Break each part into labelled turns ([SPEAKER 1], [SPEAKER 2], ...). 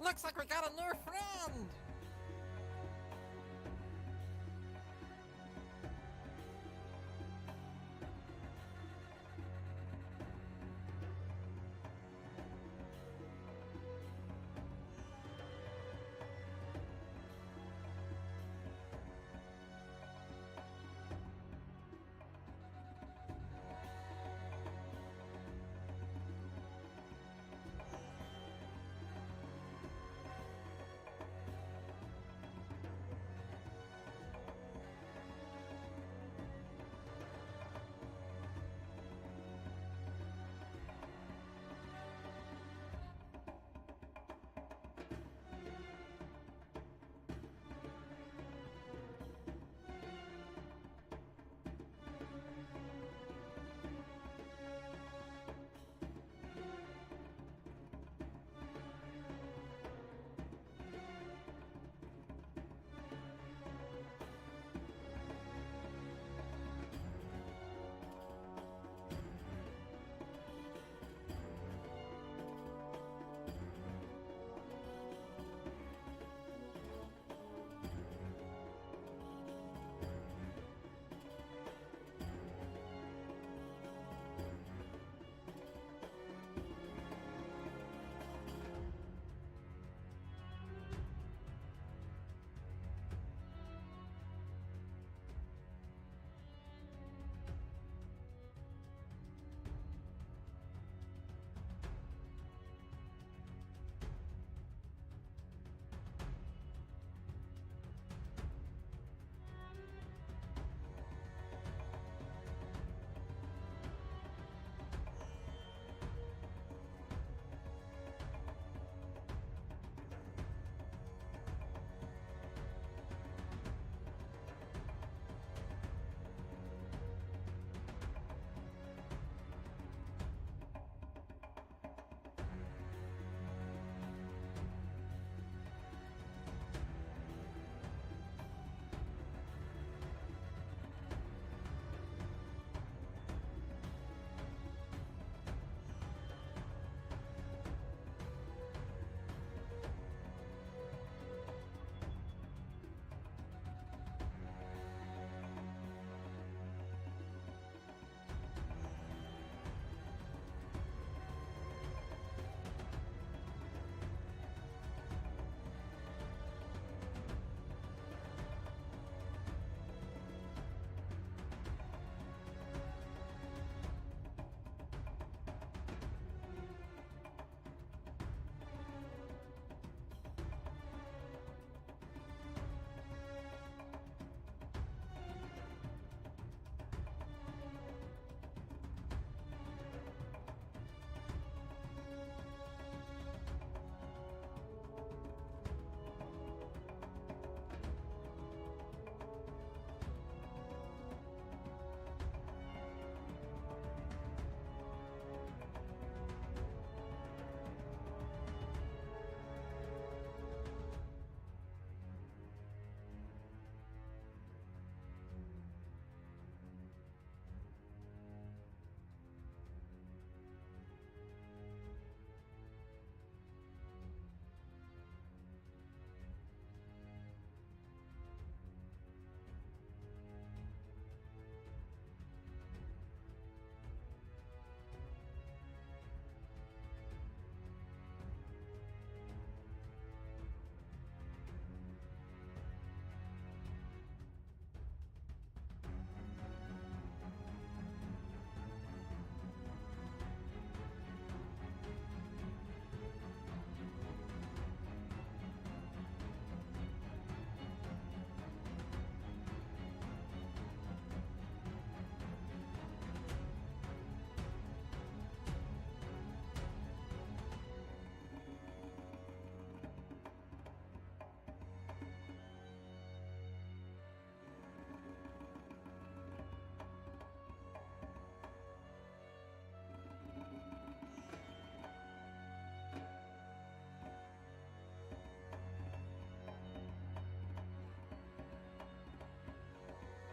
[SPEAKER 1] Looks like we got a new friend!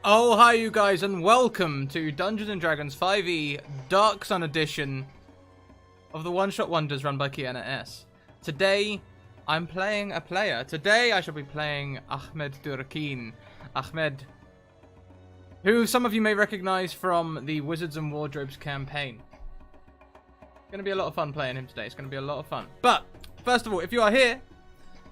[SPEAKER 2] Oh, hi you guys, and welcome to Dungeons & Dragons 5e Dark Sun edition of the One Shot Wonders run by Kiana S. Today, I'm playing a player. Today I shall be playing Ahmed Durakin. Ahmed, who some of you may recognize from the Wizards and Wardrobes campaign. It's going to be a lot of fun playing him today. It's going to be a lot of fun. But, first of all, if you are here,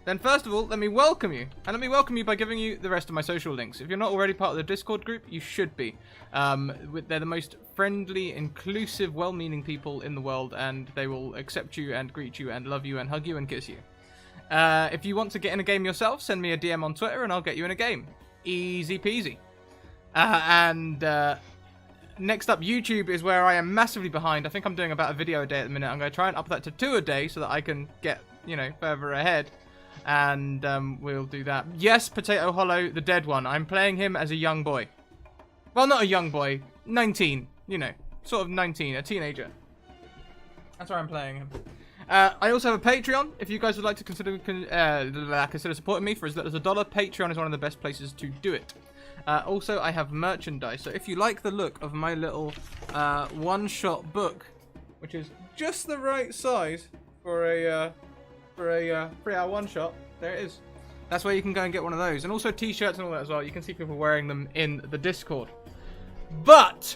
[SPEAKER 2] then first of all, let me welcome you. And let me welcome you by giving you the rest of my social links. If you're not already part of the Discord group, you should be. They're the most friendly, inclusive, well-meaning people in the world, and they will accept you and greet you and love you and hug you and kiss you. If you want to get in a game yourself, send me a DM on Twitter and I'll get you in a game. Easy peasy. Next up, YouTube is where I am massively behind. I think I'm doing about a video a day at the minute. I'm going to try and up that to 2 a day so that I can get, further ahead. And we'll do that. Yes, Potato Hollow, the dead one. I'm playing him as a young boy. Well, not a young boy. 19. Sort of 19. A teenager. That's where I'm playing him. I also have a Patreon. If you guys would like to consider supporting me for as little as $1, Patreon is one of the best places to do it. Also, I have merchandise. So if you like the look of my little one-shot book, which is just the right size for a 3-hour one-shot, there it is. That's where you can go and get one of those. And also t-shirts and all that as well. You can see people wearing them in the Discord. But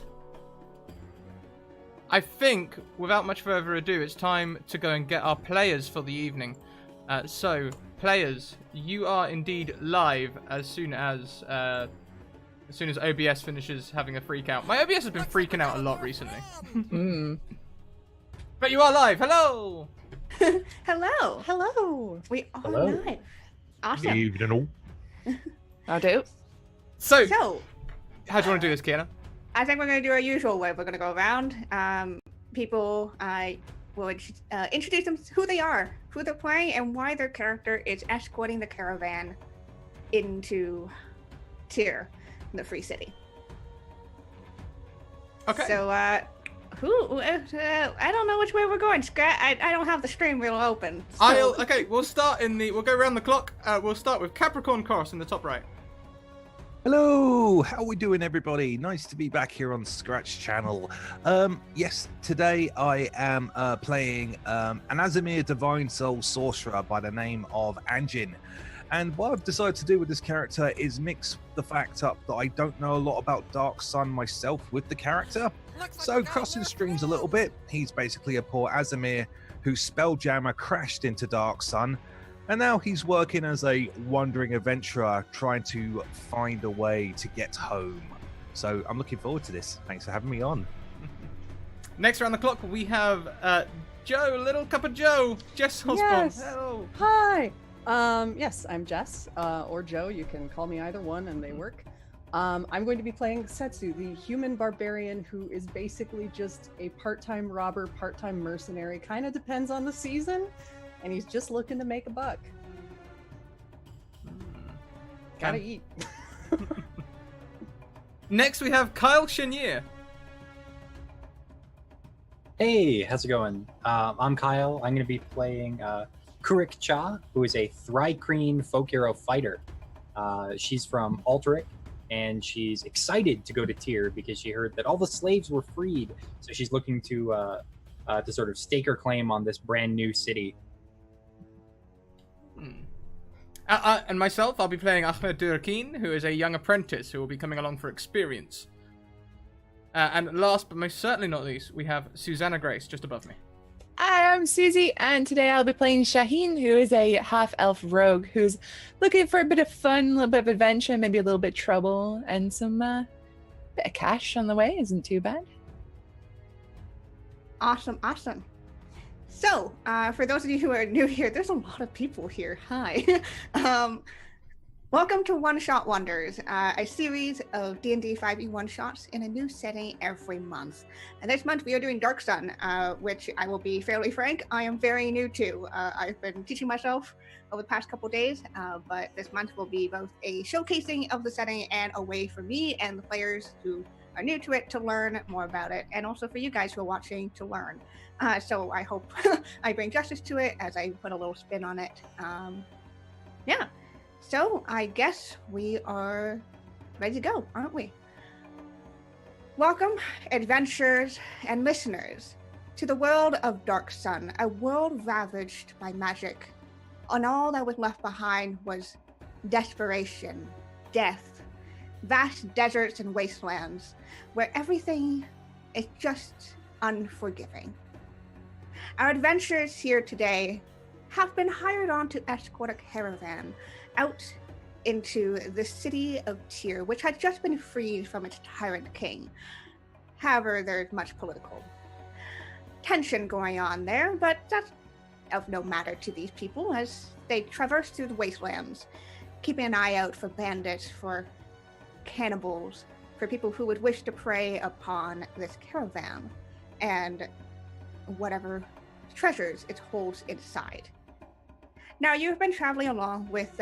[SPEAKER 2] I think, without much further ado, it's time to go and get our players for the evening. So, players, you are indeed live as soon as OBS finishes having a freak out. My OBS has been freaking out a lot recently. But you are live. Hello.
[SPEAKER 3] Hello.
[SPEAKER 4] Hello.
[SPEAKER 3] We are
[SPEAKER 4] Hello.
[SPEAKER 3] live. Awesome.
[SPEAKER 4] Evening.
[SPEAKER 3] I'll do.
[SPEAKER 2] So, how do you want to do this, Kiana?
[SPEAKER 3] I think we're going to do our usual way. We're going to go around. People will introduce them, who they are, who they're playing, and why their character is escorting the caravan into Tyr, the Free City.
[SPEAKER 2] Okay.
[SPEAKER 3] So, I don't know which way we're going. I don't have the stream wheel open. So...
[SPEAKER 2] Okay, we'll go around the clock. We'll start with Capricorn Cross in the top right.
[SPEAKER 4] Hello, how are we doing, everybody? Nice to be back here on Scratch Channel. Yes, today I am playing an Azimir Divine Soul Sorcerer by the name of Anjin. And what I've decided to do with this character is mix the fact up that I don't know a lot about Dark Sun myself with the character. So crossing streams a little bit. He's basically a poor Azimir whose Spelljammer crashed into Dark Sun. And now he's working as a wandering adventurer trying to find a way to get home. So I'm looking forward to this. Thanks for having me on.
[SPEAKER 2] Next around the clock, we have Joe, Little Cup of Joe, Jess Osborne.
[SPEAKER 5] Yes.
[SPEAKER 2] Hello.
[SPEAKER 5] Hi. Yes, I'm Jess, or Joe. You can call me either one, and they work. I'm going to be playing Setsu, the human barbarian who is basically just a part-time robber, part-time mercenary. Kind of depends on the season, and he's just looking to make a buck. Gotta eat.
[SPEAKER 2] Next, we have Kyle Chenier.
[SPEAKER 6] Hey, how's it going? I'm Kyle. I'm going to be playing Kurik Cha, who is a Thri-Kreen folk hero fighter. She's from Alterac, and she's excited to go to Tyr because she heard that all the slaves were freed. So she's looking to sort of stake her claim on this brand new city.
[SPEAKER 2] And myself, I'll be playing Ahmed Durakin, who is a young apprentice who will be coming along for experience. And last but most certainly not least, we have Susanna Grace just above me.
[SPEAKER 7] Hi, I'm Susie, and today I'll be playing Shaheen, who is a half-elf rogue who's looking for a bit of fun, a little bit of adventure, maybe a little bit of trouble, and some bit of cash on the way. Isn't too bad.
[SPEAKER 3] Awesome. So, for those of you who are new here, there's a lot of people here. Hi. Welcome to One Shot Wonders, a series of D&D 5e one-shots in a new setting every month. And this month we are doing Dark Sun, which I will be fairly frank, I am very new to. I've been teaching myself over the past couple days, but this month will be both a showcasing of the setting and a way for me and the players who are new to it to learn more about it, and also for you guys who are watching to learn. So I hope I bring justice to it as I put a little spin on it. Yeah. So I guess we are ready to go, aren't we? Welcome, adventurers and listeners, to the world of Dark Sun, a world ravaged by magic and all that was left behind was desperation, death, vast deserts and wastelands where everything is just unforgiving. Our adventurers here today have been hired on to escort a caravan out into the city of Tyr, which had just been freed from its tyrant king. However, there's much political tension going on there, but that's of no matter to these people as they traverse through the wastelands, keeping an eye out for bandits, for cannibals, for people who would wish to prey upon this caravan and whatever treasures it holds inside. Now, you've been traveling along with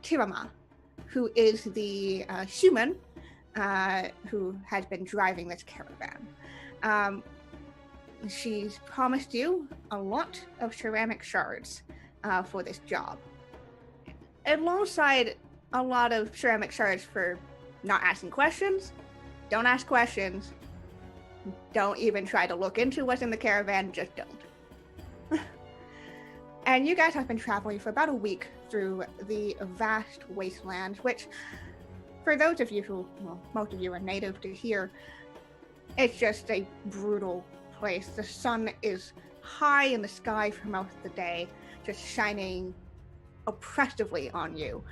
[SPEAKER 3] Tirama, who is the human who has been driving this caravan. She's promised you a lot of ceramic shards for this job, alongside a lot of ceramic shards for not asking questions. Don't ask questions. Don't even try to look into what's in the caravan. Just don't. And you guys have been traveling for about a week through the vast wasteland, which, for those of you who, well, most of you are native to here, it's just a brutal place. The sun is high in the sky for most of the day, just shining oppressively on you.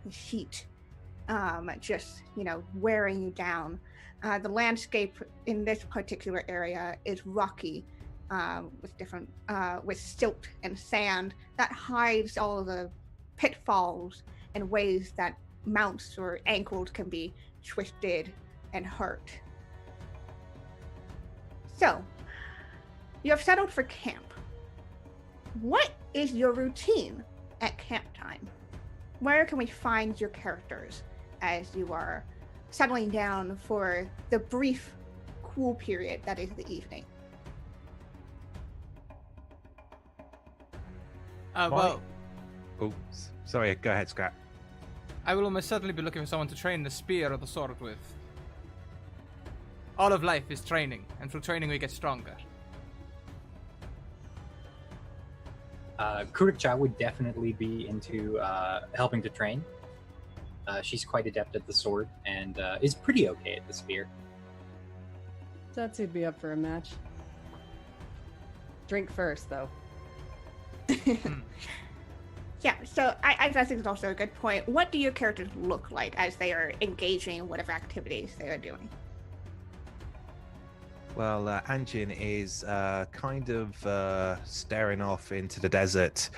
[SPEAKER 3] The heat, just, wearing you down. The landscape in this particular area is rocky, with silt and sand that hides all of the pitfalls and ways that mounts or ankles can be twisted and hurt. So, you have settled for camp. What is your routine at camp time? Where can we find your characters as you are settling down for the brief, cool period that is the evening?
[SPEAKER 2] Well,
[SPEAKER 4] Oh, sorry. Go ahead, Scrap.
[SPEAKER 2] I will almost certainly be looking for someone to train the spear or the sword with. All of life is training, and through training we get stronger.
[SPEAKER 6] Kurikcha would definitely be into helping to train. She's quite adept at the sword and is pretty okay at the spear.
[SPEAKER 5] Satsu'd be up for a match. Drink first, though.
[SPEAKER 3] Yeah, so I think it's also a good point. What do your characters look like as they are engaging in whatever activities they are doing?
[SPEAKER 4] Well, Anjin is kind of staring off into the desert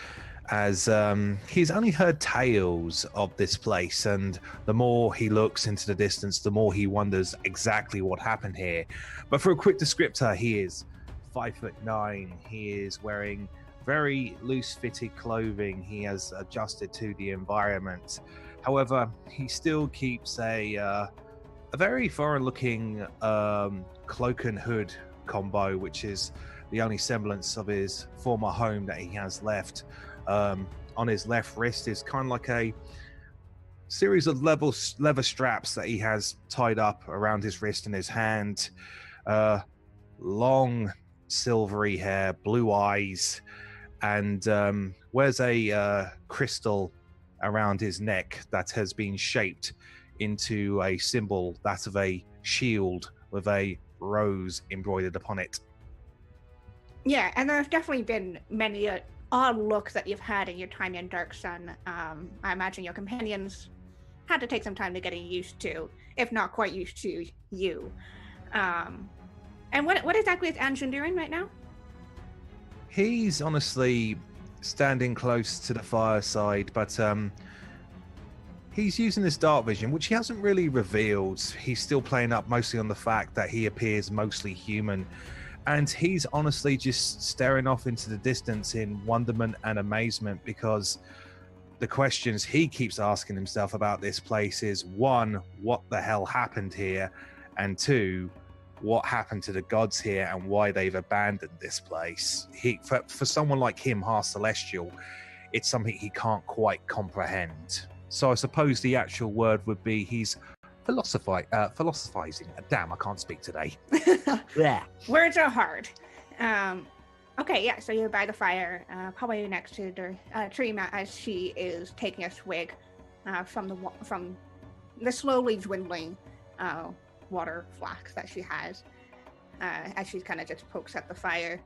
[SPEAKER 4] as he's only heard tales of this place, and the more he looks into the distance, the more he wonders exactly what happened here. But for a quick descriptor, he is 5'9". He is wearing very loose-fitted clothing. He has adjusted to the environment. However, he still keeps a very foreign-looking cloak and hood combo, which is the only semblance of his former home that he has left. On his left wrist is kind of like a series of leather straps that he has tied up around his wrist and his hand. Long silvery hair, blue eyes, and wears a crystal around his neck that has been shaped into a symbol, that of a shield with a rose embroidered upon it.
[SPEAKER 3] Yeah, and there have definitely been many odd looks that you've had in your time in Dark Sun. I imagine your companions had to take some time to get used to, if not quite used to you. And what exactly is Anjin doing right now?
[SPEAKER 4] He's honestly standing close to the fireside, but he's using this dark vision, which he hasn't really revealed. He's still playing up mostly on the fact that he appears mostly human. And he's honestly just staring off into the distance in wonderment and amazement, because the questions he keeps asking himself about this place is, one, what the hell happened here? And two, what happened to the gods here and why they've abandoned this place? For someone like him, half celestial, it's something he can't quite comprehend. So I suppose the actual word would be he's philosophizing. Damn, I can't speak today. Yeah.
[SPEAKER 3] Words are hard. Okay, yeah, so you're by the fire, probably next to Trima as she is taking a swig from the slowly dwindling water flask that she has, as she kind of just pokes at the fire,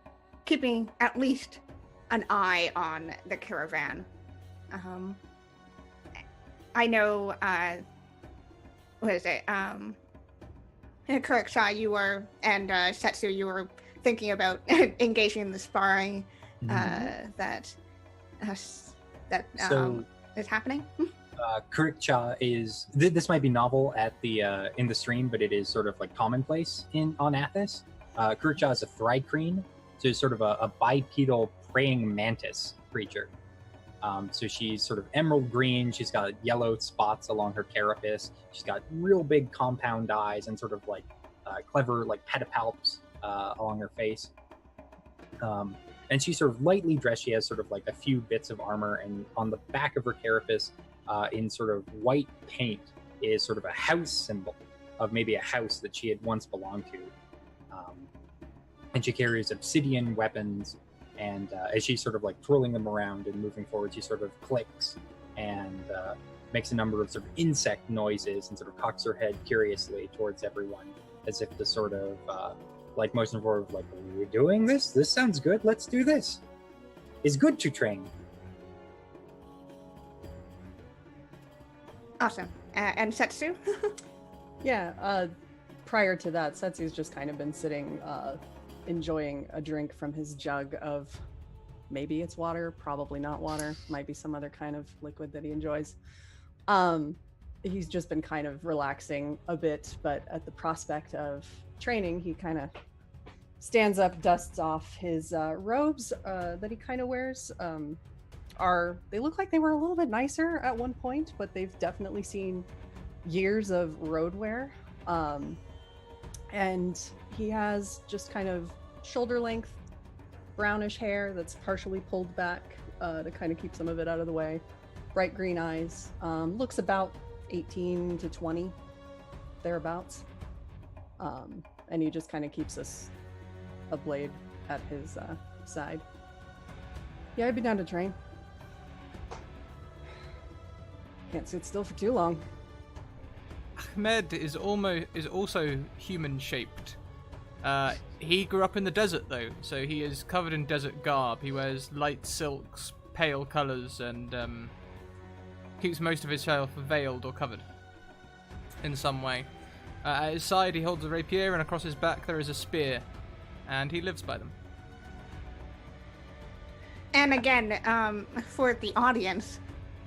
[SPEAKER 3] keeping at least an eye on the caravan. I know, what is it? Kuriksha, you were, and Setsu, you were thinking about engaging in the sparring that is happening.
[SPEAKER 6] Kurikcha is this might be novel at the in the stream, but it is sort of like commonplace on Athos. Kurikcha is a thri-kreen, so it's sort of a bipedal praying mantis creature. So she's sort of emerald green. She's got yellow spots along her carapace. She's got real big compound eyes and sort of like clever like pedipalps along her face. And she's sort of lightly dressed. She has sort of like a few bits of armor, and on the back of her carapace, in sort of white paint, is sort of a house symbol of maybe a house that she had once belonged to. And she carries obsidian weapons. And as she's sort of like twirling them around and moving forward, she sort of clicks and makes a number of sort of insect noises and sort of cocks her head curiously towards everyone, as if to sort of like motion forward, like, are we doing this? This sounds good. Let's do this. It's good to train.
[SPEAKER 3] Awesome. And Setsu?
[SPEAKER 5] Yeah, prior to that, Setsu's just kind of been sitting enjoying a drink from his jug of, maybe it's water, probably not water, might be some other kind of liquid that he enjoys. He's just been kind of relaxing a bit, but at the prospect of training, he kind of stands up, dusts off his robes that he kind of wears. They look like they were a little bit nicer at one point, but they've definitely seen years of road wear. And he has just kind of shoulder length brownish hair that's partially pulled back to kind of keep some of it out of the way. Bright green eyes. Looks about 18 to 20, thereabouts. And he just kind of keeps a blade at his side. Yeah, I'd be down to train. Can't sit still for too long.
[SPEAKER 2] Ahmed is also human shaped. He grew up in the desert though, so he is covered in desert garb. He wears light silks, pale colours, and keeps most of himself veiled or covered in some way. At his side he holds a rapier, and across his back there is a spear, and he lives by them.
[SPEAKER 3] And again, for the audience,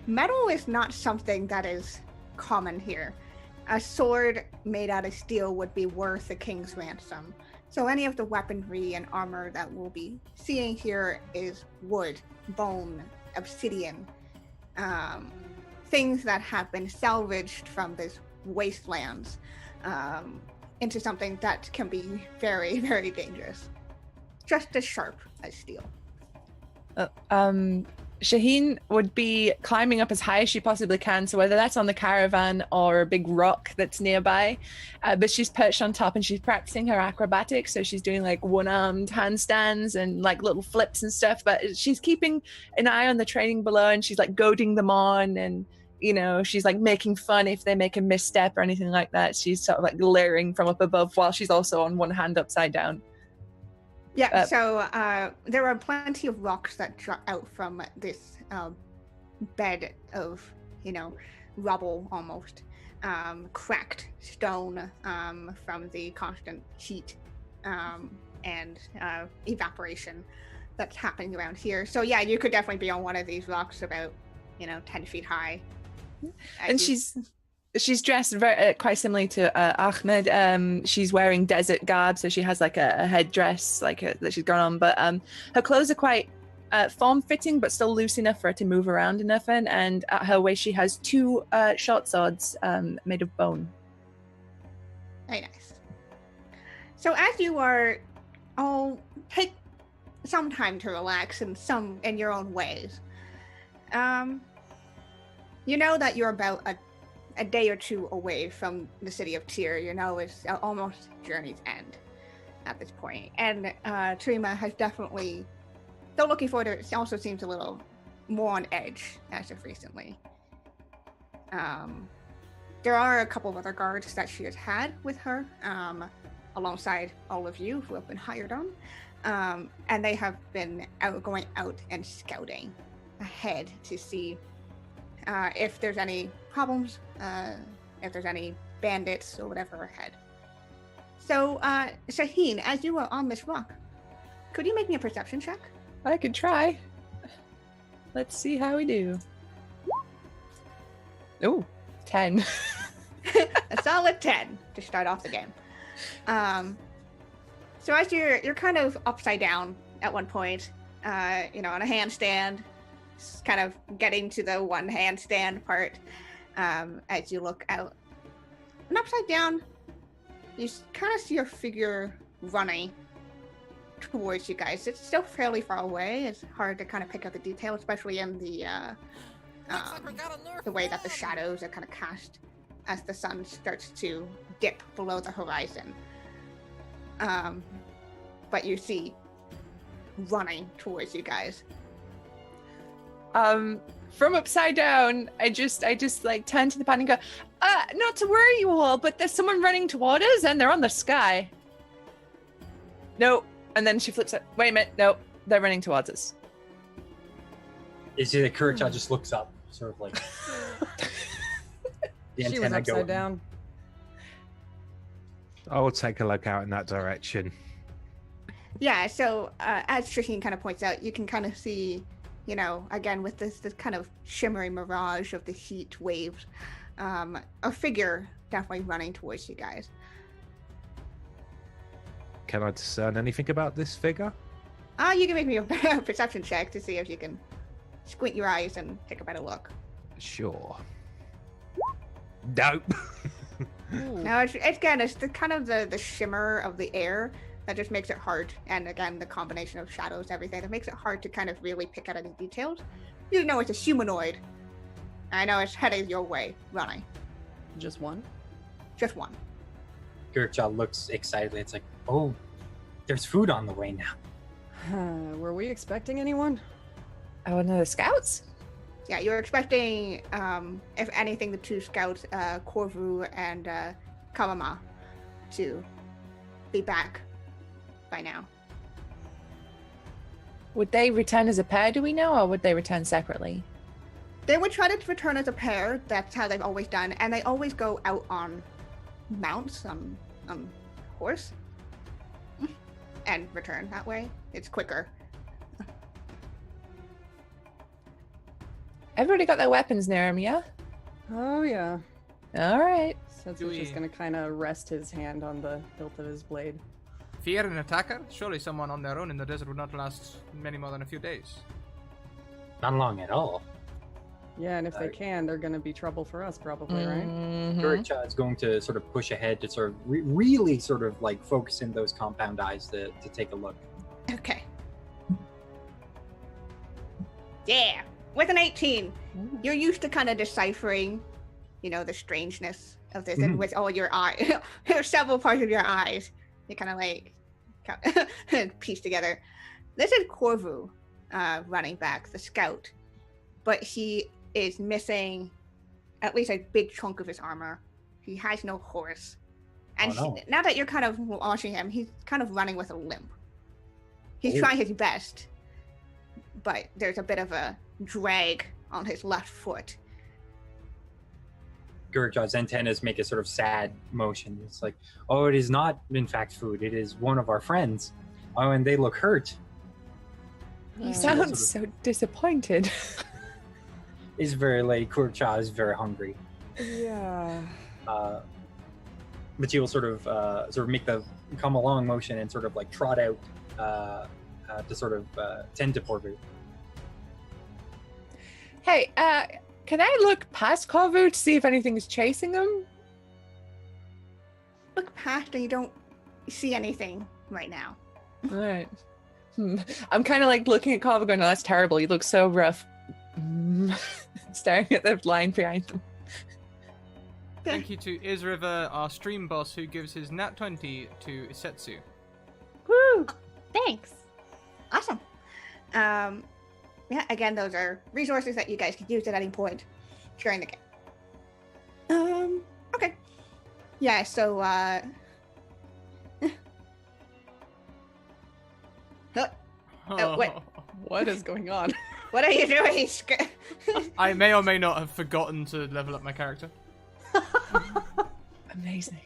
[SPEAKER 3] metal is not something that is common here. A sword made out of steel would be worth a king's ransom. So any of the weaponry and armor that we'll be seeing here is wood, bone, obsidian, things that have been salvaged from these wastelands into something that can be very, very dangerous. Just as sharp as steel.
[SPEAKER 7] Shaheen would be climbing up as high as she possibly can, so whether that's on the caravan or a big rock that's nearby, but she's perched on top and she's practicing her acrobatics, so she's doing like one-armed handstands and like little flips and stuff, but she's keeping an eye on the training below, and she's like goading them on, and you know, she's like making fun if they make a misstep or anything like that. She's sort of like glaring from up above while she's also on one hand upside down.
[SPEAKER 3] Yeah, so there are plenty of rocks that drop out from this bed of, rubble almost. Cracked stone from the constant heat and evaporation that's happening around here. So yeah, you could definitely be on one of these rocks about, 10 feet high.
[SPEAKER 7] And she's dressed very, quite similarly to Ahmed. She's wearing desert garb, so she has like a headdress that she's got on. But her clothes are quite form-fitting, but still loose enough for her to move around enough in. And at her waist, she has two short swords made of bone.
[SPEAKER 3] Very nice. So as you are all take some time to relax in your own ways, you know that you're about a day or two away from the city of Tyr. It's almost journey's end at this point. And Trima has definitely though looking forward to it, she also seems a little more on edge as of recently. There are a couple of other guards that she has had with her, alongside all of you who have been hired on, and they have been going out and scouting ahead to see if there's any problems, if there's any bandits or whatever ahead. So, Shaheen, as you are on this rock, could you make me a perception check?
[SPEAKER 7] I could try. Let's see how we do. Oh, 10.
[SPEAKER 3] A solid 10 to start off the game. So as you're kind of upside down at one point, on a handstand, kind of getting to the one handstand part, as you look out. And upside down, you kind of see a figure running towards you guys. It's still fairly far away. It's hard to kind of pick out the detail, especially in the way that the shadows are kind of cast as the sun starts to dip below the horizon. But you see running towards you guys.
[SPEAKER 7] From upside down, I just like turn to the pan and go, not to worry you all, but there's someone running toward us and they're on the sky. No. And then she flips it. Wait a minute. No, they're running towards us.
[SPEAKER 6] You see that Kurikcha just looks up, sort of like the
[SPEAKER 5] She was
[SPEAKER 6] antenna
[SPEAKER 5] upside
[SPEAKER 6] going.
[SPEAKER 5] down.
[SPEAKER 4] I will take a look out in that direction.
[SPEAKER 3] Yeah, so as Shaheen kind of points out, you can kind of see, again with this kind of shimmery mirage of the heat waves, a figure definitely running towards you guys.
[SPEAKER 4] Can I discern anything about this figure?
[SPEAKER 3] You can make me a perception check to see if you can squint your eyes and take a better look.
[SPEAKER 4] Sure. Nope.
[SPEAKER 3] No, it's the kind of the shimmer of the air that just makes it hard, and again the combination of shadows, everything, that makes it hard to kind of really pick out any details. You know it's a humanoid. I know it's heading your way, running.
[SPEAKER 5] Just one?
[SPEAKER 3] Just one.
[SPEAKER 6] Kurikcha looks excitedly. It's like, oh, there's food on the way now.
[SPEAKER 5] Were we expecting anyone?
[SPEAKER 7] Oh, one of the scouts?
[SPEAKER 3] Yeah, you're expecting, if anything, the two scouts, Corvu and Kawama, to be back by now.
[SPEAKER 7] Would they return as a pair, do we know, or would they return separately?
[SPEAKER 3] They would try to return as a pair. That's how they've always done, and they always go out on mounts, on horse, and return that way. It's quicker.
[SPEAKER 7] Everybody got their weapons near him, yeah?
[SPEAKER 5] Oh, yeah.
[SPEAKER 7] All right.
[SPEAKER 5] Setsu's just going to kind of rest his hand on the hilt of his blade.
[SPEAKER 2] Fear an attacker? Surely someone on their own in the desert would not last many more than a few days.
[SPEAKER 6] Not long at all.
[SPEAKER 5] Yeah, and if they can, they're going to be trouble for us, probably, right?
[SPEAKER 7] Mhm.
[SPEAKER 6] Kurikcha is going to sort of push ahead to sort of really sort of like focus in those compound eyes to take a look.
[SPEAKER 3] Okay. Yeah. With an 18, you're used to kind of deciphering, the strangeness of this, and with all your eyes, there's several parts of your eyes, you kind of like piece together. This is Corvu running back, the scout, but he is missing at least a big chunk of his armor. He has no horse, and now that you're kind of watching him, he's kind of running with a limp. He's trying his best, but there's a bit of a drag on his left foot.
[SPEAKER 6] Kurikcha's antennas make a sort of sad motion. It's like, oh, it is not in fact food. It is one of our friends. Oh, and they look hurt.
[SPEAKER 7] You sound so disappointed.
[SPEAKER 6] It's very late. Kurikcha is very hungry.
[SPEAKER 5] Yeah.
[SPEAKER 6] But she will sort of make the come along motion and sort of like trot out to sort of tend to Corvu.
[SPEAKER 7] Hey, can I look past Corvu to see if anything's chasing him?
[SPEAKER 3] Look past and you don't see anything right now.
[SPEAKER 7] All right. I'm kind of like looking at Corvu going, oh, that's terrible. You look so rough. Staring at the line behind them.
[SPEAKER 2] Thank you to Isriver, our stream boss, who gives his nat 20 to Isetsu.
[SPEAKER 3] Woo!
[SPEAKER 8] Thanks.
[SPEAKER 3] Awesome. Yeah, again, those are resources that you guys can use at any point during the game. Okay. Yeah, so, wait.
[SPEAKER 5] What is going on?
[SPEAKER 3] What are you doing?
[SPEAKER 2] I may or may not have forgotten to level up my character.
[SPEAKER 7] Amazing.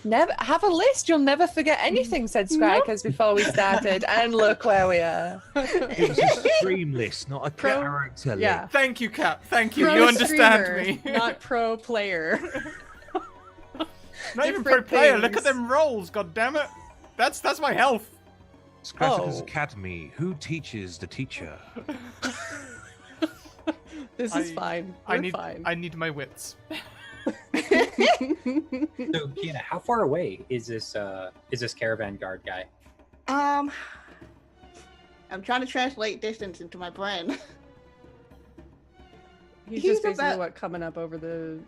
[SPEAKER 7] Never have a list. You'll never forget anything, said Scrackers before we started. And look where we are.
[SPEAKER 4] It was a stream list, not a character list.
[SPEAKER 5] Yeah.
[SPEAKER 2] Thank you, Cap. Thank you.
[SPEAKER 5] Pro
[SPEAKER 2] You understand
[SPEAKER 5] streamer,
[SPEAKER 2] me.
[SPEAKER 5] Not pro player.
[SPEAKER 2] Not even pro
[SPEAKER 5] different
[SPEAKER 2] player. Look
[SPEAKER 5] things.
[SPEAKER 2] at them rolls. God damn it. That's my health.
[SPEAKER 4] Scratchers
[SPEAKER 5] Oh.
[SPEAKER 4] Academy. Who teaches the teacher?
[SPEAKER 5] This is fine. We're fine.
[SPEAKER 2] I need my wits.
[SPEAKER 6] So, Kiana, how far away is this caravan guard guy?
[SPEAKER 3] I'm trying to translate distance into my brain.
[SPEAKER 5] He's
[SPEAKER 3] He's
[SPEAKER 5] just basically
[SPEAKER 3] about-
[SPEAKER 5] coming up over the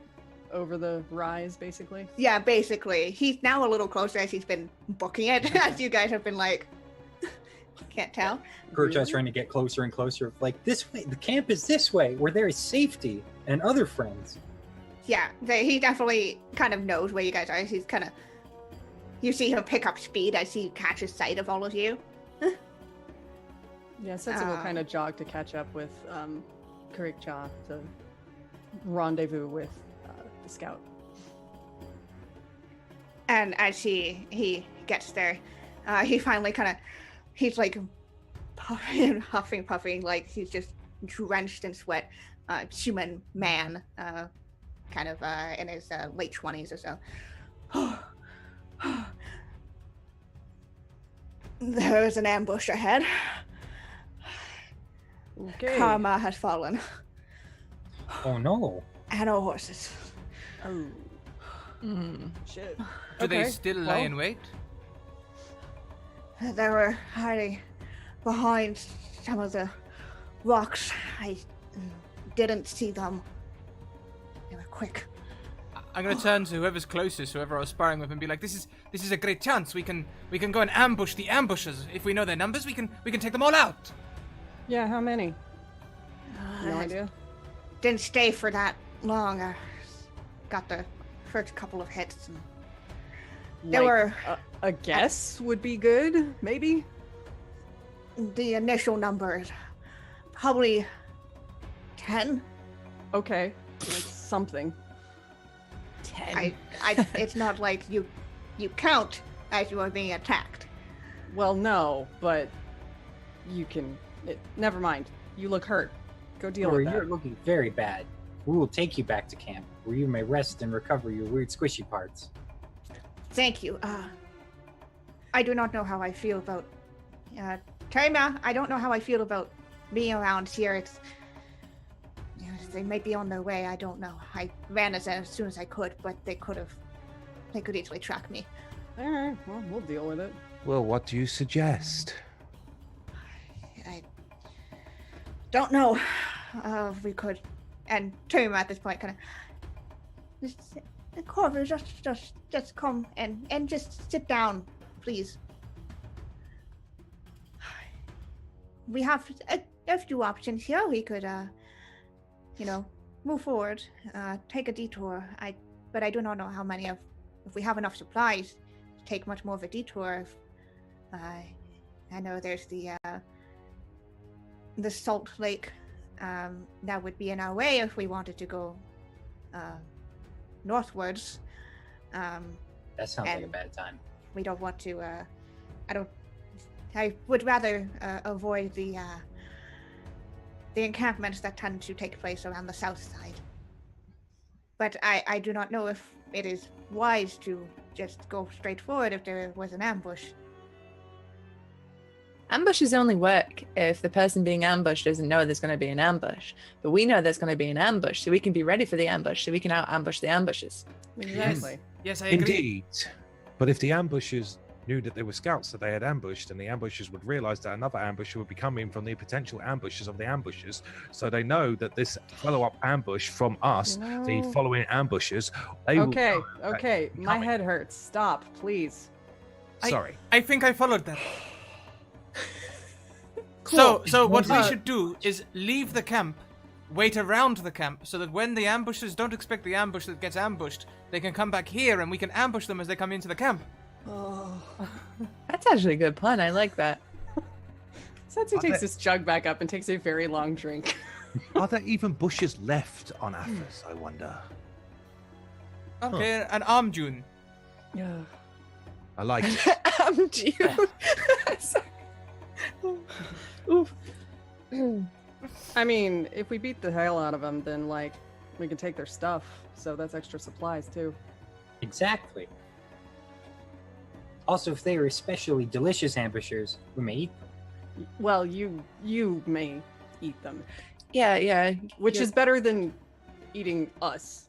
[SPEAKER 5] rise, basically.
[SPEAKER 3] Yeah, basically. He's now a little closer as he's been booking it, as you guys have been like, can't tell.
[SPEAKER 6] Kurcha's trying to get closer and closer. Like, this way, the camp is this way, where there is safety and other friends.
[SPEAKER 3] Yeah, he definitely kind of knows where you guys are. He's kind of, you see him pick up speed as he catches sight of all of you.
[SPEAKER 5] Yeah, Setsu will kind of jog to catch up with Karikcha to rendezvous with the scout.
[SPEAKER 3] And as he gets there, he finally kind of, he's like huffing, puffing, like he's just drenched in sweat. Human man, kind of in his late 20s or so. There is an ambush ahead.
[SPEAKER 5] Okay.
[SPEAKER 3] Karma has fallen.
[SPEAKER 6] Oh no.
[SPEAKER 3] And our horses.
[SPEAKER 5] Oh,
[SPEAKER 7] Hmm.
[SPEAKER 5] shit.
[SPEAKER 2] Do they
[SPEAKER 5] Okay,
[SPEAKER 2] still lie
[SPEAKER 5] well.
[SPEAKER 2] in wait?
[SPEAKER 3] They were hiding behind some of the rocks. I didn't see them. They were quick.
[SPEAKER 2] I'm gonna turn to whoever's closest, whoever I was sparring with, and be like, "This is a great chance. We can go and ambush the ambushers. If we know their numbers, we can take them all out."
[SPEAKER 5] Yeah, how many? No idea.
[SPEAKER 3] Didn't stay for that long. I got the first couple of hits. And there were
[SPEAKER 5] A guess would be good, maybe.
[SPEAKER 3] the initial numbers, probably 10.
[SPEAKER 5] Okay, that's something.
[SPEAKER 7] 10.
[SPEAKER 3] It's not like you count as you are being attacked.
[SPEAKER 5] Well, no, but you can. Never mind. You look hurt. Go deal
[SPEAKER 6] Rory,
[SPEAKER 5] with
[SPEAKER 6] you're
[SPEAKER 5] that.
[SPEAKER 6] looking very bad. We will take you back to camp, where you may rest and recover your weird squishy parts.
[SPEAKER 3] Thank you. I do not know how I feel about Taima. I don't know how I feel about being around here. It's they might be on their way. I don't know. I ran as soon as I could, but they could easily track me.
[SPEAKER 5] All right. Well, we'll deal with it.
[SPEAKER 4] Well, what do you suggest?
[SPEAKER 3] I don't know if we could. And Taima at this point kind of, Corver, just come and just sit down, please. We have a few options here. We could, move forward, take a detour. But I do not know how many if we have enough supplies to take much more of a detour. I know there's the Salt Lake that would be in our way if we wanted to go northwards.
[SPEAKER 6] That sounds like a
[SPEAKER 3] And-
[SPEAKER 6] bad time.
[SPEAKER 3] We don't want to. I would rather avoid the encampments that tend to take place around the south side. But I do not know if it is wise to just go straight forward if there was an ambush.
[SPEAKER 7] Ambushes only work if the person being ambushed doesn't know there's going to be an ambush. But we know there's going to be an ambush, so we can be ready for the ambush, so we can out-ambush the ambushes.
[SPEAKER 5] Exactly.
[SPEAKER 2] Yes, I agree.
[SPEAKER 4] Indeed. But if the ambushers knew that they were scouts that they had ambushed, and the ambushers would realize that another ambusher would be coming from the potential ambushers of the ambushers, so they know that this follow-up ambush from us, the
[SPEAKER 5] No.
[SPEAKER 4] following ambushers, they
[SPEAKER 5] Okay,
[SPEAKER 4] will know that
[SPEAKER 5] okay.
[SPEAKER 4] it's
[SPEAKER 5] My
[SPEAKER 4] coming.
[SPEAKER 5] head hurts. Stop, please.
[SPEAKER 4] Sorry.
[SPEAKER 2] I think I followed that. So what we
[SPEAKER 5] Uh,
[SPEAKER 2] should do is leave the camp, wait around the camp, so that when the ambushers don't expect the ambush that gets ambushed, they can come back here and we can ambush them as they come into the camp.
[SPEAKER 5] Oh.
[SPEAKER 7] That's actually a good plan. I like that.
[SPEAKER 5] Setsu takes his jug back up and takes a very long drink.
[SPEAKER 4] Are there even bushes left on Athos, I wonder?
[SPEAKER 2] Okay, an arm June.
[SPEAKER 5] Yeah.
[SPEAKER 4] I like it.
[SPEAKER 7] June. Sorry. Oof.
[SPEAKER 5] I mean, if we beat the hell out of them, then like we can take their stuff. So that's extra supplies too.
[SPEAKER 6] Exactly. Also, if they are especially delicious ambushers, we may eat them.
[SPEAKER 5] Well, you may eat them,
[SPEAKER 7] Yeah.
[SPEAKER 5] which
[SPEAKER 7] You're-
[SPEAKER 5] is better than eating us.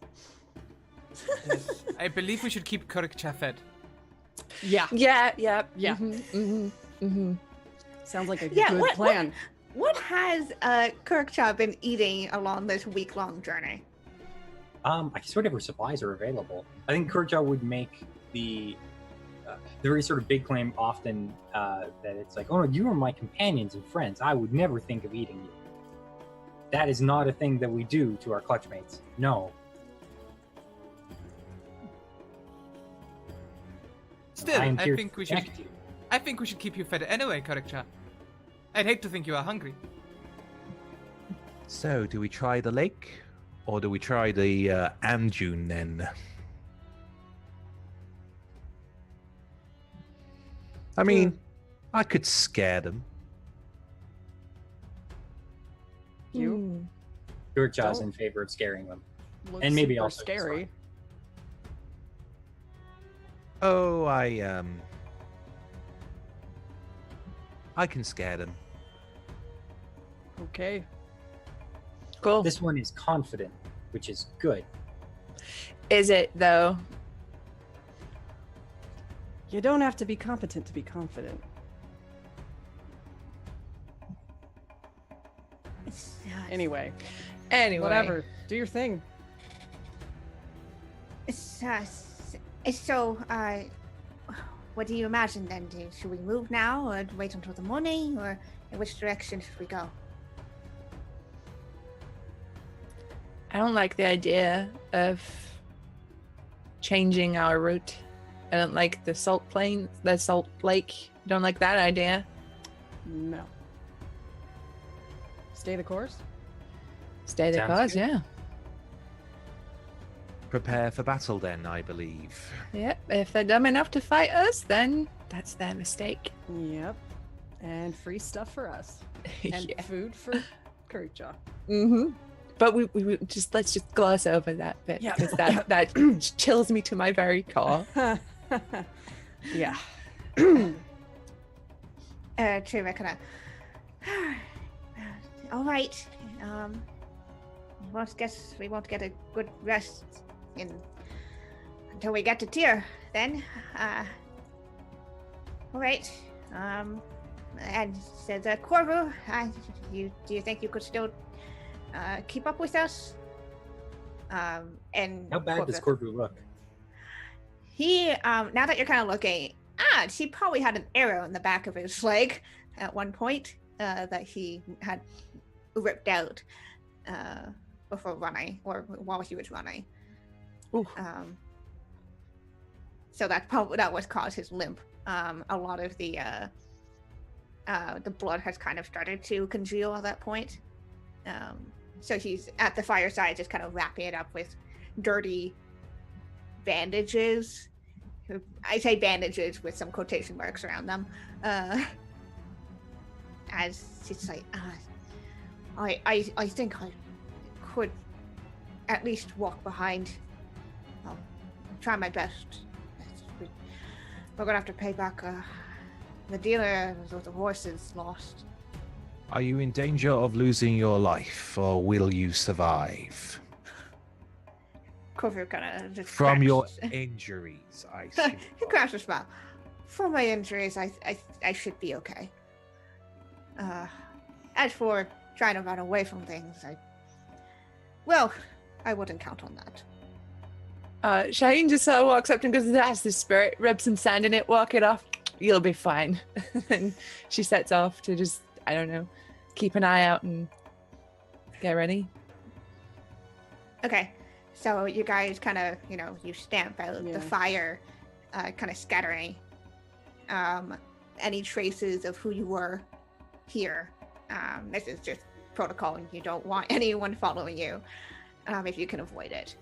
[SPEAKER 2] I believe we should keep Kurikcha fed.
[SPEAKER 5] Yeah.
[SPEAKER 7] Yeah.
[SPEAKER 5] Yeah. Sounds like a
[SPEAKER 3] Yeah,
[SPEAKER 5] good
[SPEAKER 3] what-
[SPEAKER 5] plan.
[SPEAKER 3] What has Kirkcha been eating along this week-long journey?
[SPEAKER 6] I guess whatever supplies are available. I think Kurja would make the very sort of big claim often that it's like, oh, you are my companions and friends. I would never think of eating you. That is not a thing that we do to our clutchmates. No.
[SPEAKER 2] Still,
[SPEAKER 6] am
[SPEAKER 2] I
[SPEAKER 6] here
[SPEAKER 2] think
[SPEAKER 6] to
[SPEAKER 2] we should.
[SPEAKER 6] protect you.
[SPEAKER 2] I think we should keep you fed anyway, Kurikcha. I'd hate to think you are hungry.
[SPEAKER 4] So, do we try the lake? Or do we try the Amdune then? I mean, I could scare them.
[SPEAKER 5] You
[SPEAKER 6] Kurja's
[SPEAKER 5] Don't-
[SPEAKER 6] in favor of scaring them.
[SPEAKER 5] look
[SPEAKER 6] And maybe
[SPEAKER 5] super
[SPEAKER 6] also just
[SPEAKER 5] scary.
[SPEAKER 4] Oh, I can scare them.
[SPEAKER 5] Okay.
[SPEAKER 7] Cool.
[SPEAKER 6] This one is confident, which is good.
[SPEAKER 7] Is it though?
[SPEAKER 5] You don't have to be competent to be confident. Anyway,
[SPEAKER 7] Anyway.
[SPEAKER 5] whatever. Do your thing.
[SPEAKER 3] So, what do you imagine then? Should we move now, or wait until the morning, or in which direction should we go?
[SPEAKER 7] I don't like the idea of changing our route. I don't like the salt lake. Don't like that idea.
[SPEAKER 5] No. Stay the course.
[SPEAKER 7] Stay the
[SPEAKER 6] Sounds
[SPEAKER 7] course,
[SPEAKER 6] good.
[SPEAKER 7] yeah.
[SPEAKER 4] Prepare for battle then, I believe.
[SPEAKER 7] Yep. If they're dumb enough to fight us, then that's their mistake.
[SPEAKER 5] Yep. And free stuff for us. And
[SPEAKER 7] Yeah.
[SPEAKER 5] food for Kurikjaw.
[SPEAKER 7] Mm-hmm. But we just let's just gloss over that bit
[SPEAKER 5] Yeah.
[SPEAKER 7] because that chills me to my very core.
[SPEAKER 5] Yeah.
[SPEAKER 3] Treva kind of. All right. We won't get a good rest until we get to Tyr. Then. All right. And says Corvu, do you think you could still keep up with us? And
[SPEAKER 6] How bad does
[SPEAKER 3] Corvu-
[SPEAKER 6] Corvu look?
[SPEAKER 3] He, now that you're kind of looking, he probably had an arrow in the back of his leg at one point that he had ripped out before running, or while he was running.
[SPEAKER 7] Ooh.
[SPEAKER 3] So that was caused his limp. A lot of the blood has kind of started to congeal at that point. So he's at the fireside, just kind of wrapping it up with dirty bandages. I say bandages with some quotation marks around them. As it's like, I think I could at least walk behind. I'll try my best. We're gonna have to pay back the dealer with the horses lost.
[SPEAKER 4] Are you in danger of losing your life, or will you survive?
[SPEAKER 3] Corvu kind of just
[SPEAKER 4] From your
[SPEAKER 3] cracks-
[SPEAKER 4] injuries, I see.
[SPEAKER 3] he cracks a smile. For my injuries, I should be okay. As for trying to run away from things, I wouldn't count on that.
[SPEAKER 7] Shaheen just sort of walks up and goes, "That's the spirit." Rub some sand in it, walk it off. You'll be fine. And she sets off to just I don't know, keep an eye out and get ready.
[SPEAKER 3] Okay, so you guys kind of, you stamp out
[SPEAKER 5] Yeah.
[SPEAKER 3] the fire, kind of scattering any traces of who you were here. This is just protocol, and you don't want anyone following you if you can avoid it.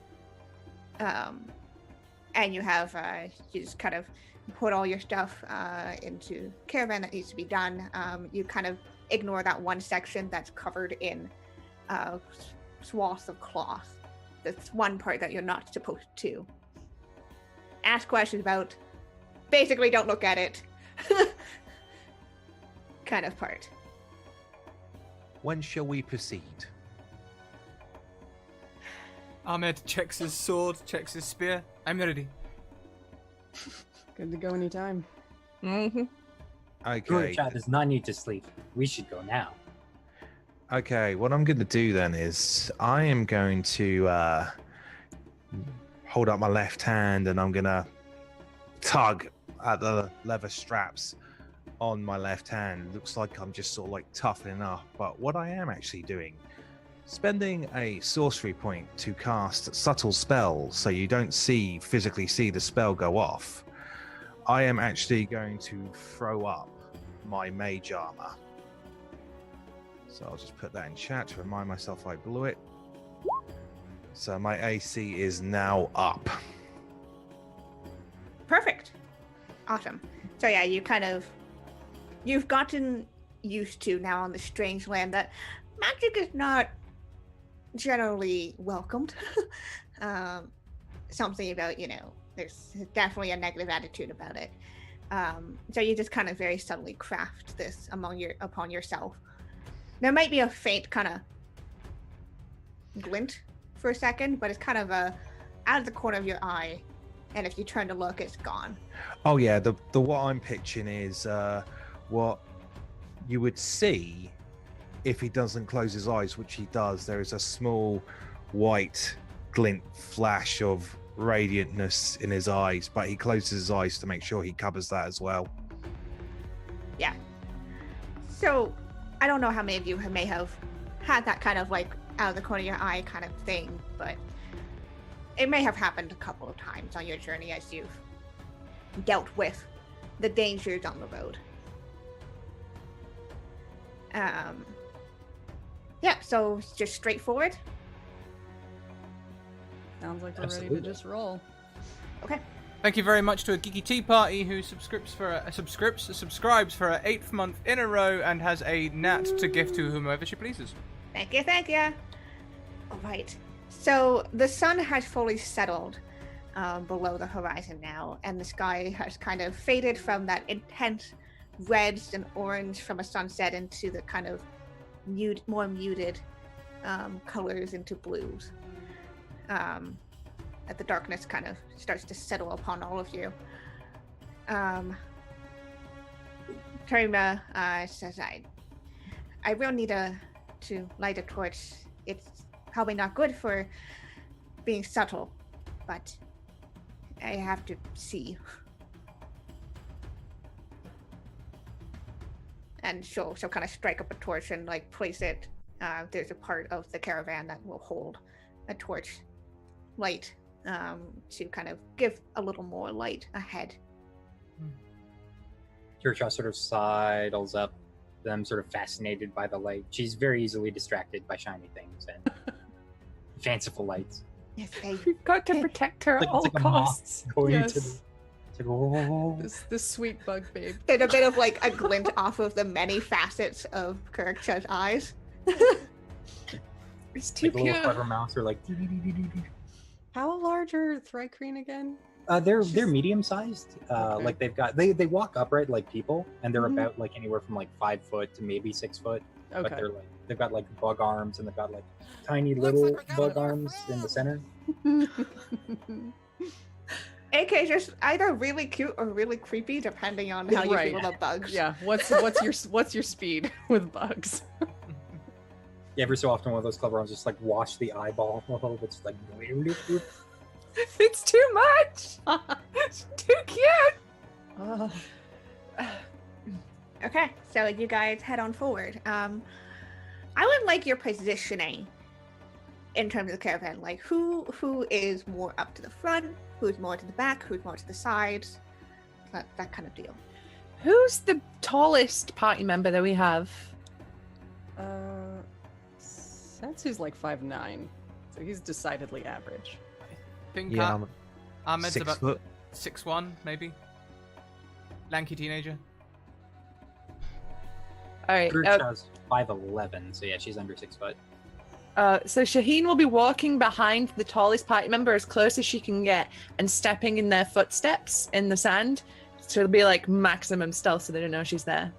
[SPEAKER 3] And you have, you just kind of put all your stuff into Caravan that needs to be done. You kind of ignore that one section that's covered in swaths of cloth. That's one part that you're not supposed to ask questions about. Basically, don't look at it. Kind of part.
[SPEAKER 4] When shall we proceed?
[SPEAKER 2] Ahmed checks his sword, checks his spear. I'm ready.
[SPEAKER 5] Good to go anytime.
[SPEAKER 7] Mm-hmm.
[SPEAKER 4] Okay.
[SPEAKER 6] Kurikcha does not need to sleep. We should go now.
[SPEAKER 4] Okay, what I'm going to do then is I am going to hold up my left hand and I'm going to tug at the leather straps on my left hand. Looks like I'm just sort of like toughening up, but what I am actually doing, spending a sorcery point to cast subtle spells so you don't physically see the spell go off. I am actually going to throw up my mage armor. So I'll just put that in chat to remind myself I blew it. So my AC is now up.
[SPEAKER 3] Perfect. Awesome. So yeah, you've gotten used to now on the strange land that magic is not generally welcomed. Something about, there's definitely a negative attitude about it. So you just kind of very subtly craft this upon yourself. There might be a faint kind of glint for a second, but it's kind of out of the corner of your eye, and if you turn to look, it's gone.
[SPEAKER 4] Oh yeah, the what I'm pitching is what you would see if he doesn't close his eyes, which he does. There is a small white glint flash of radiantness in his eyes, but he closes his eyes to make sure he covers that as well.
[SPEAKER 3] Yeah. So I don't know how many of you may have had that kind of like out of the corner of your eye kind of thing, but it may have happened a couple of times on your journey as you've dealt with the dangers on the road. Yeah, so it's just straightforward.
[SPEAKER 5] Sounds like we're ready
[SPEAKER 6] Absolutely.
[SPEAKER 5] to just roll.
[SPEAKER 3] Okay.
[SPEAKER 2] Thank you very much to a Geeky Tea Party who subscribes for her 8th month in a row and has a gnat to gift to whomever she pleases.
[SPEAKER 3] Thank you. All right. So the sun has fully settled below the horizon now, and the sky has kind of faded from that intense reds and orange from a sunset into the kind of more muted colors into blues. That the darkness kind of starts to settle upon all of you. Karima says, I will need to light a torch. It's probably not good for being subtle, but I have to see. And she'll kind of strike up a torch and like place it. There's a part of the caravan that will hold a torch light to kind of give a little more light ahead.
[SPEAKER 6] Kurikcha sort of sidles up, them sort of fascinated by the light. She's very easily distracted by shiny things and fanciful lights.
[SPEAKER 3] Yes,
[SPEAKER 7] We've got to protect her at all
[SPEAKER 6] a moth
[SPEAKER 7] costs.
[SPEAKER 6] going
[SPEAKER 5] Yes.
[SPEAKER 6] to the, it's like, oh.
[SPEAKER 5] This sweet bug babe.
[SPEAKER 3] there's a bit of like a glint off of the many facets of Kurikcha's eyes.
[SPEAKER 7] It's too
[SPEAKER 6] Like the little
[SPEAKER 7] cute.
[SPEAKER 6] clever mouse are like.
[SPEAKER 5] How large are Thrycreen again?
[SPEAKER 6] They're medium sized.
[SPEAKER 5] Okay.
[SPEAKER 6] Like they walk upright like people, and they're
[SPEAKER 5] Mhm.
[SPEAKER 6] about like anywhere from like 5 foot to maybe 6 foot. But
[SPEAKER 5] Okay.
[SPEAKER 6] they're like they've got like bug arms, and they've got like tiny
[SPEAKER 1] Looks
[SPEAKER 6] little
[SPEAKER 1] like we got
[SPEAKER 6] bug
[SPEAKER 1] a
[SPEAKER 6] arms in the center.
[SPEAKER 3] AK is just either really cute or really creepy, depending on how you
[SPEAKER 5] Right.
[SPEAKER 3] feel about bugs.
[SPEAKER 5] Yeah. What's your speed with bugs?
[SPEAKER 6] Every so often, one of those clever arms just like wash the eyeball a little bit, just like.
[SPEAKER 7] It's too much. It's too cute.
[SPEAKER 5] Oh.
[SPEAKER 3] Okay, so you guys head on forward. I would like your positioning in terms of the caravan. Like, who is more up to the front, who's more to the back, who's more to the sides, that kind of deal.
[SPEAKER 7] Who's the tallest party member that we have?
[SPEAKER 5] Setsu's like 5'9", so he's decidedly average.
[SPEAKER 2] I think
[SPEAKER 4] Yeah, I'm
[SPEAKER 2] Ahmed's
[SPEAKER 4] 6
[SPEAKER 2] about
[SPEAKER 4] foot.
[SPEAKER 2] 6'1", maybe. Lanky teenager.
[SPEAKER 7] All right.
[SPEAKER 6] Kurcha's 5'11", so yeah, she's under 6 foot.
[SPEAKER 7] So Shaheen will be walking behind the tallest party member as close as she can get and stepping in their footsteps in the sand. So it'll be like maximum stealth so they don't know she's there.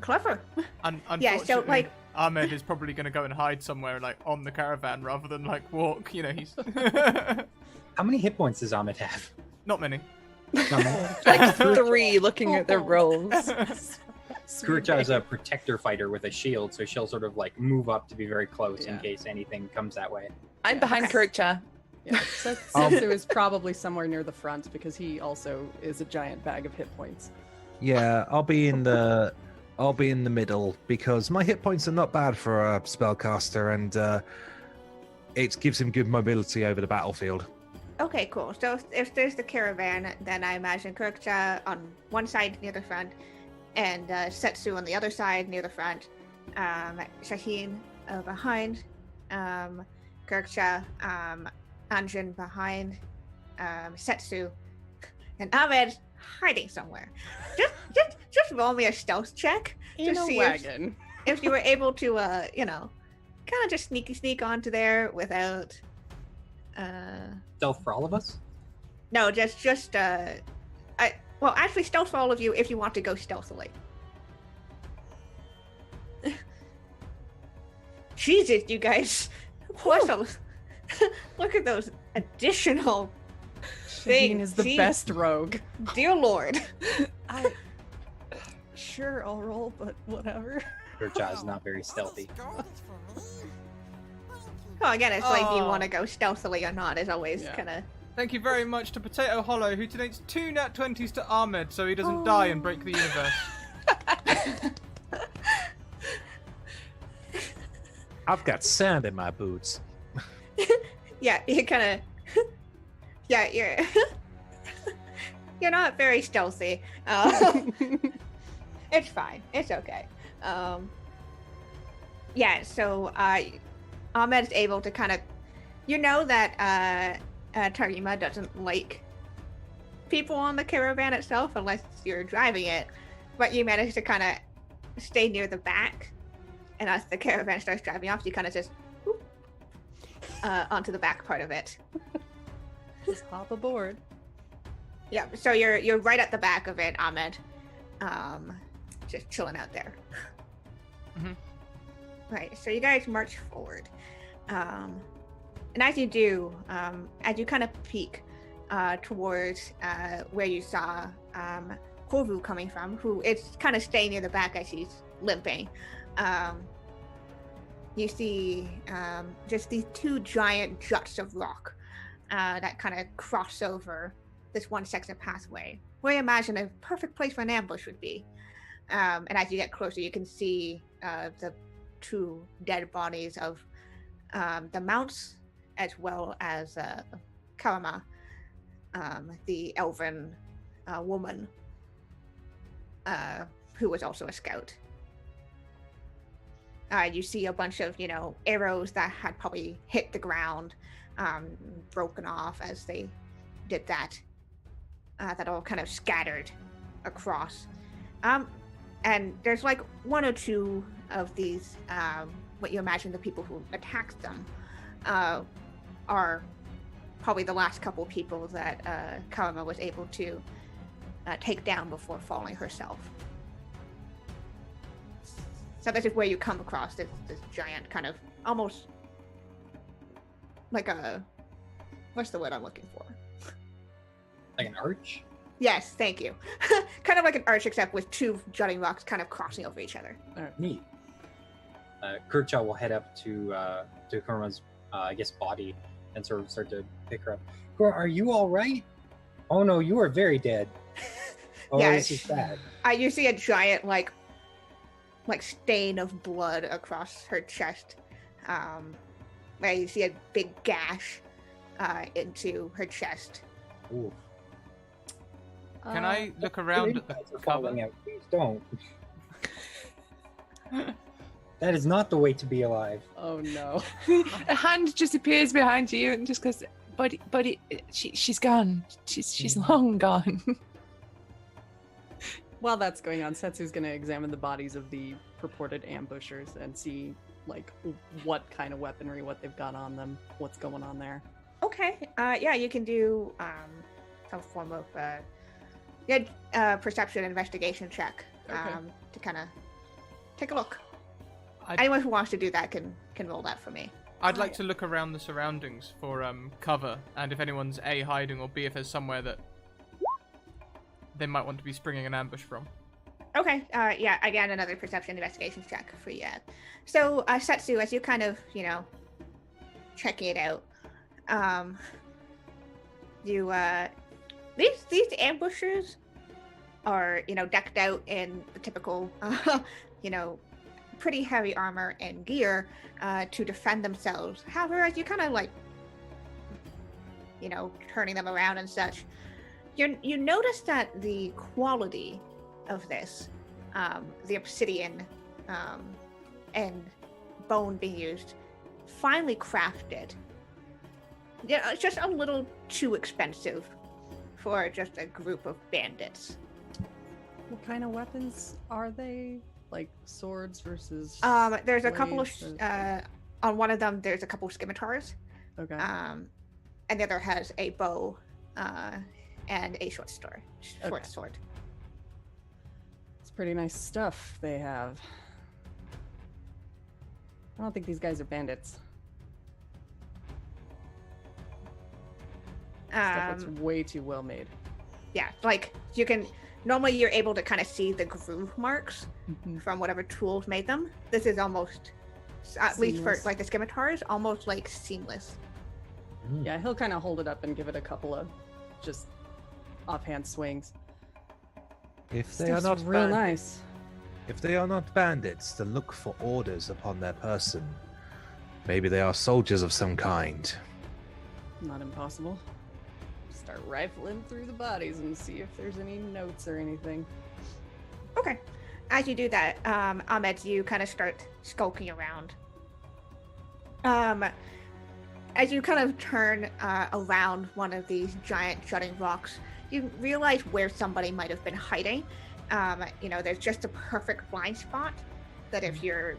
[SPEAKER 3] Clever.
[SPEAKER 2] Unfortunately,
[SPEAKER 3] Yeah, so, like-
[SPEAKER 2] Ahmed is probably going to go and hide somewhere like on the caravan rather than like walk. You know, he's
[SPEAKER 6] How many hit points does Ahmed have?
[SPEAKER 2] not many.
[SPEAKER 6] Not many.
[SPEAKER 7] Like 3 looking at their rolls.
[SPEAKER 6] Kurcha is a protector fighter with a shield, so she'll sort of like move up to be very close in
[SPEAKER 5] Yeah.
[SPEAKER 6] case anything comes that way.
[SPEAKER 7] I'm behind Kurcha.
[SPEAKER 5] Yeah, Setsu is probably somewhere near the front because he also is a giant bag of hit points.
[SPEAKER 4] Yeah, I'll be in the middle because my hit points are not bad for a spellcaster, and it gives him good mobility over the battlefield.
[SPEAKER 3] Okay, cool. So if there's the caravan, then I imagine Kurkcha on one side near the front, and Setsu on the other side near the front. Shaheen behind. Kurkcha, Anjin behind. Setsu, and Ahmed hiding somewhere. Just roll me a stealth check
[SPEAKER 5] In
[SPEAKER 3] to
[SPEAKER 5] a
[SPEAKER 3] see
[SPEAKER 5] wagon.
[SPEAKER 3] if you were able to, kind of just sneak onto there without.
[SPEAKER 6] Stealth for all of us?
[SPEAKER 3] No, just well, actually, stealth for all of you if you want to go stealthily. Jesus, you guys! Look at those additional
[SPEAKER 5] Shaheen
[SPEAKER 3] things.
[SPEAKER 5] is the
[SPEAKER 3] Jeez.
[SPEAKER 5] best rogue.
[SPEAKER 3] Dear Lord.
[SPEAKER 5] Sure, I'll roll, but whatever.
[SPEAKER 6] Kurcha is not very stealthy.
[SPEAKER 3] Well, again, it's like you
[SPEAKER 2] Oh.
[SPEAKER 3] want to go stealthily or not is always
[SPEAKER 5] Yeah.
[SPEAKER 3] kind of.
[SPEAKER 2] Thank you very much to Potato Hollow, who donates 2 nat 20s to Ahmed so he doesn't die and break the universe.
[SPEAKER 4] I've got sand in my boots.
[SPEAKER 3] Yeah, you kind of. Yeah, you're. You're not very stealthy. It's fine. It's okay. Yeah, so Ahmed's able to kind of. You know that Tarima doesn't like people on the caravan itself unless you're driving it, but you manage to kind of stay near the back, and as the caravan starts driving off, you kind of just whoop, onto the back part of it.
[SPEAKER 5] Just hop aboard.
[SPEAKER 3] Yeah, so you're right at the back of it, Ahmed. Just chilling out there.
[SPEAKER 2] Mhm.
[SPEAKER 3] Right, so you guys march forward. And as you do, as you kind of peek towards where you saw Kovu coming from, who is kind of staying near the back as she's limping, you see just these 2 giant juts of rock that kind of cross over this one section of pathway, where you imagine a perfect place for an ambush would be. And as you get closer, you can see the 2 dead bodies of the mounts, as well as Karama, the elven woman, who was also a scout. You see a bunch of, arrows that had probably hit the ground, broken off as they did that. That all kind of scattered across. And there's like 1 or 2 of these, what you imagine the people who attacked them are probably the last couple people that Karama was able to take down before falling herself. So this is where you come across this giant kind of almost like a, what's the word I'm looking for?
[SPEAKER 6] Like an arch?
[SPEAKER 3] Yes, thank you. Kind of like an arch, except with 2 jutting rocks kind of crossing over each other.
[SPEAKER 6] Neat. Kurcha will head up to Kurma's, body and sort of start to pick her up. Kurma, are you all right? Oh no, you are very dead. Oh,
[SPEAKER 3] Yeah,
[SPEAKER 6] this is bad.
[SPEAKER 3] you see a giant like stain of blood across her chest. Where you see a big gash into her chest.
[SPEAKER 6] Ooh.
[SPEAKER 2] Can I look
[SPEAKER 6] Your
[SPEAKER 2] around at the
[SPEAKER 6] insides are
[SPEAKER 2] cover?
[SPEAKER 6] falling out. Please don't. That is not the way to be alive.
[SPEAKER 5] Oh no.
[SPEAKER 7] A hand just appears behind you and just goes, buddy, she's gone. She's long gone.
[SPEAKER 5] While that's going on, Setsu's gonna examine the bodies of the purported ambushers and see like what kind of weaponry, what they've got on them, what's going on there.
[SPEAKER 3] Okay. Yeah, you can do some form of perception investigation check
[SPEAKER 5] Okay.
[SPEAKER 3] to kind of take a look.
[SPEAKER 2] I'd-
[SPEAKER 3] Anyone who wants to do that can roll that for me.
[SPEAKER 2] I'd like to look around the surroundings for cover, and if anyone's A, hiding, or B, if there's somewhere that they might want to be springing an ambush from.
[SPEAKER 3] Okay. Yeah. Again, another perception investigation check for you. So, Setsu, as you kind of checking it out, you these ambushers are decked out in the typical pretty heavy armor and gear to defend themselves. However, as you kind of turning them around and such, you notice that the quality of this, the obsidian and bone being used, finely crafted. Yeah, it's just a little too expensive for just a group of bandits.
[SPEAKER 5] What kind of weapons are they? Like swords versus
[SPEAKER 3] There's a couple of
[SPEAKER 5] blades or-
[SPEAKER 3] on one of them. There's a couple of scimitars.
[SPEAKER 5] Okay.
[SPEAKER 3] And the other has a bow and a short sword.
[SPEAKER 5] Okay. It's pretty nice stuff they have. I don't think these guys are bandits. Stuff looks way too well made.
[SPEAKER 3] Yeah, like you can normally you're able to kind of see the groove marks
[SPEAKER 5] Mhm.
[SPEAKER 3] from whatever tools made them. This is almost, at least for
[SPEAKER 5] Seamless.
[SPEAKER 3] like the scimitars, almost like seamless.
[SPEAKER 5] Yeah, he'll kind of hold it up and give it a couple of just offhand swings.
[SPEAKER 4] If they are
[SPEAKER 5] Stuff's
[SPEAKER 4] not
[SPEAKER 5] real
[SPEAKER 4] bandits,
[SPEAKER 5] nice.
[SPEAKER 4] if they are not bandits, then look for orders upon their person. Maybe they are soldiers of some kind.
[SPEAKER 5] Not impossible. Start rifling through the bodies and see if there's any notes or anything.
[SPEAKER 3] Okay. As you do that, Ahmed, you kind of start skulking around. As you kind of turn around one of these giant jutting rocks, you realize where somebody might have been hiding. There's just a perfect blind spot that if you're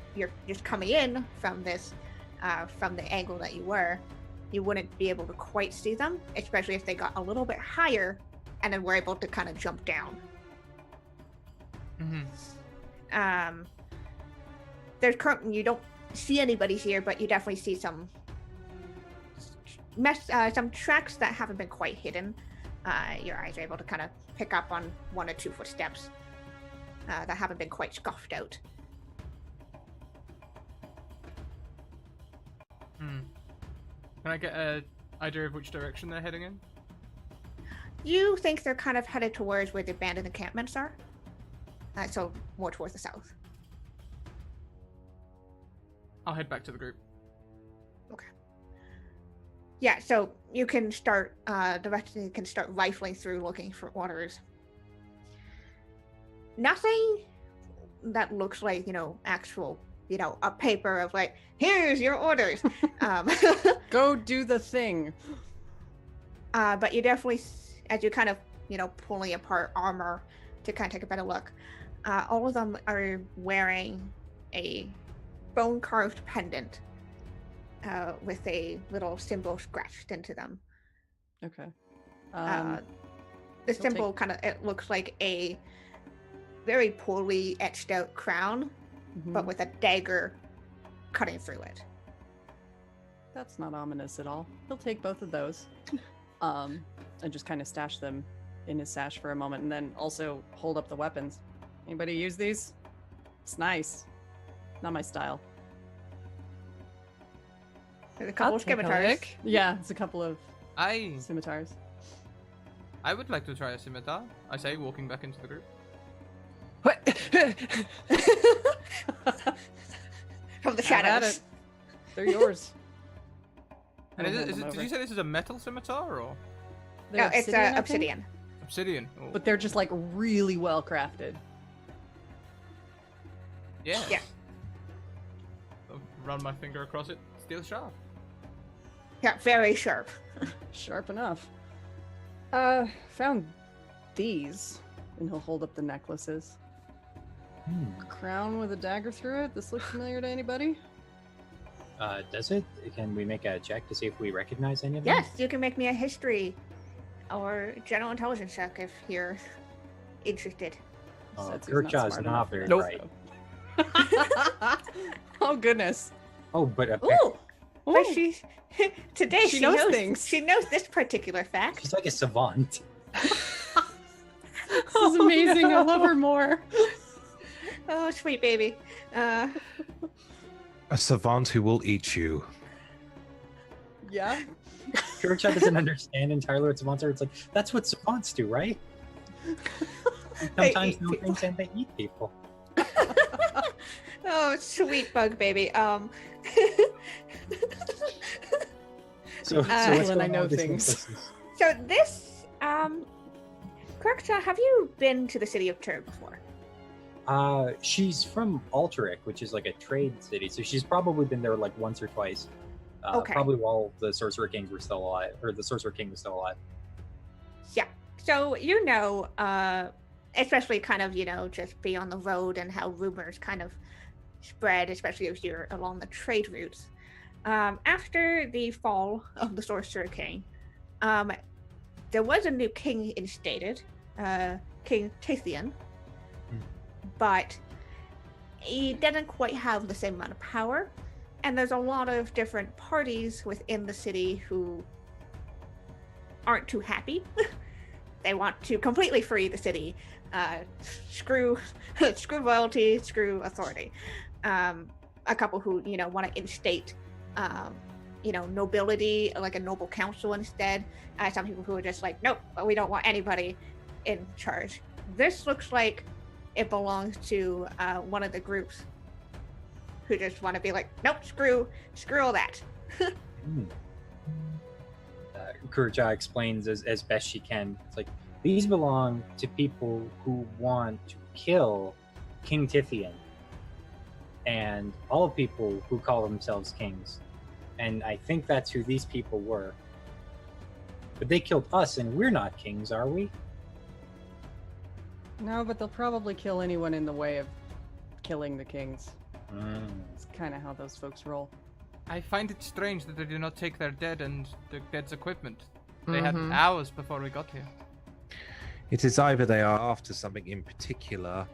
[SPEAKER 3] just coming in from this, from the angle that you were, you wouldn't be able to quite see them, especially if they got a little bit higher and then were able to kind of jump down.
[SPEAKER 2] Mm-hmm.
[SPEAKER 3] There's currently, you don't see anybody here, but you definitely see some tracks that haven't been quite hidden. Your eyes are able to kind of pick up on 1 or 2 footsteps that haven't been quite scuffed out.
[SPEAKER 2] Can I get an idea of which direction they're heading in?
[SPEAKER 3] You think they're kind of headed towards where the abandoned encampments are, so more towards the south.
[SPEAKER 2] I'll head back to the group.
[SPEAKER 3] Yeah, so you can start, the rest of you can start rifling through looking for orders. Nothing that looks like, actual, a paper of like, here's your orders.
[SPEAKER 5] Go do the thing.
[SPEAKER 3] But you definitely, as you kind of, pulling apart armor to kind of take a better look, all of them are wearing a bone-carved pendant with a little symbol scratched into them.
[SPEAKER 5] Okay.
[SPEAKER 3] The
[SPEAKER 5] he'll
[SPEAKER 3] symbol kind of, it looks like a very poorly etched out crown, but
[SPEAKER 5] mhm.
[SPEAKER 3] with a dagger cutting through it.
[SPEAKER 5] That's not ominous at all. He'll take both of those, and just kind of stash them in his sash for a moment, and then also hold up the weapons. Anybody use these? It's nice. Not my style.
[SPEAKER 3] There's a couple
[SPEAKER 7] I'll
[SPEAKER 3] of
[SPEAKER 7] take a
[SPEAKER 3] scimitars.
[SPEAKER 7] look.
[SPEAKER 5] Yeah, it's a couple of
[SPEAKER 2] Aye.
[SPEAKER 5] scimitars.
[SPEAKER 2] I would like to try a scimitar. I say, walking back into the group.
[SPEAKER 7] What?
[SPEAKER 3] From the
[SPEAKER 5] Have at
[SPEAKER 3] shadows.
[SPEAKER 5] it. They're yours.
[SPEAKER 2] And
[SPEAKER 5] I'll
[SPEAKER 2] is
[SPEAKER 5] hand
[SPEAKER 2] it,
[SPEAKER 5] them
[SPEAKER 2] did
[SPEAKER 5] over.
[SPEAKER 2] you say this is a metal scimitar or
[SPEAKER 5] They're
[SPEAKER 3] No, it's
[SPEAKER 5] I think?
[SPEAKER 3] obsidian.
[SPEAKER 2] obsidian? Oh.
[SPEAKER 5] But they're just like really well crafted.
[SPEAKER 2] Yeah.
[SPEAKER 3] Yeah.
[SPEAKER 2] I'll run my finger across it. Steel sharp.
[SPEAKER 3] Yeah, very sharp.
[SPEAKER 5] Sharp enough. Found these. And he'll hold up the necklaces. Crown with a dagger through it. This look familiar to anybody?
[SPEAKER 6] Does it? Can we make a check to see if we recognize any of them?
[SPEAKER 3] Yes, you can make me a history or general intelligence check if you're interested.
[SPEAKER 5] Setsu's
[SPEAKER 6] Kirkjaw is
[SPEAKER 5] smart
[SPEAKER 6] not
[SPEAKER 5] enough
[SPEAKER 6] very
[SPEAKER 5] for
[SPEAKER 6] bright.
[SPEAKER 5] that. Oh goodness.
[SPEAKER 6] Oh, but
[SPEAKER 3] Ooh, but
[SPEAKER 5] Ooh.
[SPEAKER 3] she's today
[SPEAKER 5] She knows things.
[SPEAKER 3] She knows this particular fact.
[SPEAKER 6] she's like a savant.
[SPEAKER 5] This is amazing. I love her more.
[SPEAKER 3] Oh, sweet baby.
[SPEAKER 4] A savant who will eat you.
[SPEAKER 5] Yeah.
[SPEAKER 6] Kirkjaw doesn't understand entirely what savants are. It's like, that's what savants do, right?
[SPEAKER 3] They
[SPEAKER 6] Sometimes
[SPEAKER 3] eat
[SPEAKER 6] know
[SPEAKER 3] people.
[SPEAKER 6] things and they eat people.
[SPEAKER 3] Oh, sweet bug baby.
[SPEAKER 6] So what's
[SPEAKER 3] Excellent,
[SPEAKER 6] going
[SPEAKER 5] I
[SPEAKER 6] on
[SPEAKER 5] know
[SPEAKER 6] with this
[SPEAKER 5] things.
[SPEAKER 6] necklaces?
[SPEAKER 3] So this, Kirkshaw, have you been to the city of Tur before?
[SPEAKER 6] She's from Alterac, which is like a trade city, so she's probably been there like once or twice.
[SPEAKER 3] Okay.
[SPEAKER 6] Probably while the Sorcerer Kings were still alive, or the Sorcerer King was still alive.
[SPEAKER 3] Yeah. So you know, especially kind of, you know, just be on the road and how rumors kind of spread, especially if you're along the trade routes. After the fall of the Sorcerer King, there was a new king instated, King Tathian, but he didn't quite have the same amount of power, and there's a lot of different parties within the city who aren't too happy. They want to completely free the city. Screw royalty, screw authority. A couple who, you know, want to instate, you know, nobility, like a noble council instead. Some people who are just like, nope, we don't want anybody in charge. This looks like it belongs to one of the groups who just want to be like, nope, screw all that.
[SPEAKER 6] Kurja explains as best she can. It's like, these belong to people who want to kill King Tithian and all people who call themselves kings. And I think that's who these people were. But they killed us, and we're not kings, are we?
[SPEAKER 5] No, but they'll probably kill anyone in the way of killing the kings. It's kind of how those folks roll.
[SPEAKER 2] I find it strange that they do not take their dead and the dead's equipment. They had
[SPEAKER 7] Mhm.
[SPEAKER 2] hours before we got here.
[SPEAKER 4] It is either they are after something in particular,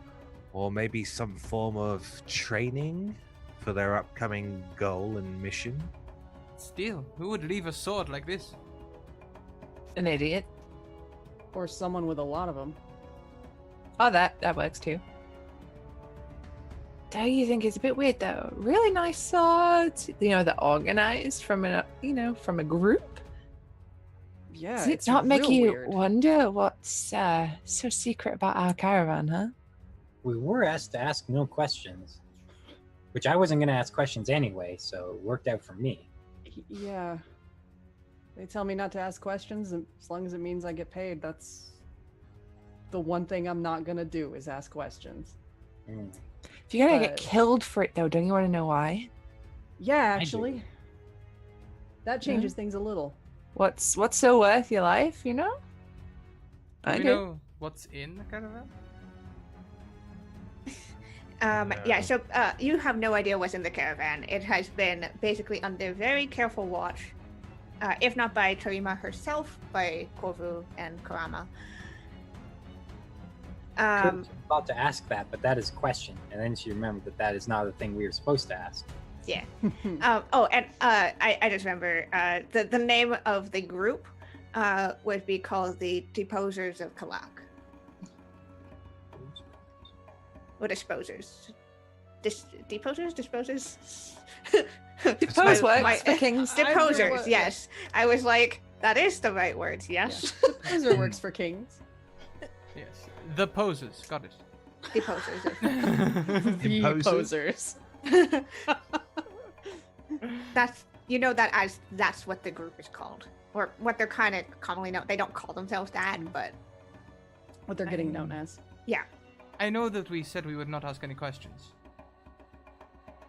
[SPEAKER 4] or maybe some form of training for their upcoming goal and mission.
[SPEAKER 2] Still, who would leave a sword like this?
[SPEAKER 7] An idiot.
[SPEAKER 5] Or someone with a lot of them.
[SPEAKER 7] Oh, that works too. Don't you think it's a bit weird though? Really nice swords, you know, they're organized from from a group.
[SPEAKER 5] Yeah,
[SPEAKER 7] Does it
[SPEAKER 5] it's
[SPEAKER 7] not make
[SPEAKER 5] real
[SPEAKER 7] you
[SPEAKER 5] weird.
[SPEAKER 7] wonder what's so secret about our caravan, huh?
[SPEAKER 6] We were asked to ask no questions, which I wasn't going to ask questions anyway, so it worked out for me.
[SPEAKER 5] Yeah. They tell me not to ask questions, and as long as it means I get paid, that's the one thing I'm not gonna do is ask questions.
[SPEAKER 6] Mm.
[SPEAKER 7] If you're gonna get
[SPEAKER 5] But-
[SPEAKER 7] killed for it though, don't you want to know why?
[SPEAKER 5] Yeah,
[SPEAKER 6] do.
[SPEAKER 5] actually. That changes things a little.
[SPEAKER 7] What's so worth your life, you know?
[SPEAKER 2] Do
[SPEAKER 7] I
[SPEAKER 2] we
[SPEAKER 7] do.
[SPEAKER 2] know what's in the caravan?
[SPEAKER 3] Yeah, so you have no idea what's in the caravan. It has been basically under very careful watch, if not by Tarima herself, by Corvu and Karama.
[SPEAKER 6] Kurt's about to ask that, but that is a question, and then she remembered that is not a thing we were supposed to ask.
[SPEAKER 3] Yeah. I just remember the name of the group would be called the Deposers of Kalak. Or Disposers. Deposers? Disposers?
[SPEAKER 7] Depose
[SPEAKER 3] My-
[SPEAKER 7] works for kings.
[SPEAKER 5] I
[SPEAKER 3] Deposers,
[SPEAKER 5] do,
[SPEAKER 3] yes. I was like, That is the right words, yes.
[SPEAKER 5] Yeah. Poser works for kings.
[SPEAKER 2] Yes. The poses. Got it.
[SPEAKER 3] The posers.
[SPEAKER 5] The
[SPEAKER 4] Imposers?
[SPEAKER 5] posers.
[SPEAKER 3] That's what the group is called. Or what they're kind of commonly known. They don't call themselves that, but
[SPEAKER 5] What they're getting known as.
[SPEAKER 2] I know that we said we would not ask any questions.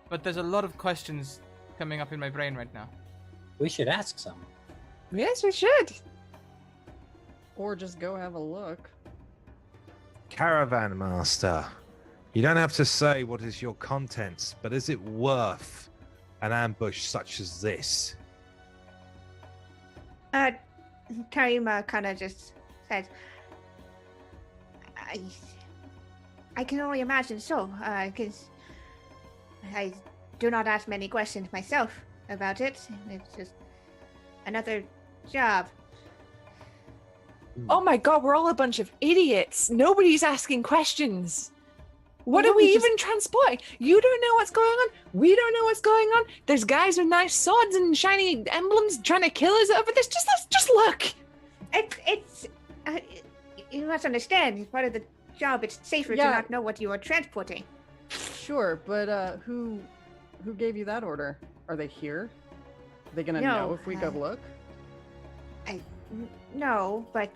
[SPEAKER 2] But there's a lot of questions coming up in my brain right now.
[SPEAKER 6] We should ask some.
[SPEAKER 7] Yes, we should.
[SPEAKER 5] Or just go have a look.
[SPEAKER 4] Caravan Master, you don't have to say what is your contents, but is it worth an ambush such as this?
[SPEAKER 3] Tarima kind of just says, I can only imagine so, because I do not ask many questions myself about it. It's just another job.
[SPEAKER 7] Oh my god, we're all a bunch of idiots. Nobody's asking questions. What
[SPEAKER 5] Well,
[SPEAKER 7] are we
[SPEAKER 5] we just-
[SPEAKER 7] even transporting? You don't know what's going on. We don't know what's going on. There's guys with nice swords and shiny emblems trying to kill us over this. Just look.
[SPEAKER 3] You must understand, it's part of the job. It's safer to
[SPEAKER 5] Yeah.
[SPEAKER 3] not know what you are transporting.
[SPEAKER 5] Sure, but who gave you that order? Are they here? Are they gonna
[SPEAKER 3] No,
[SPEAKER 5] know if we go look?
[SPEAKER 3] No, but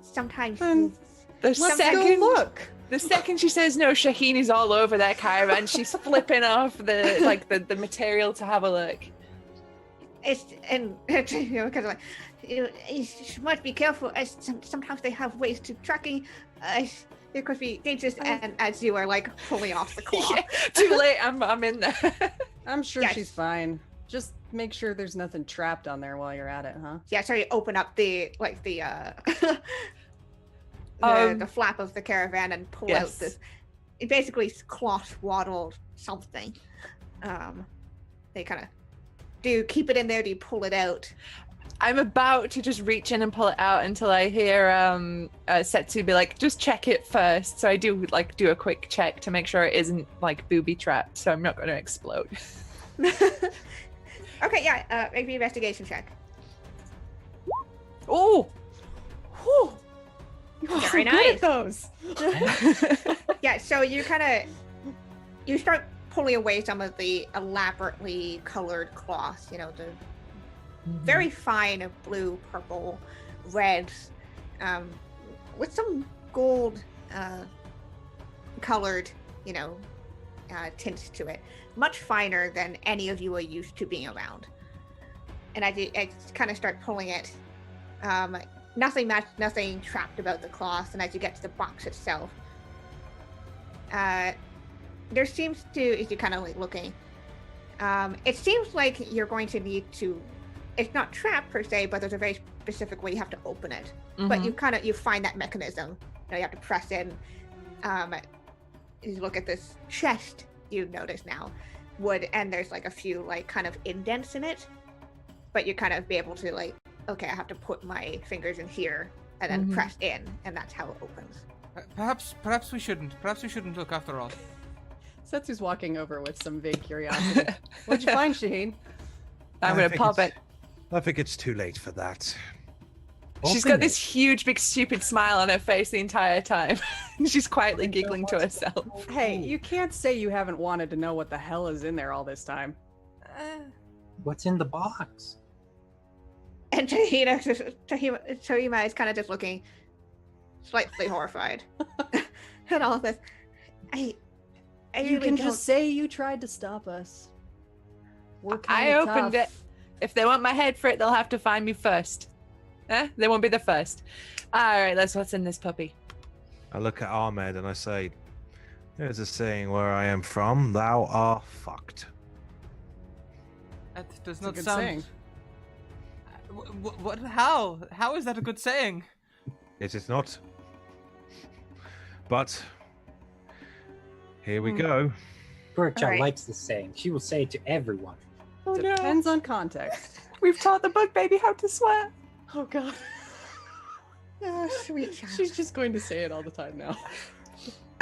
[SPEAKER 3] sometimes
[SPEAKER 5] Then
[SPEAKER 7] The
[SPEAKER 5] Let's go
[SPEAKER 7] second,
[SPEAKER 5] look.
[SPEAKER 7] the second she says no, Shaheen is all over that caravan. She's flipping off the material to have a look.
[SPEAKER 3] it's and because like you must be careful. As sometimes they have ways to tracking. It could be dangerous, and as you are like pulling off the cloth.
[SPEAKER 7] Yeah, too late. I'm in there.
[SPEAKER 5] I'm sure
[SPEAKER 3] Yes.
[SPEAKER 5] she's fine. Just make sure there's nothing trapped on there while you're at it, huh?
[SPEAKER 3] Yeah, so you open up the the flap of the caravan and pull out
[SPEAKER 7] Yes.
[SPEAKER 3] this. It basically cloth swaddled something. They kind of do keep it in there. Do you pull it out?
[SPEAKER 7] I'm about to just reach in and pull it out until I hear Setsu be like, just check it first. So I do do a quick check to make sure it isn't like booby trapped, so I'm not going to explode.
[SPEAKER 3] Okay, yeah. Make the investigation check.
[SPEAKER 7] Oh, whew.
[SPEAKER 5] You're
[SPEAKER 3] Very
[SPEAKER 5] so good
[SPEAKER 3] nice.
[SPEAKER 5] at those.
[SPEAKER 3] Yeah, so you start pulling away some of the elaborately colored cloths. You know, the very fine blue, purple, red, with some gold colored, tints to it. Much finer than any of you are used to being around. And I kind of start pulling it. Nothing trapped about the cloth. And as you get to the box itself, there seems to, as you kind of like looking, it seems like you're going to need to. It's not trapped per se, but there's a very specific way you have to open it. But you find that mechanism. You have to press in. You look at this chest. You notice now, wood, and there's like a few like kind of indents in it. But you kind of be able to like, okay, I have to put my fingers in here and then press in, and that's how it opens.
[SPEAKER 2] Perhaps we shouldn't. Perhaps we shouldn't look after all.
[SPEAKER 5] Setsu's walking over with some vague curiosity. What'd you find, Shaheen?
[SPEAKER 7] I'm
[SPEAKER 4] I
[SPEAKER 7] going to
[SPEAKER 4] think
[SPEAKER 7] pop it.
[SPEAKER 4] I think it's too late for that.
[SPEAKER 7] She's
[SPEAKER 6] Open
[SPEAKER 7] got this
[SPEAKER 6] it.
[SPEAKER 7] huge, big, stupid smile on her face the entire time. She's quietly giggling to herself.
[SPEAKER 5] Hey, you can't say you haven't wanted to know what the hell is in there all this time.
[SPEAKER 6] What's in the box?
[SPEAKER 3] And Tahima is kind of just looking slightly horrified at all of this. I
[SPEAKER 5] You
[SPEAKER 3] really
[SPEAKER 5] can
[SPEAKER 3] don't-
[SPEAKER 5] just say you tried to stop us. We're
[SPEAKER 7] I
[SPEAKER 5] kinda
[SPEAKER 7] opened
[SPEAKER 5] tough.
[SPEAKER 7] it. If they want my head for it, they'll have to find me first. They won't be the first. All right, let's what's in this puppy.
[SPEAKER 4] I look at Ahmed and I say, there's a saying where I am from, thou art fucked.
[SPEAKER 2] That does
[SPEAKER 5] It's a
[SPEAKER 2] not
[SPEAKER 5] good
[SPEAKER 2] sound.
[SPEAKER 5] saying.
[SPEAKER 2] What? How? How is that a good saying?
[SPEAKER 4] It is not. But here we
[SPEAKER 5] Hmm.
[SPEAKER 4] go.
[SPEAKER 6] Burkja
[SPEAKER 3] Alright.
[SPEAKER 6] likes the saying. She will say it to everyone.
[SPEAKER 7] Oh no!
[SPEAKER 5] Depends on context.
[SPEAKER 7] We've taught the bug baby how to swear.
[SPEAKER 5] Oh god.
[SPEAKER 3] Oh, sweet child.
[SPEAKER 5] She's just going to say it all the time now.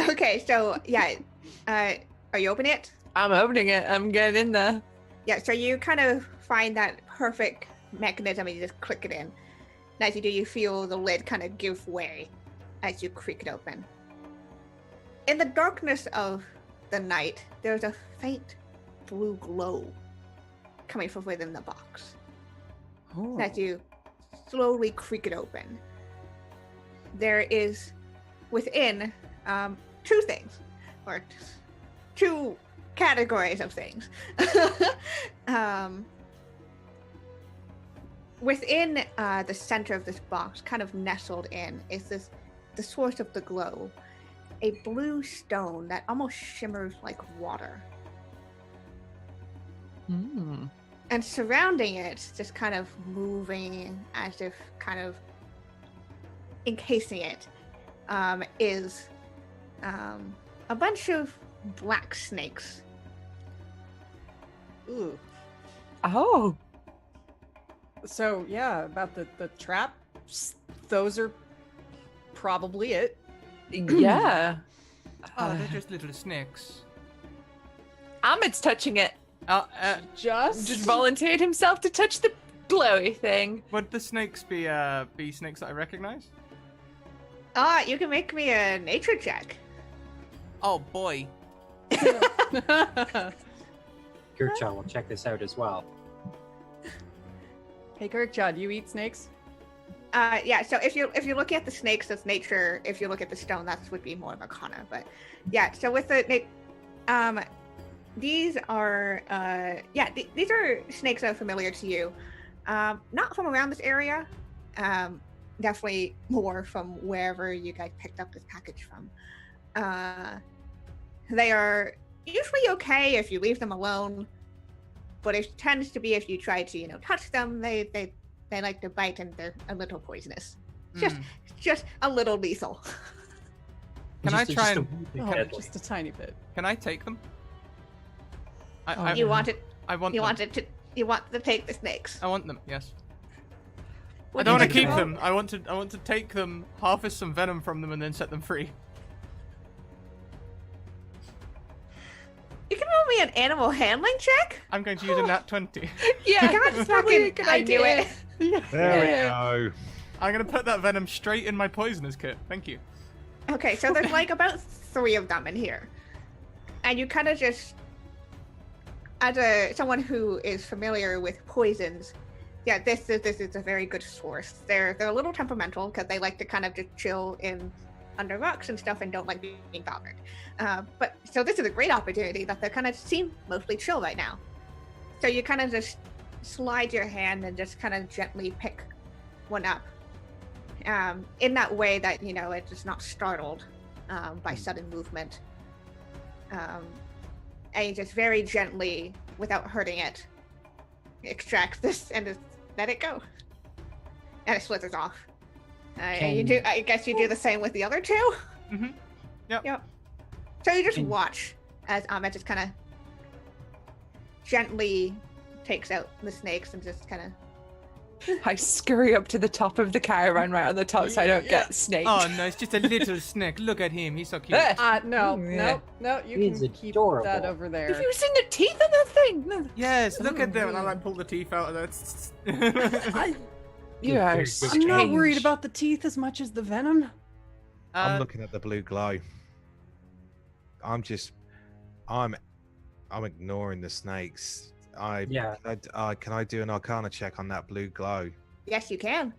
[SPEAKER 3] Okay, so yeah, are you opening it?
[SPEAKER 7] I'm opening it. I'm getting in there.
[SPEAKER 3] Yeah, so you kind of find that perfect mechanism and you just click it in. As you do, you feel the lid kind of give way as you creak it open. In the darkness of the night, there's a faint blue glow coming from within the box.
[SPEAKER 5] Oh.
[SPEAKER 3] As you slowly creak it open, there is within two things, or two categories of things. Within the center of this box, kind of nestled in, is the source of the glow, a blue stone that almost shimmers like water.
[SPEAKER 7] Mm.
[SPEAKER 3] And surrounding it, just kind of moving as if kind of encasing it, is a bunch of black snakes.
[SPEAKER 5] Ooh.
[SPEAKER 7] Oh.
[SPEAKER 5] So yeah, about the traps, those are probably it.
[SPEAKER 7] Yeah.
[SPEAKER 2] Oh, they're just little snakes.
[SPEAKER 7] Ahmed's touching it.
[SPEAKER 5] Just
[SPEAKER 7] Volunteered himself to touch the glowy thing.
[SPEAKER 2] Would the snakes be snakes that I recognize?
[SPEAKER 3] You can make me a nature check.
[SPEAKER 1] Oh boy.
[SPEAKER 6] Kirkcha will check this out as well.
[SPEAKER 5] Hey Kirkcha, do you eat snakes?
[SPEAKER 3] Yeah, so if you're looking at the snakes, that's nature. If you look at the stone, that would be more of arcana. But yeah, so with the these are these are snakes that are familiar to you. Not from around this area. Definitely more from wherever you guys picked up this package from. They are usually okay if you leave them alone, but it tends to be if you try to touch them, they like to bite and they're a little poisonous. Just a little lethal.
[SPEAKER 2] Can I try and
[SPEAKER 5] Just a tiny bit.
[SPEAKER 2] can I take them?
[SPEAKER 3] You want to take the snakes.
[SPEAKER 2] I want them. Yes.
[SPEAKER 3] What
[SPEAKER 2] I don't
[SPEAKER 3] do
[SPEAKER 2] want to
[SPEAKER 3] you
[SPEAKER 2] keep
[SPEAKER 3] think
[SPEAKER 2] them. I want to take them, harvest some venom from them, and then set them free.
[SPEAKER 3] You can roll me an animal handling check.
[SPEAKER 2] I'm going to use a nat 20.
[SPEAKER 7] Yeah,
[SPEAKER 3] God,
[SPEAKER 7] that's probably a good
[SPEAKER 3] I knew
[SPEAKER 7] idea.
[SPEAKER 3] it.
[SPEAKER 4] There we go.
[SPEAKER 2] I'm going to put that venom straight in my poisonous kit. Thank you.
[SPEAKER 3] Okay, so there's like about 3 of them in here, and you kind of just, as someone who is familiar with poisons, yeah, this is a very good source. They're a little temperamental because they like to kind of just chill in under rocks and stuff and don't like being bothered. But so this is a great opportunity that they kind of seem mostly chill right now. So you kind of just slide your hand and just kind of gently pick one up. In that way that, it's just not startled by sudden movement. And you just very gently, without hurting it, extract this and just let it go. And it slithers off. I guess you do the same with the other 2?
[SPEAKER 2] Mm-hmm. Yep.
[SPEAKER 3] So you just watch as Ahmed just kind of gently takes out the snakes and just kind of...
[SPEAKER 7] I scurry up to the top of the caravan right on the top so I don't get snaked.
[SPEAKER 2] Oh no, it's just a little snake. Look at him. He's so cute.
[SPEAKER 5] No,
[SPEAKER 7] Yeah.
[SPEAKER 5] no, you
[SPEAKER 6] He's
[SPEAKER 5] can keep
[SPEAKER 6] adorable.
[SPEAKER 5] that over there.
[SPEAKER 7] Have you seen the teeth on that thing? No.
[SPEAKER 2] Yes, look at them. And I like pull the teeth out of that.
[SPEAKER 7] You are
[SPEAKER 5] I'm not worried
[SPEAKER 7] strange.
[SPEAKER 5] about the teeth as much as the venom.
[SPEAKER 4] I'm looking at the blue glow. I'm ignoring the snakes. Can I do an Arcana check on that blue glow?
[SPEAKER 3] Yes, you can.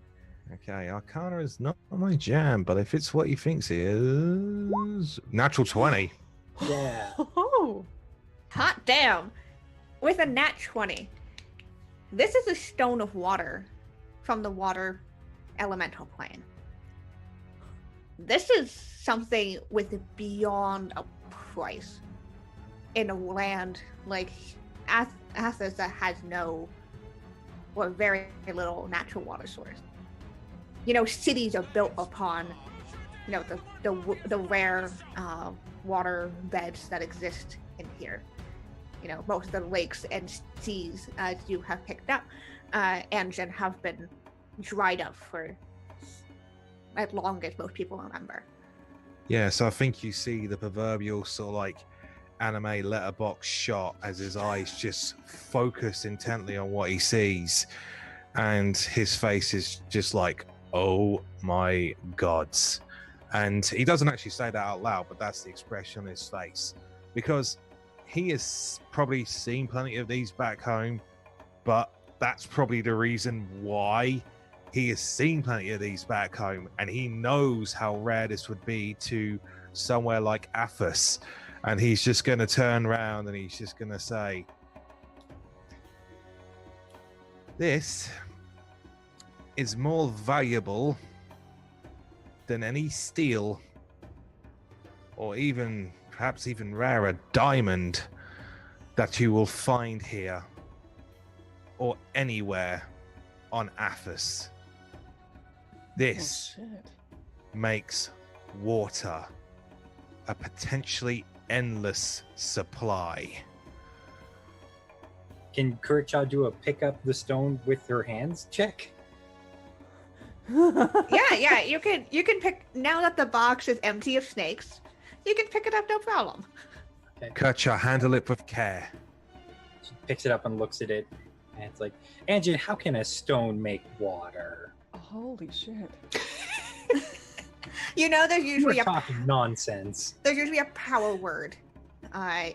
[SPEAKER 4] Okay, Arcana is not my jam, but if it's what he thinks it is, natural 20.
[SPEAKER 6] Yeah.
[SPEAKER 5] Oh.
[SPEAKER 3] Hot damn. With a nat 20. This is a stone of water from the water elemental plane. This is something with beyond a price in a land like Athos that has no or very little natural water source. Cities are built upon the rare water beds that exist in here. Most of the lakes and seas, as you have picked up, and have been dried up for as long as most people remember.
[SPEAKER 4] Yeah, so I think you see the proverbial sort of like anime letterbox shot as his eyes just focus intently on what he sees. and his face is just like, oh my gods. And he doesn't actually say that out loud, but that's the expression on his face, because he has probably seen plenty of these back home, but that's probably the reason why he has seen plenty of these back home, and he knows how rare this would be to somewhere like Athos. And he's just going to turn around and he's just going to say, this is more valuable than any steel, or even, perhaps even rarer, diamond that you will find here or anywhere on Athos. This makes water a potentially endless supply.
[SPEAKER 6] Can Kurikcha do a pick up the stone with her hands check?
[SPEAKER 3] Yeah, you can pick, now that the box is empty of snakes, you can pick it up, no problem.
[SPEAKER 6] Okay.
[SPEAKER 4] Kurcha, handle it with care.
[SPEAKER 6] She picks it up and looks at it, and it's like, Anjin, how can a stone make water?
[SPEAKER 5] Holy shit.
[SPEAKER 3] You know, there's
[SPEAKER 6] We're
[SPEAKER 3] usually
[SPEAKER 6] talking nonsense.
[SPEAKER 3] there's usually a power word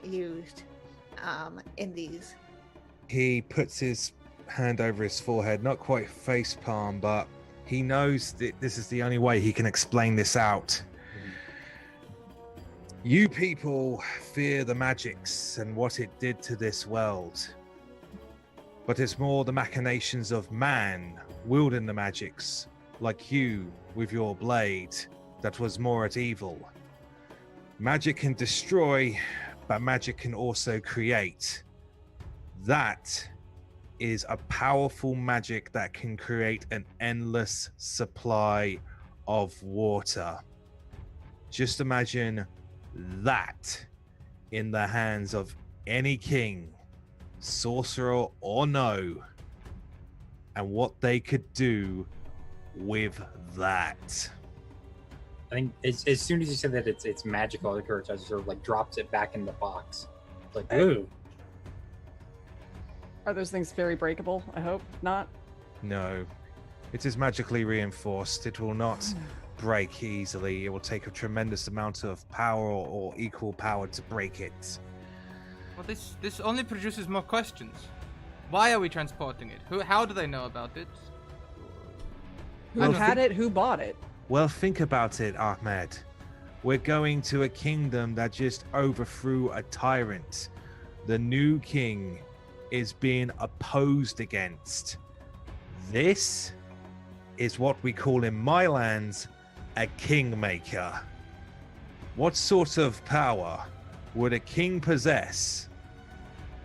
[SPEAKER 3] used in these.
[SPEAKER 4] He puts his hand over his forehead, not quite face palm, but he knows that this is the only way he can explain this out. You people fear the magics and what it did to this world. But it's more the machinations of man wielding the magics, like you with your blade, that was more at evil. Magic can destroy, but magic can also create. That is a powerful magic that can create an endless supply of water. Just imagine that in the hands of any king, sorcerer or no, and what they could do with that.
[SPEAKER 6] I think as soon as you said that it's magical, the Kurikcha sort of like drops it back in the box. Like, ooh.
[SPEAKER 5] Are those things very breakable? I hope not.
[SPEAKER 4] No, it is magically reinforced. It will not break easily. It will take a tremendous amount of power or equal power to break it.
[SPEAKER 2] Well, this only produces more questions. Why are we transporting it? How do they know about it?
[SPEAKER 5] Who
[SPEAKER 4] Well,
[SPEAKER 5] had it? Who bought it?
[SPEAKER 4] Well, think about it, Ahmed. We're going to a kingdom that just overthrew a tyrant. The new king is being opposed against. This is what we call in my lands a kingmaker. What sort of power would a king possess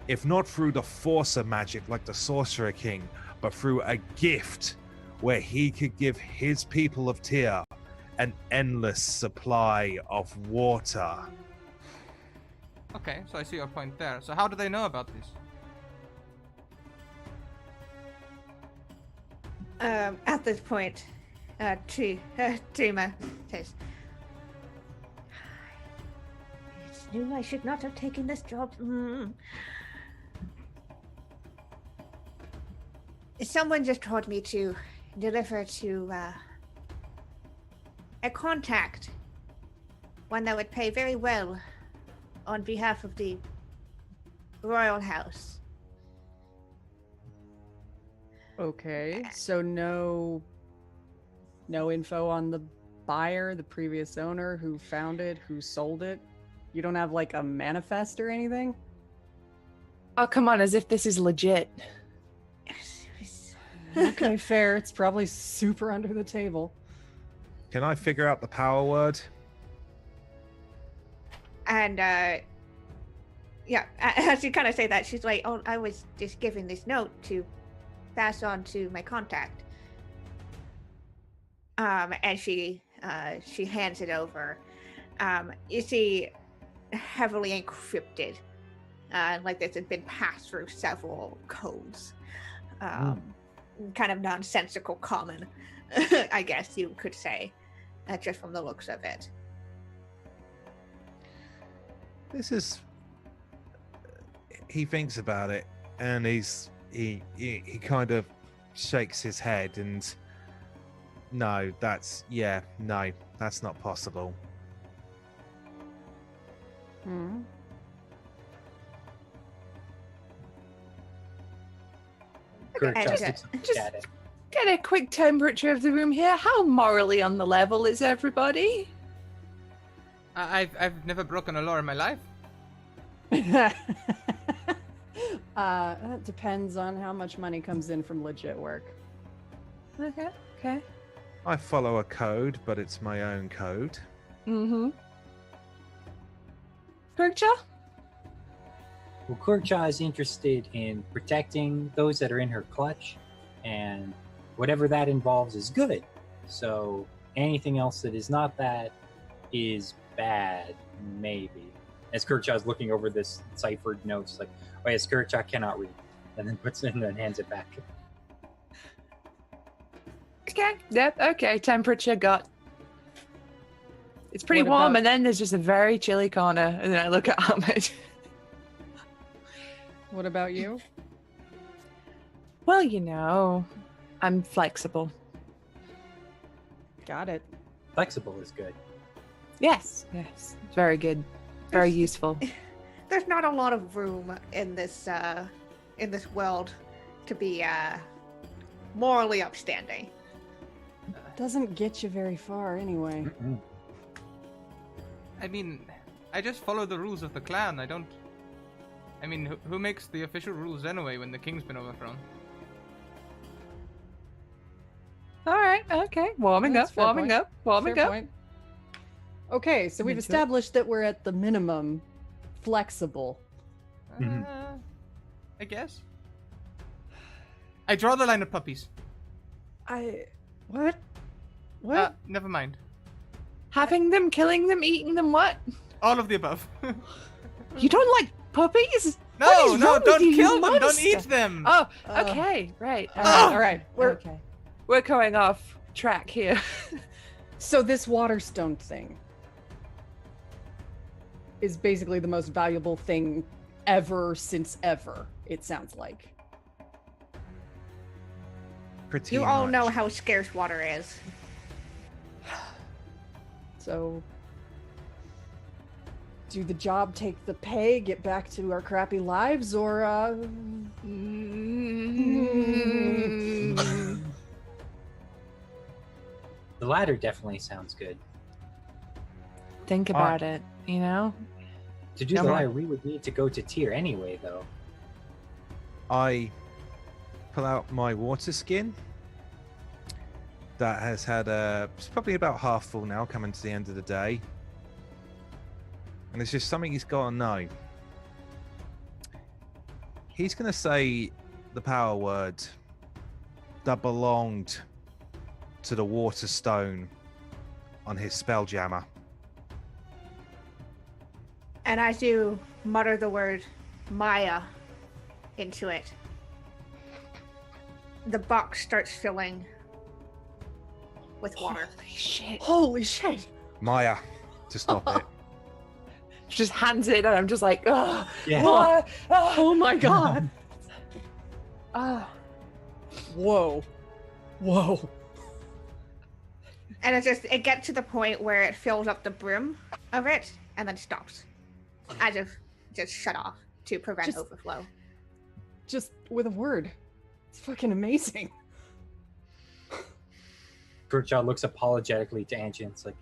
[SPEAKER 4] if not through the force of magic like the Sorcerer King, but through a gift where he could give his people of Tyr an endless supply of water?
[SPEAKER 2] Okay, so I see your point there. So how do they know about this?
[SPEAKER 3] At this point, Trima says, "I knew I should not have taken this job. Someone just told me to deliver to a contact, one that would pay very well on behalf of the royal house."
[SPEAKER 5] Okay, so no info on the buyer, the previous owner, who found it, who sold it? You don't have like a manifest or anything?
[SPEAKER 7] Oh, come on, as if this is legit.
[SPEAKER 5] Okay, fair. It's probably super under the table.
[SPEAKER 4] Can I figure out the power word?
[SPEAKER 3] And yeah, as you kind of say that, she's like, "Oh, I was just giving this note to pass on to my contact." And she hands it over. You see, heavily encrypted, like this had been passed through several codes. Kind of nonsensical common, I guess you could say, just from the looks of it.
[SPEAKER 4] This is. He thinks about it, and he kind of shakes his head and no, that's not possible.
[SPEAKER 5] Hmm.
[SPEAKER 6] Kirk
[SPEAKER 3] Okay,
[SPEAKER 6] just
[SPEAKER 3] okay.
[SPEAKER 6] looks up
[SPEAKER 7] Just-
[SPEAKER 6] at it.
[SPEAKER 7] Get a quick temperature of the room here. How morally on the level is everybody?
[SPEAKER 2] I've never broken a law in my life.
[SPEAKER 5] That depends on how much money comes in from legit work.
[SPEAKER 7] Okay. Okay.
[SPEAKER 4] I follow a code, but it's my own code.
[SPEAKER 7] Mm-hmm. Kirkja?
[SPEAKER 6] Well, Kurcha is interested in protecting those that are in her clutch, and whatever that involves is good. So anything else that is not that is bad, maybe. As Kurcha is looking over this ciphered notes, like, oh yes, Kurcha cannot read, and then puts it in and hands it back.
[SPEAKER 7] Okay. Yep. Okay. Temperature got. It's pretty
[SPEAKER 5] What
[SPEAKER 7] warm,
[SPEAKER 5] about-
[SPEAKER 7] and then there's just a very chilly corner, and then I look at Ahmed.
[SPEAKER 5] What about you?
[SPEAKER 7] Well, you know, I'm flexible.
[SPEAKER 5] Got it.
[SPEAKER 6] Flexible is good.
[SPEAKER 7] Yes. Yes. It's very good. Very useful.
[SPEAKER 3] There's not a lot of room in this world to be morally upstanding.
[SPEAKER 5] Doesn't get you very far anyway.
[SPEAKER 6] Mm-mm.
[SPEAKER 2] I mean, I just follow the rules of the clan. I mean, who makes the official rules anyway when the king's been overthrown?
[SPEAKER 7] All right. Okay. Warming
[SPEAKER 5] That's
[SPEAKER 7] up.
[SPEAKER 5] fair
[SPEAKER 7] Warming
[SPEAKER 5] point.
[SPEAKER 7] up. Warming
[SPEAKER 5] Fair
[SPEAKER 7] up.
[SPEAKER 5] point. Okay, so we've
[SPEAKER 7] Into it.
[SPEAKER 5] established that we're at the minimum flexible.
[SPEAKER 6] Mhm.
[SPEAKER 2] I guess. I draw the line of puppies.
[SPEAKER 5] What?
[SPEAKER 2] Never mind.
[SPEAKER 7] Having them, killing them, eating them. What?
[SPEAKER 2] All of the above.
[SPEAKER 7] You don't like puppies?
[SPEAKER 2] No,
[SPEAKER 7] What is
[SPEAKER 2] no,
[SPEAKER 7] wrong with
[SPEAKER 2] don't
[SPEAKER 7] you,
[SPEAKER 2] kill
[SPEAKER 7] you
[SPEAKER 2] them. Don't
[SPEAKER 7] monster?
[SPEAKER 2] eat them.
[SPEAKER 7] Oh,
[SPEAKER 5] Oh.
[SPEAKER 7] okay, right.
[SPEAKER 2] Oh.
[SPEAKER 5] All right, we're
[SPEAKER 7] Okay, we're going off track here.
[SPEAKER 5] so this Waterstone thing is basically the most valuable thing ever since ever. It sounds like.
[SPEAKER 4] Pretty
[SPEAKER 3] You all
[SPEAKER 4] much.
[SPEAKER 3] know how scarce water is.
[SPEAKER 5] So, do the job take the pay, get back to our crappy lives, or
[SPEAKER 6] The latter definitely sounds good.
[SPEAKER 7] Think about it, you know?
[SPEAKER 6] To do
[SPEAKER 7] Come
[SPEAKER 6] the
[SPEAKER 7] on.
[SPEAKER 6] latter, we would need to go to tier anyway, though.
[SPEAKER 4] I pull out my water skin. That has had it's probably about half full now, coming to the end of the day. And it's just something he's got to know. He's going to say the power word that belonged to the water stone on his spelljammer.
[SPEAKER 3] And as you mutter the word Maya into it, the box starts filling with water.
[SPEAKER 7] Holy shit.
[SPEAKER 5] holy shit!
[SPEAKER 4] Maya, to stop it.
[SPEAKER 7] She just hands it, and I'm just like, oh,
[SPEAKER 6] Yeah.
[SPEAKER 7] what? Oh,
[SPEAKER 5] Oh my god!
[SPEAKER 7] oh.
[SPEAKER 5] Whoa, whoa!
[SPEAKER 3] And it gets to the point where it fills up the brim of it and then stops. As if just shut off to prevent
[SPEAKER 5] Just-
[SPEAKER 3] overflow.
[SPEAKER 5] Just with a word, it's fucking amazing.
[SPEAKER 6] Kurcha looks apologetically to Angie and it's like,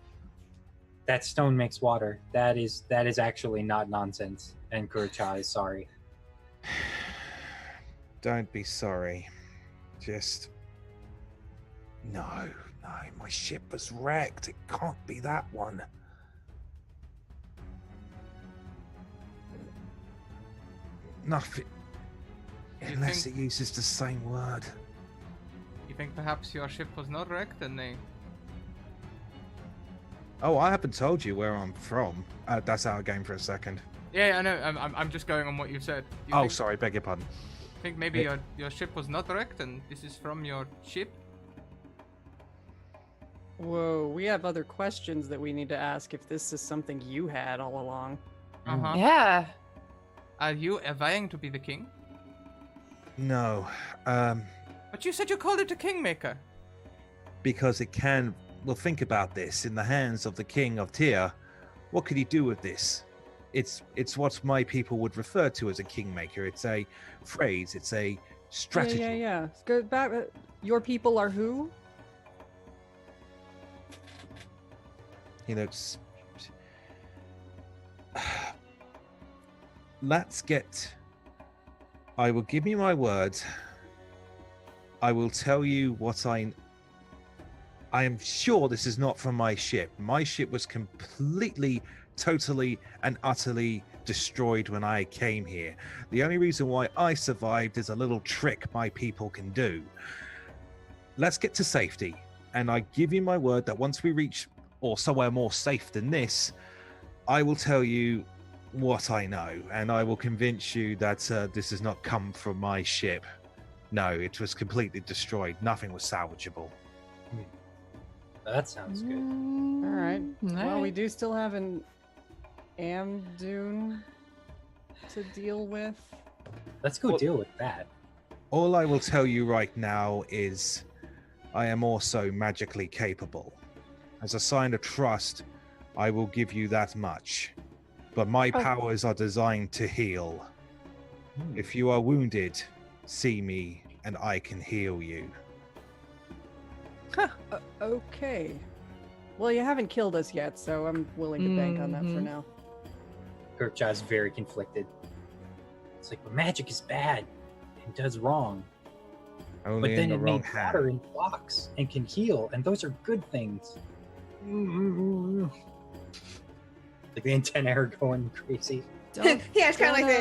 [SPEAKER 6] that stone makes water. That is actually not nonsense. And Kurcha is sorry.
[SPEAKER 4] Don't be sorry. Just. No, my ship was wrecked. It can't be that one. Nothing.
[SPEAKER 2] You
[SPEAKER 4] Unless
[SPEAKER 2] think-
[SPEAKER 4] it uses the same word.
[SPEAKER 2] You think perhaps your ship was not wrecked and they...
[SPEAKER 4] Oh, I haven't told you where I'm from. That's out of game for a second.
[SPEAKER 2] Yeah, I know. I'm just going on what you said. You
[SPEAKER 4] Oh,
[SPEAKER 2] think,
[SPEAKER 4] sorry, beg your pardon.
[SPEAKER 2] think maybe your ship was not wrecked and this is from your ship?
[SPEAKER 5] Whoa, we have other questions that we need to ask if this is something you had all along.
[SPEAKER 2] Uh-huh.
[SPEAKER 7] Yeah.
[SPEAKER 2] Are you vying to be the king?
[SPEAKER 4] No.
[SPEAKER 2] But you said you called it a kingmaker.
[SPEAKER 4] Because it can. Well, think about this. In the hands of the king of Tyr, what could he do with this? It's what my people would refer to as a kingmaker. It's a phrase. It's a strategy.
[SPEAKER 5] Yeah. Go back. Your people are who?
[SPEAKER 4] He looks. Let's get. I will give you my word. I will tell you what I am sure this is not from my ship. My ship was completely, totally, and utterly destroyed when I came here. The only reason why I survived is a little trick my people can do. Let's get to safety. And I give you my word that once we reach or somewhere more safe than this, I will tell you what I know. And I will convince you that this has not come from my ship. No, it was completely destroyed. Nothing was salvageable.
[SPEAKER 6] That sounds good.
[SPEAKER 5] All right. Well, we
[SPEAKER 7] Alright.
[SPEAKER 5] do still have an Amdune to deal with.
[SPEAKER 6] Let's go deal with that.
[SPEAKER 4] All I will tell you right now is I am also magically capable. As a sign of trust, I will give you that much. But my powers are designed to heal. If you are wounded, see me and I can heal you.
[SPEAKER 5] Okay. Well, you haven't killed us yet, so I'm willing to bank on that for
[SPEAKER 7] Mhm.
[SPEAKER 5] now.
[SPEAKER 6] Kirkjaw is very conflicted. It's like, magic is bad and does wrong.
[SPEAKER 4] Only
[SPEAKER 6] But
[SPEAKER 4] in
[SPEAKER 6] then
[SPEAKER 4] the
[SPEAKER 6] it
[SPEAKER 4] wrong
[SPEAKER 6] made water
[SPEAKER 4] hand.
[SPEAKER 6] in blocks and can heal, and those are good things. Like the antenna are going crazy.
[SPEAKER 5] Don't,
[SPEAKER 3] Yeah, it's kind of like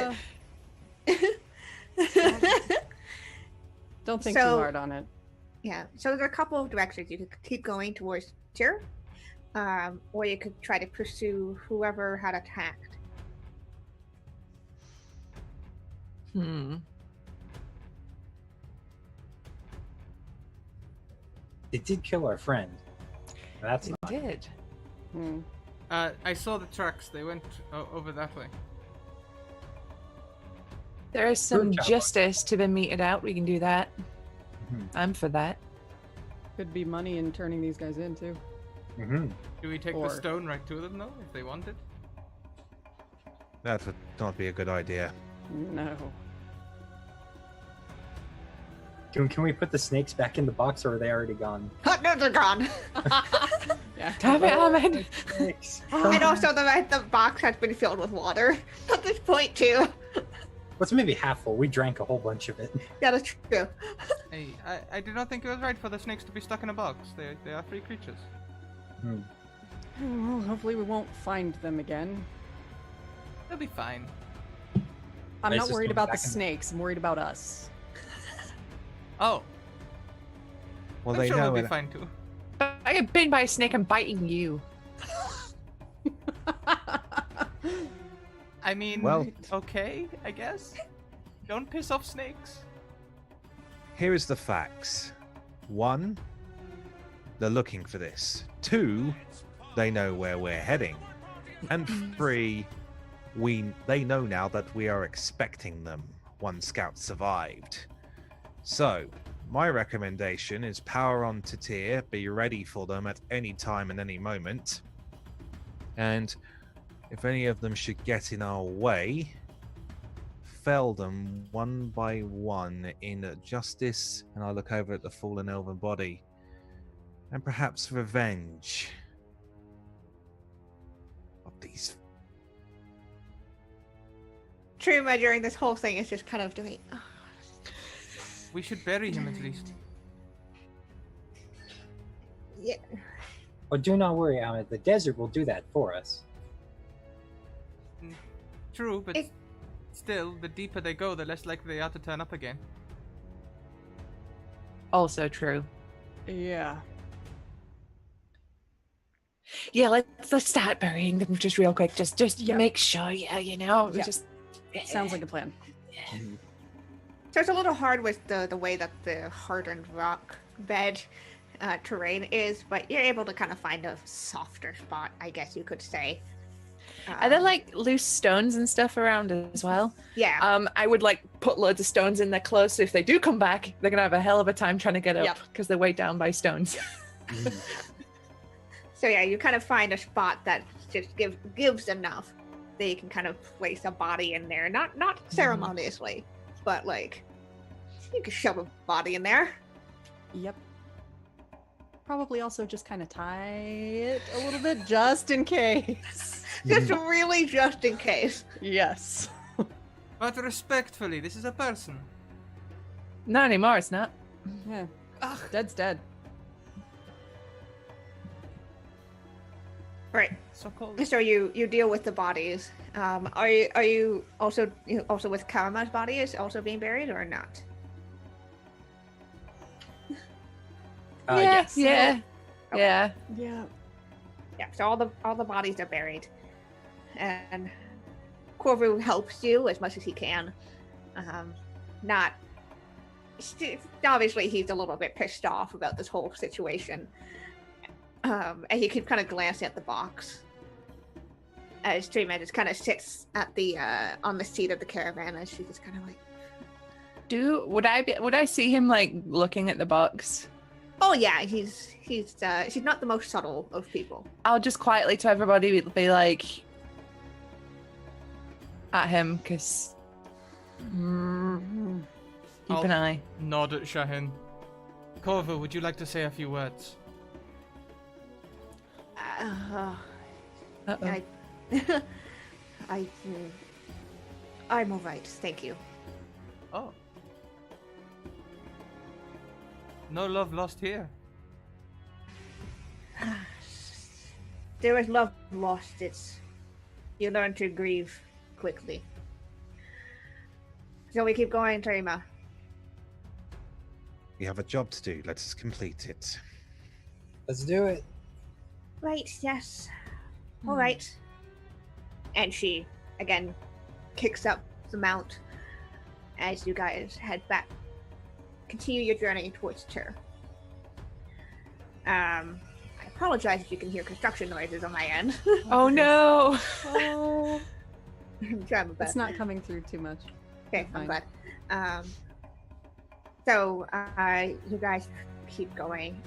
[SPEAKER 5] uh, don't think too
[SPEAKER 3] So-
[SPEAKER 5] hard on it.
[SPEAKER 3] Yeah, so there are a couple of directions. You could keep going towards Tyr, or you could try to pursue whoever had attacked.
[SPEAKER 6] It did kill our friend. That's
[SPEAKER 7] It
[SPEAKER 6] not.
[SPEAKER 7] did.
[SPEAKER 5] Hmm.
[SPEAKER 2] I saw the tracks. They went over that way.
[SPEAKER 7] There is some
[SPEAKER 6] Good job.
[SPEAKER 7] justice to be meted out. We can do that.
[SPEAKER 6] Mhm.
[SPEAKER 7] I'm for that.
[SPEAKER 5] Could be money in turning these guys in, too.
[SPEAKER 6] Mm-hmm.
[SPEAKER 2] Do we take
[SPEAKER 5] Or-
[SPEAKER 2] the stone right to them, though, if they want it?
[SPEAKER 4] That would not be a good idea.
[SPEAKER 5] No.
[SPEAKER 6] Can we put the snakes back in the box, or are they already gone?
[SPEAKER 3] Oh, no, they're gone.
[SPEAKER 5] Yeah.
[SPEAKER 7] Damn it, Ahmed.
[SPEAKER 6] Snakes.
[SPEAKER 3] And also, the box has been filled with water at this point, too.
[SPEAKER 6] What's maybe half full? We drank a whole bunch of it.
[SPEAKER 3] Yeah, that's true.
[SPEAKER 2] Hey, I do not think it was right for the snakes to be stuck in a box. They are free creatures.
[SPEAKER 5] Well, hopefully we won't find them again.
[SPEAKER 2] They'll be fine.
[SPEAKER 5] I'm
[SPEAKER 6] Nice
[SPEAKER 5] not
[SPEAKER 6] to
[SPEAKER 5] worried
[SPEAKER 6] see
[SPEAKER 5] about the
[SPEAKER 6] back in-
[SPEAKER 5] snakes. I'm worried about us.
[SPEAKER 2] Oh,
[SPEAKER 4] Well,
[SPEAKER 2] I'm
[SPEAKER 4] they
[SPEAKER 2] sure
[SPEAKER 4] know.
[SPEAKER 2] we'll be
[SPEAKER 4] and-
[SPEAKER 2] fine too.
[SPEAKER 7] I get bitten by a snake. I'm biting you.
[SPEAKER 2] I mean,
[SPEAKER 4] Well-
[SPEAKER 2] okay, I guess. Don't piss off snakes.
[SPEAKER 4] Here is the facts. 1, they're looking for this. 2, they know where we're heading. And 3, they know now that we are expecting them. One scout survived. So, my recommendation is power on to Tyr, be ready for them at any time and any moment. And if any of them should get in our way, fell them one by one in justice, and I look over at the fallen elven body, and perhaps revenge of these.
[SPEAKER 3] Truma during this whole thing is just kind of doing.
[SPEAKER 2] We should bury him at least.
[SPEAKER 3] Yeah.
[SPEAKER 6] But do not worry, Ahmed. The desert will do that for us.
[SPEAKER 2] True, but
[SPEAKER 3] It-
[SPEAKER 2] still, the deeper they go, the less likely they are to turn up again.
[SPEAKER 7] Also true.
[SPEAKER 5] Yeah.
[SPEAKER 7] Yeah, let's start burying them just real quick. Just
[SPEAKER 5] Yeah.
[SPEAKER 7] make sure. Yeah, you know.
[SPEAKER 5] Yeah.
[SPEAKER 7] Just
[SPEAKER 5] Sounds like a plan.
[SPEAKER 3] So it's a little hard with the way that the hardened rock bed terrain is, but you're able to kind of find a softer spot, I guess you could say.
[SPEAKER 7] Are there like loose stones and stuff around as well?
[SPEAKER 3] Yeah.
[SPEAKER 7] I would like put loads of stones in their clothes, so if they do come back, they're gonna have a hell of a time trying to get up
[SPEAKER 5] Yep.
[SPEAKER 7] because they're weighed down by stones.
[SPEAKER 3] So yeah, you kind of find a spot that just gives enough that you can kind of place a body in there. Not ceremoniously, but like you can shove a body in there.
[SPEAKER 5] Yep. Probably also just kind of tie it a little bit just in case.
[SPEAKER 3] Just really just in case.
[SPEAKER 5] Yes.
[SPEAKER 2] But respectfully, this is a person.
[SPEAKER 7] Not anymore, it's not.
[SPEAKER 5] Yeah.
[SPEAKER 2] Ugh.
[SPEAKER 5] Dead's dead.
[SPEAKER 3] Right.
[SPEAKER 2] So cold.
[SPEAKER 3] So you deal with the bodies. Are you also with Caravan's body is also being buried or not?
[SPEAKER 6] Yes.
[SPEAKER 7] Yeah.
[SPEAKER 3] Okay.
[SPEAKER 7] Yeah.
[SPEAKER 5] Yeah.
[SPEAKER 3] Yeah. So all the bodies are buried, and Corvu helps you as much as he can. Not obviously he's a little bit pissed off about this whole situation. And you can kind of glance at the box as Trima just kind of sits at the on the seat of the caravan as she just kind of like,
[SPEAKER 7] Would I see him like looking at the box?
[SPEAKER 3] oh yeah, she's not the most subtle of people.
[SPEAKER 7] I'll just quietly to everybody be like at him because keep an eye.
[SPEAKER 2] Nod at Shahin. Corvo, would you like to say a few words?
[SPEAKER 7] Uh-oh.
[SPEAKER 3] I'm all right, thank you.
[SPEAKER 2] Oh. No love lost here.
[SPEAKER 3] There is love lost. You learn to grieve quickly. So we keep going, Trima.
[SPEAKER 4] We have a job to do. Let us complete it.
[SPEAKER 6] Let's do it.
[SPEAKER 3] Right, yes. All right. And she, again, kicks up the mount as you guys head back. Continue your journey towards Tur. I apologize if you can hear construction noises on my end.
[SPEAKER 7] Oh no!
[SPEAKER 5] Oh.
[SPEAKER 3] I'm trying my best.
[SPEAKER 5] It's not coming through too much.
[SPEAKER 3] Okay, I'm
[SPEAKER 5] Fine.
[SPEAKER 3] glad. So you guys keep going,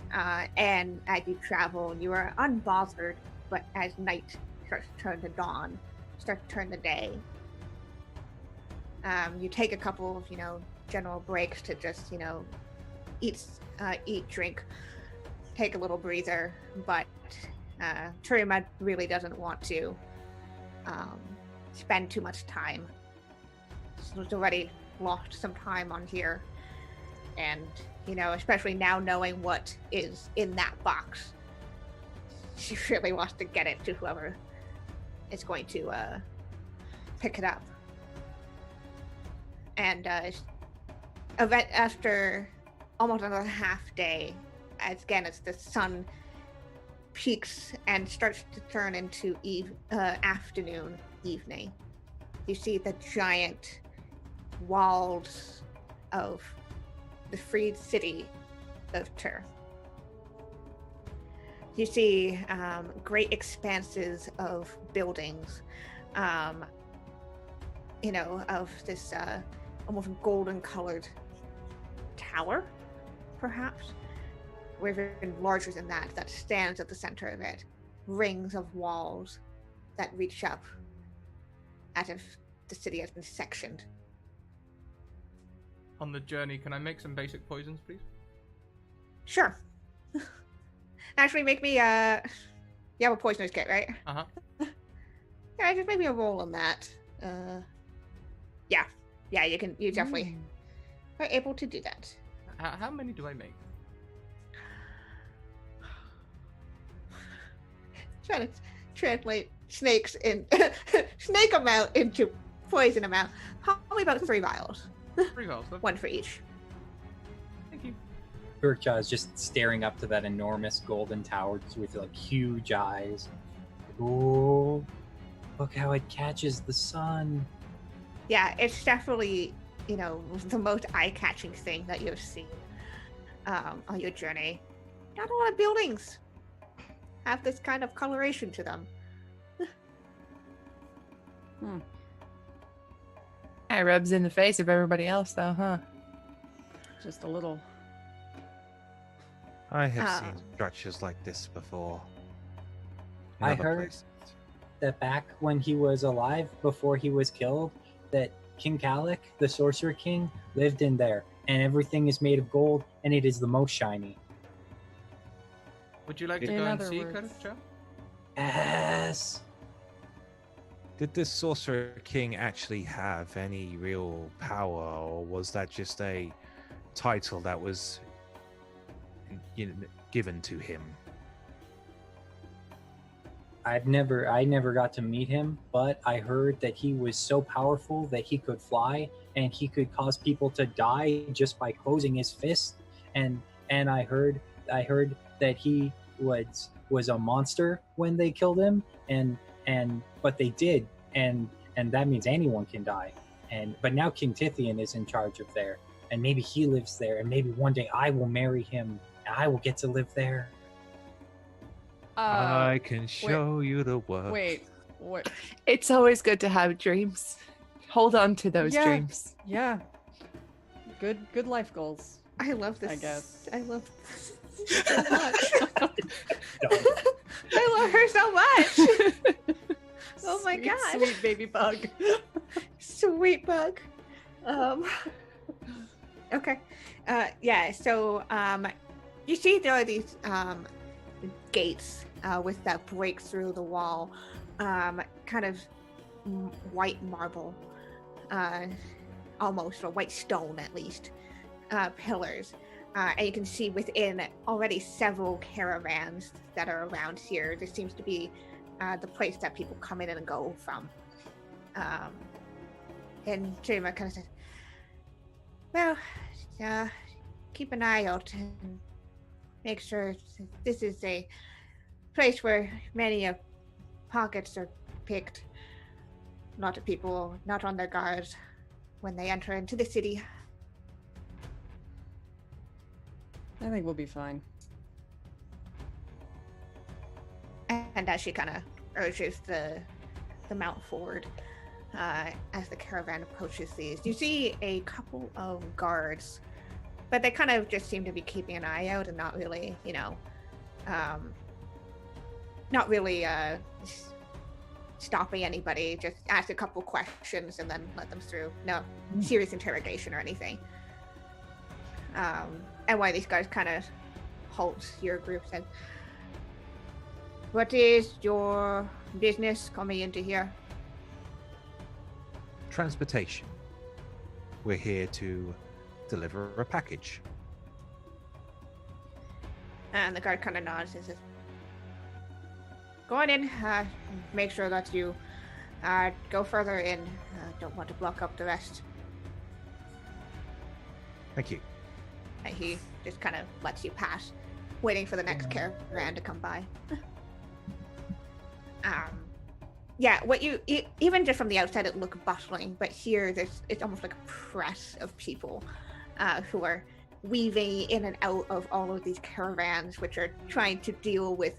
[SPEAKER 3] and as you travel, you are unbothered. But as night starts to turn to dawn, starts to turn to day, you take a couple of general breaks to just eat, drink, take a little breather. But Turima really doesn't want to spend too much time. She's already lost some time on here, and especially now knowing what is in that box, she really wants to get it to whoever is going to pick it up. And after almost another half day, as the sun peaks and starts to turn into afternoon, evening, you see the giant walls of the freed city of Tur. You see great expanses of buildings, of this almost golden colored tower, perhaps, or even larger than that stands at the center of it. Rings of walls that reach up as if the city has been sectioned.
[SPEAKER 2] On the journey, can I make some basic poisons, please?
[SPEAKER 3] Sure. Actually, make me you have a poisonous kit, right?
[SPEAKER 2] Uh-huh.
[SPEAKER 3] Yeah, just make me a roll on that. Yeah, you definitely are able to do that.
[SPEAKER 2] How many do I make?
[SPEAKER 3] Trying to translate snakes in snake amount into poison amount. Probably about 3 vials.
[SPEAKER 2] 3 vials.
[SPEAKER 3] One for each.
[SPEAKER 2] Thank you.
[SPEAKER 6] Urcha is just staring up to that enormous golden tower with like huge eyes. Ooh, look how it catches the sun.
[SPEAKER 3] Yeah, it's definitely, the most eye-catching thing that you've seen on your journey. Not a lot of buildings have this kind of coloration to them.
[SPEAKER 7] It rubs in the face of everybody else, though, huh?
[SPEAKER 5] Just a little.
[SPEAKER 4] I have seen structures like this before. In
[SPEAKER 6] I
[SPEAKER 4] other
[SPEAKER 6] heard
[SPEAKER 4] places.
[SPEAKER 6] that back when he was alive, before he was killed, that King Kalik, the Sorcerer King, lived in there, and everything is made of gold, and it is the most shiny.
[SPEAKER 2] Would you like to
[SPEAKER 5] In
[SPEAKER 2] go and
[SPEAKER 5] other
[SPEAKER 2] see,
[SPEAKER 5] words.
[SPEAKER 2] Joe?
[SPEAKER 6] Yes.
[SPEAKER 4] Did this Sorcerer King actually have any real power, or was that just a title that was given to him?
[SPEAKER 6] I never got to meet him, but I heard that he was so powerful that he could fly and he could cause people to die just by closing his fist. And I heard that he was a monster when they killed him, but they did, and that means anyone can die. But now King Tithian is in charge of there, and maybe he lives there, and maybe one day I will marry him and I will get to live there.
[SPEAKER 4] I can show you the world.
[SPEAKER 5] Wait, what?
[SPEAKER 7] It's always good to have dreams. Hold on to those
[SPEAKER 5] Yeah.
[SPEAKER 7] dreams.
[SPEAKER 5] Yeah. Good life goals.
[SPEAKER 3] I love this.
[SPEAKER 5] I guess.
[SPEAKER 3] I love this so much. I love her so much. Oh my
[SPEAKER 5] Sweet,
[SPEAKER 3] God.
[SPEAKER 5] Sweet baby bug.
[SPEAKER 3] Sweet bug. Okay. Yeah. So you see there are these gates with that break through the wall, kind of white marble, almost, or white stone at least, pillars. And you can see within already several caravans that are around here. This seems to be the place that people come in and go from. And Jima kind of says, well, keep an eye out and make sure this is a place where many pockets are picked. Not of people not on their guard when they enter into the city.
[SPEAKER 5] I think we'll be fine.
[SPEAKER 3] And as she kind of urges the mount forward, as the caravan approaches these, you see a couple of guards, but they kind of just seem to be keeping an eye out and not really, stopping anybody. Just ask a couple questions and then let them through. No serious interrogation or anything. And one of these guys kind of halts your group and says, what is your business coming into here?
[SPEAKER 4] Transportation. We're here to deliver a package.
[SPEAKER 3] And the guard kind of nods and says, go on in, make sure that you go further in. Don't want to block up the rest.
[SPEAKER 4] Thank you.
[SPEAKER 3] And he just kind of lets you pass, waiting for the next caravan to come by. Yeah, what you even just from the outside it looked bustling, but here it's almost like a press of people who are weaving in and out of all of these caravans, which are trying to deal with.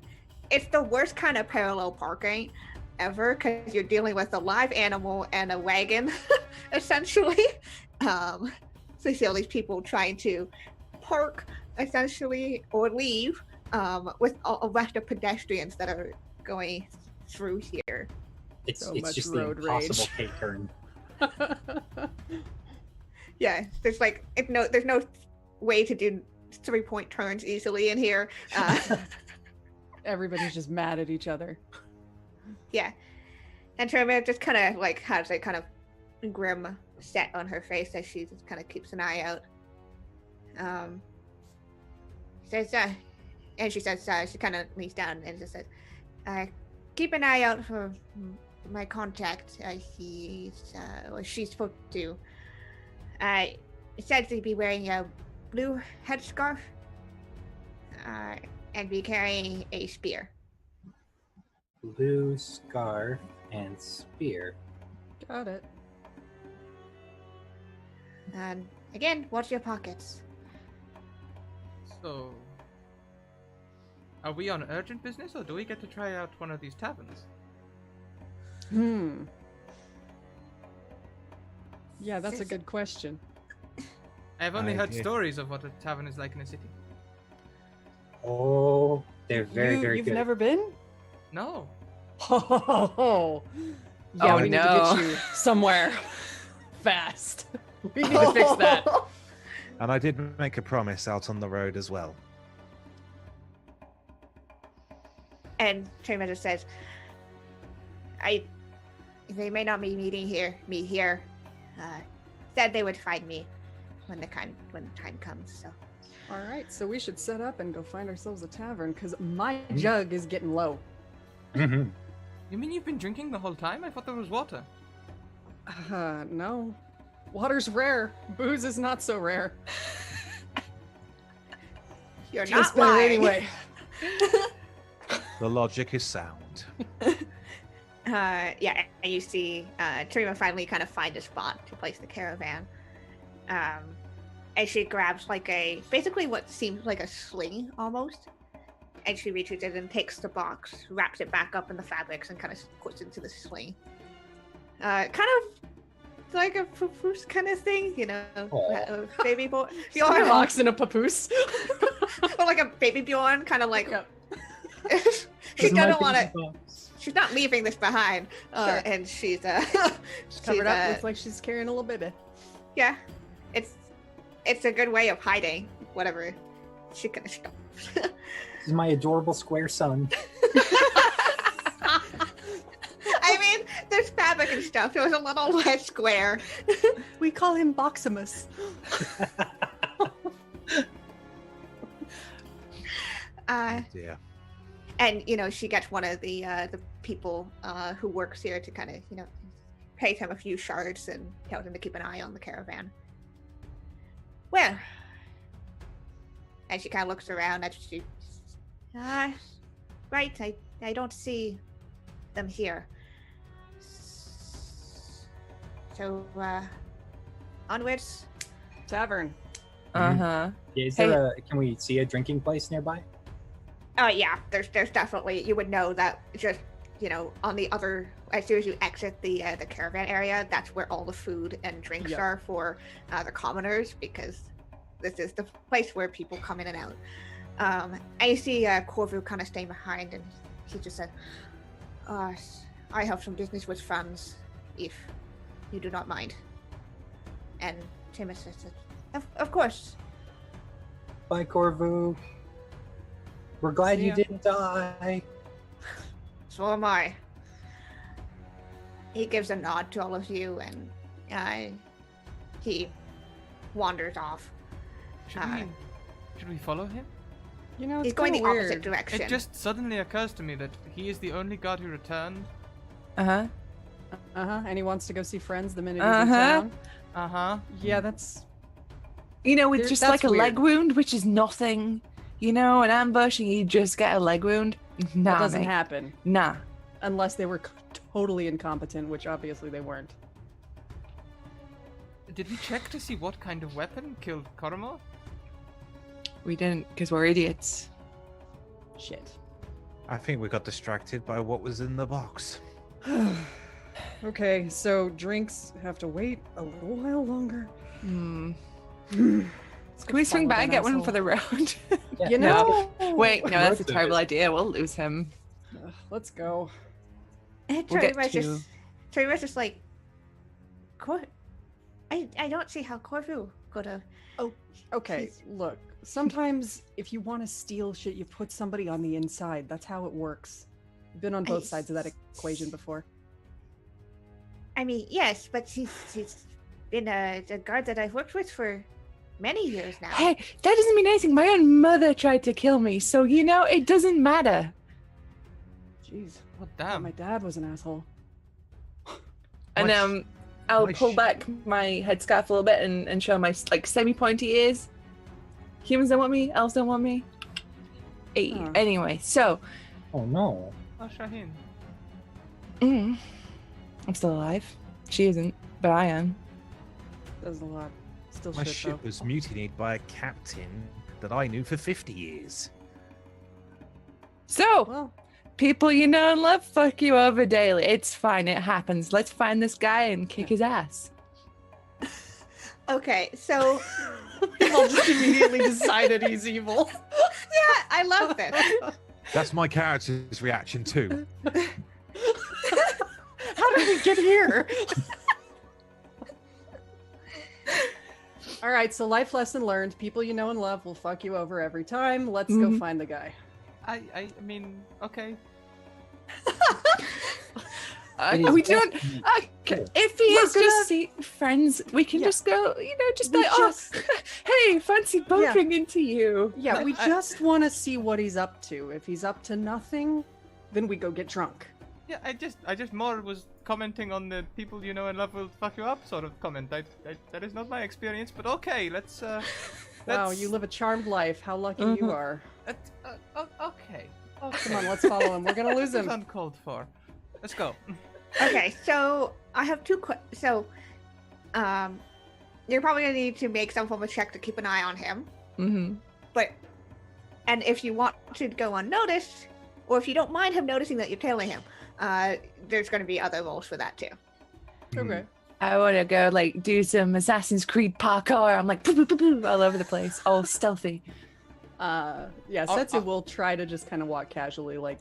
[SPEAKER 3] It's the worst kind of parallel parking ever, because you're dealing with a live animal and a wagon, essentially. So you see all these people trying to park, essentially, or leave, with a rest of pedestrians that are going through here.
[SPEAKER 6] It's
[SPEAKER 5] So
[SPEAKER 6] it's
[SPEAKER 5] much
[SPEAKER 6] just the
[SPEAKER 5] road
[SPEAKER 6] impossible
[SPEAKER 5] rage.
[SPEAKER 6] K-turn.
[SPEAKER 3] Yeah, there's no way to do 3-point turns easily in here.
[SPEAKER 5] Everybody's just mad at each other.
[SPEAKER 3] Yeah, and Terma just kind of like has a kind of grim set on her face as she just kind of keeps an eye out. Says, and she says, she kind of leans down and just says, keep an eye out for my contact. She spoke to. It said to be wearing a blue headscarf, and be carrying a spear.
[SPEAKER 6] Blue scarf and spear.
[SPEAKER 5] Got it.
[SPEAKER 3] And again, watch your pockets.
[SPEAKER 2] So, are we on urgent business, or do we get to try out one of these taverns?
[SPEAKER 5] Yeah, that's a good question.
[SPEAKER 2] I've only heard
[SPEAKER 4] Okay.
[SPEAKER 2] stories of what a tavern is like in a city.
[SPEAKER 6] Oh, they're very, very
[SPEAKER 5] You've
[SPEAKER 6] good.
[SPEAKER 5] never been?
[SPEAKER 2] No.
[SPEAKER 5] Oh, yeah,
[SPEAKER 7] Oh,
[SPEAKER 5] we need to
[SPEAKER 7] no.
[SPEAKER 5] get you somewhere fast. We need to fix that.
[SPEAKER 4] And I did make a promise out on the road as well.
[SPEAKER 3] And Tremaster says, they may not be meeting me here. Said they would find me when the time comes. So
[SPEAKER 5] All right, so we should set up and go find ourselves a tavern because my jug is getting low.
[SPEAKER 6] Mhm.
[SPEAKER 2] You mean you've been drinking the whole time? I thought there was water.
[SPEAKER 5] No. Water's rare. Booze is not so rare.
[SPEAKER 3] you're
[SPEAKER 5] Just
[SPEAKER 3] not
[SPEAKER 5] better
[SPEAKER 3] lying.
[SPEAKER 5] anyway.
[SPEAKER 4] The logic is sound.
[SPEAKER 3] Yeah, and you see Trima finally kind of find a spot to place the caravan. And she grabs basically what seems like a sling almost. And she reaches in and takes the box, wraps it back up in the fabrics, and kind of puts it into the sling. Kind of like a papoose kind of thing,
[SPEAKER 6] Aw.
[SPEAKER 3] baby boy.
[SPEAKER 5] Your box in a papoose.
[SPEAKER 3] Or like a baby Bjorn, kind of like.
[SPEAKER 5] Yep.
[SPEAKER 3] She
[SPEAKER 6] This is my
[SPEAKER 3] doesn't want to.
[SPEAKER 6] baby box.
[SPEAKER 3] She's not leaving this behind,
[SPEAKER 5] Sure.
[SPEAKER 3] and she's
[SPEAKER 5] Covered up, looks like she's carrying a little baby.
[SPEAKER 3] yeah, it's a good way of hiding whatever she can stop.
[SPEAKER 6] This is my adorable square son.
[SPEAKER 3] I mean, there's fabric and stuff. It was a little less square.
[SPEAKER 5] We call him Boximus.
[SPEAKER 4] Yeah.
[SPEAKER 3] And she gets one of the people who works here to kind of pays him a few shards and tells him to keep an eye on the caravan. Well, and she kind of looks around as she, right, I don't see them here. So, onwards.
[SPEAKER 5] Tavern.
[SPEAKER 7] Uh-huh.
[SPEAKER 6] Yeah, is there can we see a drinking place nearby?
[SPEAKER 3] Oh yeah, there's definitely, you would know that just on the other, as soon as you exit the caravan area, that's where all the food and drinks
[SPEAKER 5] Yep.
[SPEAKER 3] are for the commoners, because this is the place where people come in and out. And you see Corvu kind of staying behind, and he just said, I have some business with friends, if you do not mind. And Timus said, of course.
[SPEAKER 6] Bye, Corvu. We're glad
[SPEAKER 5] See
[SPEAKER 6] you
[SPEAKER 5] ya.
[SPEAKER 6] didn't die.
[SPEAKER 3] So am I. He gives a nod to all of you, and he wanders off.
[SPEAKER 2] Should we follow him?
[SPEAKER 5] It's
[SPEAKER 3] He's going the
[SPEAKER 5] kinda
[SPEAKER 3] opposite
[SPEAKER 5] weird.
[SPEAKER 3] direction.
[SPEAKER 2] It just suddenly occurs to me that he is the only god who returned.
[SPEAKER 7] Uh-huh.
[SPEAKER 5] And he wants to go see friends the minute he's
[SPEAKER 7] Uh-huh.
[SPEAKER 5] in town.
[SPEAKER 2] Uh-huh.
[SPEAKER 5] Yeah, that's
[SPEAKER 7] With
[SPEAKER 5] There-
[SPEAKER 7] just
[SPEAKER 5] that's
[SPEAKER 7] like a leg
[SPEAKER 5] weird.
[SPEAKER 7] wound, which is nothing. An ambush and you just get a leg wound. Nah,
[SPEAKER 5] that doesn't
[SPEAKER 7] mate.
[SPEAKER 5] happen
[SPEAKER 7] Nah.
[SPEAKER 5] unless they were totally incompetent, which obviously they weren't.
[SPEAKER 2] Did we check to see what kind of weapon killed Koromor?
[SPEAKER 7] We didn't, because we're idiots.
[SPEAKER 5] Shit.
[SPEAKER 4] I think we got distracted by what was in the box.
[SPEAKER 5] Okay, so drinks have to wait a little while longer.
[SPEAKER 7] Hmm.
[SPEAKER 5] Let's
[SPEAKER 7] Can we swing
[SPEAKER 5] follow
[SPEAKER 7] by and
[SPEAKER 5] that
[SPEAKER 7] get one
[SPEAKER 5] asshole.
[SPEAKER 7] for the road?
[SPEAKER 6] Yeah,
[SPEAKER 5] You know,
[SPEAKER 7] Wait, no, that's a
[SPEAKER 6] Road to
[SPEAKER 7] terrible
[SPEAKER 6] it.
[SPEAKER 7] idea. We'll lose him.
[SPEAKER 5] Let's go.
[SPEAKER 3] And
[SPEAKER 7] We'll get
[SPEAKER 3] Torima's just like, I don't see how Corvu could have.
[SPEAKER 5] Okay,
[SPEAKER 3] Jeez.
[SPEAKER 5] look. Sometimes if you want to steal shit, you put somebody on the inside. That's how it works. I've been on both sides of that equation before.
[SPEAKER 3] I mean, yes, but she's been a guard that I've worked with for many years now.
[SPEAKER 7] Hey, that doesn't mean anything. My own mother tried to kill me, so it doesn't matter.
[SPEAKER 5] Jeez.
[SPEAKER 2] Oh,
[SPEAKER 5] I thought
[SPEAKER 2] damn.
[SPEAKER 5] my dad was an asshole.
[SPEAKER 7] And
[SPEAKER 4] My
[SPEAKER 7] I'll
[SPEAKER 4] my
[SPEAKER 7] pull
[SPEAKER 4] sh-
[SPEAKER 7] back my headscarf a little bit and show my semi-pointy ears. Humans don't want me. Elves don't want me. Hey,
[SPEAKER 5] Huh.
[SPEAKER 7] anyway, so
[SPEAKER 6] Oh no.
[SPEAKER 2] Oh, Shaheen.
[SPEAKER 7] I'm still alive. She isn't, but I am.
[SPEAKER 5] Does a lot. Still
[SPEAKER 4] My
[SPEAKER 5] shit
[SPEAKER 4] ship
[SPEAKER 5] though.
[SPEAKER 4] was mutinied by a captain that I knew for 50 years.
[SPEAKER 7] So,
[SPEAKER 5] Well,
[SPEAKER 7] people you know and love fuck you over daily. It's fine. It happens. Let's find this guy and kick his ass.
[SPEAKER 3] Okay, so
[SPEAKER 5] People just immediately decided he's evil.
[SPEAKER 3] yeah, I love this.
[SPEAKER 4] That's my character's reaction too.
[SPEAKER 5] How did we get here? All right, so life lesson learned. People you know and love will fuck you over every time. Let's go find the guy.
[SPEAKER 2] I mean, okay.
[SPEAKER 7] We don't. If he is just friends, we can
[SPEAKER 5] Yeah.
[SPEAKER 7] just go. Just
[SPEAKER 5] We
[SPEAKER 7] like,
[SPEAKER 5] just-
[SPEAKER 7] hey, fancy bumping into you.
[SPEAKER 5] Yeah, we just want to see what he's up to. If he's up to nothing, then we go get drunk.
[SPEAKER 2] Yeah, I just more was commenting on the people you know and love will fuck you up sort of comment. That is not my experience, but okay, let's.
[SPEAKER 5] Wow, you live a charmed life. How lucky you are.
[SPEAKER 2] Okay.
[SPEAKER 5] Come on, let's follow him. We're gonna lose
[SPEAKER 2] This is
[SPEAKER 5] him.
[SPEAKER 2] uncalled for. Let's go.
[SPEAKER 3] Okay, so I have two you're probably gonna need to make some form of check to keep an eye on him.
[SPEAKER 7] Mm-hmm.
[SPEAKER 3] And if you want to go unnoticed, or if you don't mind him noticing that you're tailing him, there's going to be other roles for that too.
[SPEAKER 5] Okay.
[SPEAKER 7] I want to go do some Assassin's Creed parkour. I'm like poo, poo, poo, poo, all over the place, all stealthy.
[SPEAKER 5] Yeah, Setsu will try to just kind of walk casually, like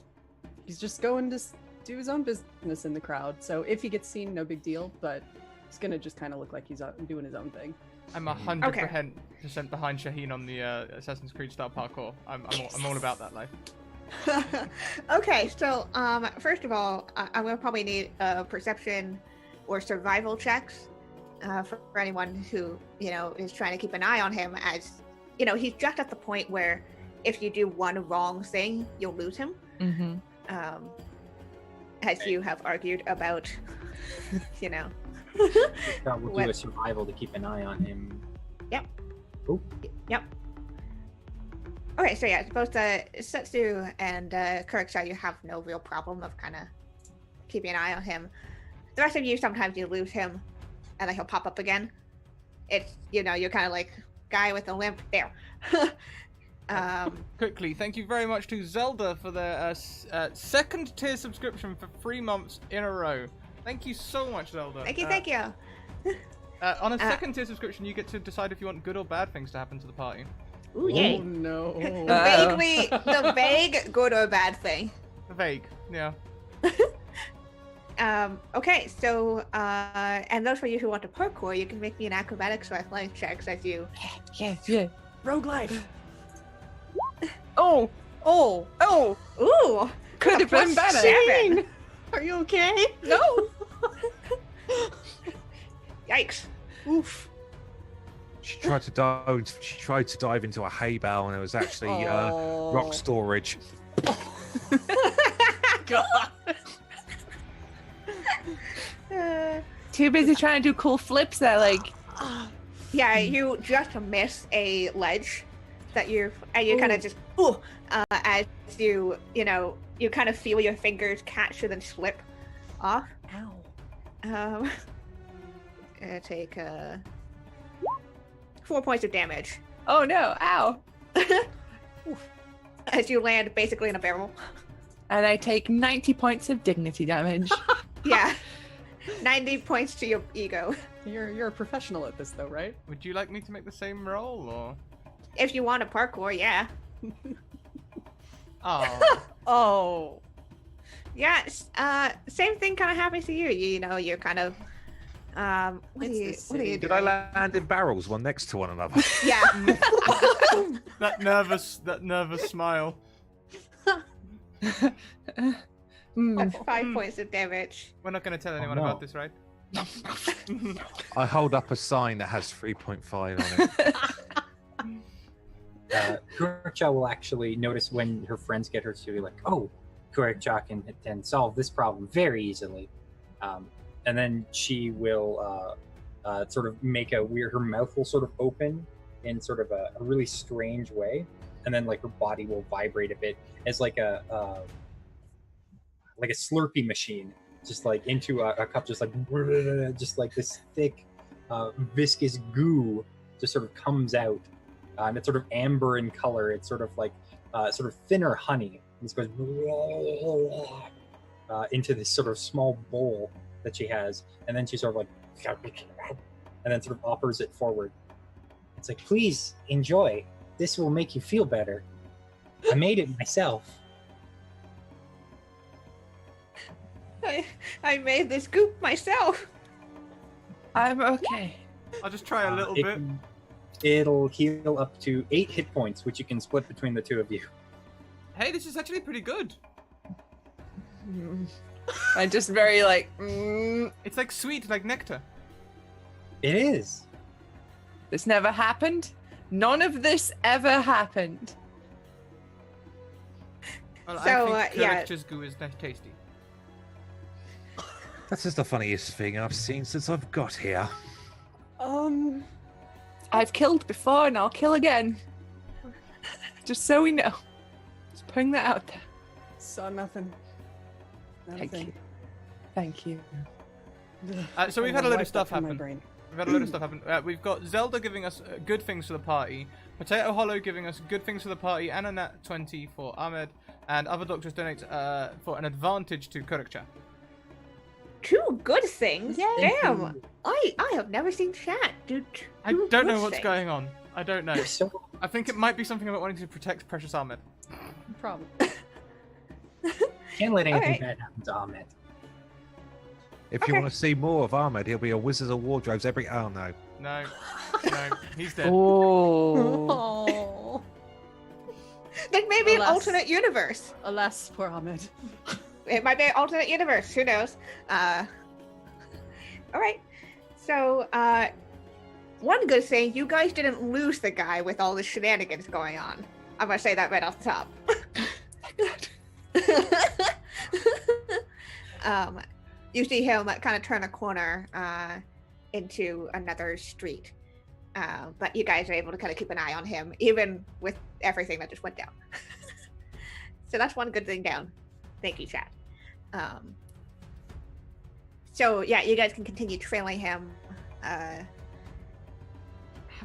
[SPEAKER 5] he's just going to do his own business in the crowd. So if he gets seen, no big deal, but he's gonna just kind of look like he's doing his own thing.
[SPEAKER 2] I'm 100% behind Shaheen on the Assassin's Creed style parkour. I'm all about that life.
[SPEAKER 3] Okay, so first of all, I'm going to probably need perception or survival checks for anyone who is trying to keep an eye on him, as he's just at the point where if you do one wrong thing, you'll lose him.
[SPEAKER 7] Mm-hmm.
[SPEAKER 3] As you have argued about,
[SPEAKER 6] We'll do a survival to keep an eye on him.
[SPEAKER 3] Yep.
[SPEAKER 6] Oh.
[SPEAKER 3] Yep. Okay, so yeah, both Setsu and Kuriksa, you have no real problem of kind of keeping an eye on him. The rest of you, sometimes you lose him, and then he'll pop up again. It's, you're kind of like guy with a limp there.
[SPEAKER 2] Quickly, thank you very much to Zelda for their second tier subscription for 3 months in a row. Thank you so much, Zelda.
[SPEAKER 3] Thank you.
[SPEAKER 2] On a second tier subscription, you get to decide if you want good or bad things to happen to the party.
[SPEAKER 3] Ooh, yay.
[SPEAKER 5] Oh no.
[SPEAKER 3] The vague good or bad thing.
[SPEAKER 2] Vague, yeah.
[SPEAKER 3] Okay, so and those for you who want to parkour, you can make me an acrobatics or athletic checks as you.
[SPEAKER 7] Yeah.
[SPEAKER 5] Rogue life.
[SPEAKER 7] Oh,
[SPEAKER 3] Ooh,
[SPEAKER 7] could have been better.
[SPEAKER 3] +7.
[SPEAKER 5] Are you okay?
[SPEAKER 7] No.
[SPEAKER 3] Yikes.
[SPEAKER 5] Oof.
[SPEAKER 4] She tried to dive into a hay bale, and it was actually
[SPEAKER 5] Oh.
[SPEAKER 4] rock storage.
[SPEAKER 5] God.
[SPEAKER 7] Too busy trying to do cool flips that
[SPEAKER 3] Yeah, you just miss a ledge that you kind of just as you kind of feel your fingers catch and then slip off.
[SPEAKER 5] Ow.
[SPEAKER 3] Take 4 points of damage
[SPEAKER 7] Oh no, ow.
[SPEAKER 3] as you land basically in a barrel.
[SPEAKER 7] And I take 90 points of dignity damage.
[SPEAKER 3] Yeah, 90 points to your ego.
[SPEAKER 5] You're a professional at this though, right?
[SPEAKER 2] Would you like me to make the same roll, or?
[SPEAKER 3] If you want a parkour, yeah.
[SPEAKER 2] Oh.
[SPEAKER 5] Oh.
[SPEAKER 3] Yeah, same thing kind of happens to you. You're kind of what do you
[SPEAKER 4] Did
[SPEAKER 3] do?
[SPEAKER 4] I land in barrels, one next to one another?
[SPEAKER 3] Yeah.
[SPEAKER 2] that nervous smile.
[SPEAKER 3] That's 5 points of damage.
[SPEAKER 2] We're not going to tell anyone
[SPEAKER 6] no.
[SPEAKER 2] about this, right?
[SPEAKER 4] I hold up a sign that has 3.5 on it.
[SPEAKER 6] Kurikcha will actually notice when her friends get her to be like, oh, Kurikcha can solve this problem very easily. And then she will sort of make her mouth will sort of open in sort of a really strange way. And then her body will vibrate a bit as like a Slurpee machine, just into a cup, just like this thick, viscous goo just sort of comes out. And it's sort of amber in color. It's sort of like sort of thinner honey. And this goes into this sort of small bowl that she has, and then she sort of and then sort of offers it forward. It's like, please enjoy. This will make you feel better. I made it myself.
[SPEAKER 3] I made this goop myself.
[SPEAKER 7] I'm okay.
[SPEAKER 2] I'll just try a little bit.
[SPEAKER 6] It'll heal up to 8 hit points, which you can split between the two of you.
[SPEAKER 2] Hey, this is actually pretty good.
[SPEAKER 7] I just very like.
[SPEAKER 2] It's like sweet, like nectar.
[SPEAKER 6] It is.
[SPEAKER 7] This never happened. None of this ever happened.
[SPEAKER 2] Well,
[SPEAKER 3] So,
[SPEAKER 2] I think
[SPEAKER 3] yeah.
[SPEAKER 2] Kurikcha's goo is tasty.
[SPEAKER 4] That's just the funniest thing I've seen since I've got here.
[SPEAKER 7] I've killed before and I'll kill again. Just so we know. Just putting that out there.
[SPEAKER 5] Saw nothing.
[SPEAKER 7] Thank you. Thank you.
[SPEAKER 2] So we've had a load of stuff
[SPEAKER 5] from my
[SPEAKER 2] happen.
[SPEAKER 5] brain.
[SPEAKER 2] We've had a load of stuff happen. We've got Zelda giving us good things for the party, Potato Hollow giving us good things for the party, and a nat 20 for Ahmed, and other doctors donate for an advantage to Kurikcha.
[SPEAKER 3] 2 good things.
[SPEAKER 7] Yay.
[SPEAKER 3] Damn. I have never seen chat do 2
[SPEAKER 2] I don't know
[SPEAKER 3] good
[SPEAKER 2] what's
[SPEAKER 3] things.
[SPEAKER 2] going on. I don't know.
[SPEAKER 6] You're so
[SPEAKER 2] I think it might be something about wanting to protect Precious Ahmed.
[SPEAKER 5] Probably.
[SPEAKER 6] can't let anything
[SPEAKER 3] Alright.
[SPEAKER 6] bad happen to Ahmed.
[SPEAKER 4] If you
[SPEAKER 3] Okay.
[SPEAKER 4] want to see more of Ahmed, he'll be a Wizards of Wardrobes every... Oh, no.
[SPEAKER 2] No, no, he's dead.
[SPEAKER 7] Oh.
[SPEAKER 5] Oh.
[SPEAKER 3] Like maybe an
[SPEAKER 5] Alas.
[SPEAKER 3] alternate universe.
[SPEAKER 5] Alas, poor Ahmed.
[SPEAKER 3] It might be an alternate universe. Who knows? All right. So, one good thing, you guys didn't lose the guy with all the shenanigans going on. I'm gonna say that right off the top. You see him kind of turn a corner into another street. But you guys are able to kind of keep an eye on him, even with everything that just went down. So that's one good thing down. Thank you, chat. So yeah, you guys can continue trailing him.
[SPEAKER 2] Having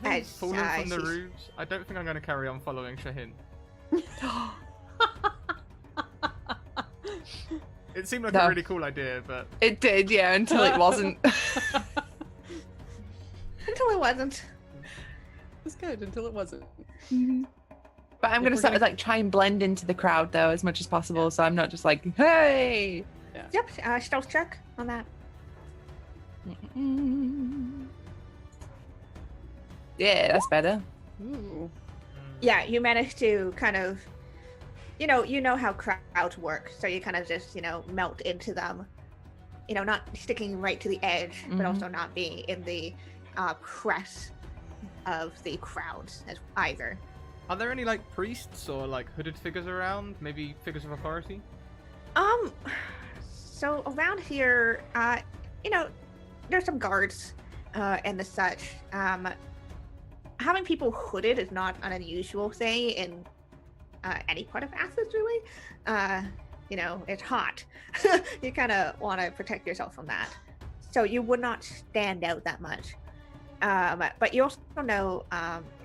[SPEAKER 3] As,
[SPEAKER 2] fallen from the
[SPEAKER 3] she's-
[SPEAKER 2] roofs, I don't think I'm going to carry on following Shahin. It seemed like
[SPEAKER 7] No.
[SPEAKER 2] a really cool idea, but
[SPEAKER 7] It did, yeah, until it wasn't.
[SPEAKER 3] Until it wasn't.
[SPEAKER 5] It was good until it wasn't.
[SPEAKER 7] But I'm
[SPEAKER 5] If
[SPEAKER 7] gonna
[SPEAKER 5] we're
[SPEAKER 7] start
[SPEAKER 5] gonna-
[SPEAKER 7] like try and blend into the crowd though as much as possible, so I'm not just like, hey.
[SPEAKER 3] Yep. Stealth check on that.
[SPEAKER 7] Yeah, that's better.
[SPEAKER 5] Ooh.
[SPEAKER 3] Yeah, you managed to kind of, you know how crowds work, so you kind of just, melt into them. Not sticking right to the edge, but
[SPEAKER 7] Mhm.
[SPEAKER 3] also not being in the press of the crowds as either.
[SPEAKER 2] are there any like priests or like hooded figures around? Maybe figures of authority?
[SPEAKER 3] So around here, there's some guards and the such. Having people hooded is not an unusual thing in any part of Athens, really. It's hot. You kind of want to protect yourself from that. So you would not stand out that much. But you also know,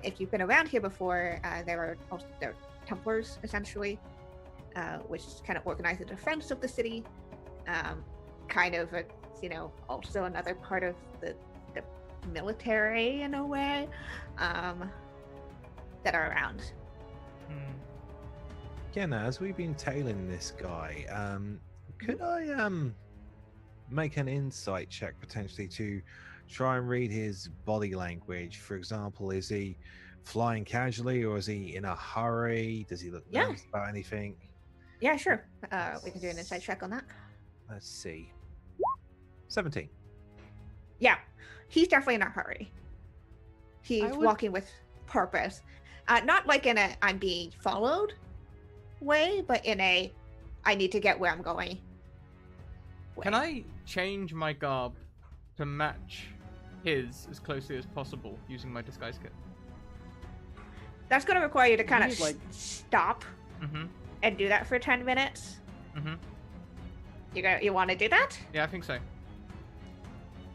[SPEAKER 3] if you've been around here before, there are Templars, essentially, which kind of organize the defense of the city. Also another part of the military, in a way, that are around.
[SPEAKER 2] Hmm.
[SPEAKER 4] Again, as we've been tailing this guy, could I make an insight check potentially to try and read his body language? For example, is he flying casually or is he in a hurry? Does he look
[SPEAKER 3] Yeah.
[SPEAKER 4] nervous about anything?
[SPEAKER 3] Yeah, sure. We can do an insight check on that.
[SPEAKER 4] Let's see. 17.
[SPEAKER 3] Yeah, he's definitely in a hurry. He's
[SPEAKER 5] I would-
[SPEAKER 3] walking with purpose. Not like in a I'm being followed way, but in a I need to get where I'm going way.
[SPEAKER 2] Can I change my garb to match his as closely as possible using my disguise kit?
[SPEAKER 3] That's going to require you to kind of
[SPEAKER 5] need, like-
[SPEAKER 3] stop
[SPEAKER 2] Mm-hmm.
[SPEAKER 3] and do that for 10 minutes.
[SPEAKER 2] Mm-hmm.
[SPEAKER 3] You want to do that?
[SPEAKER 2] Yeah, I think so.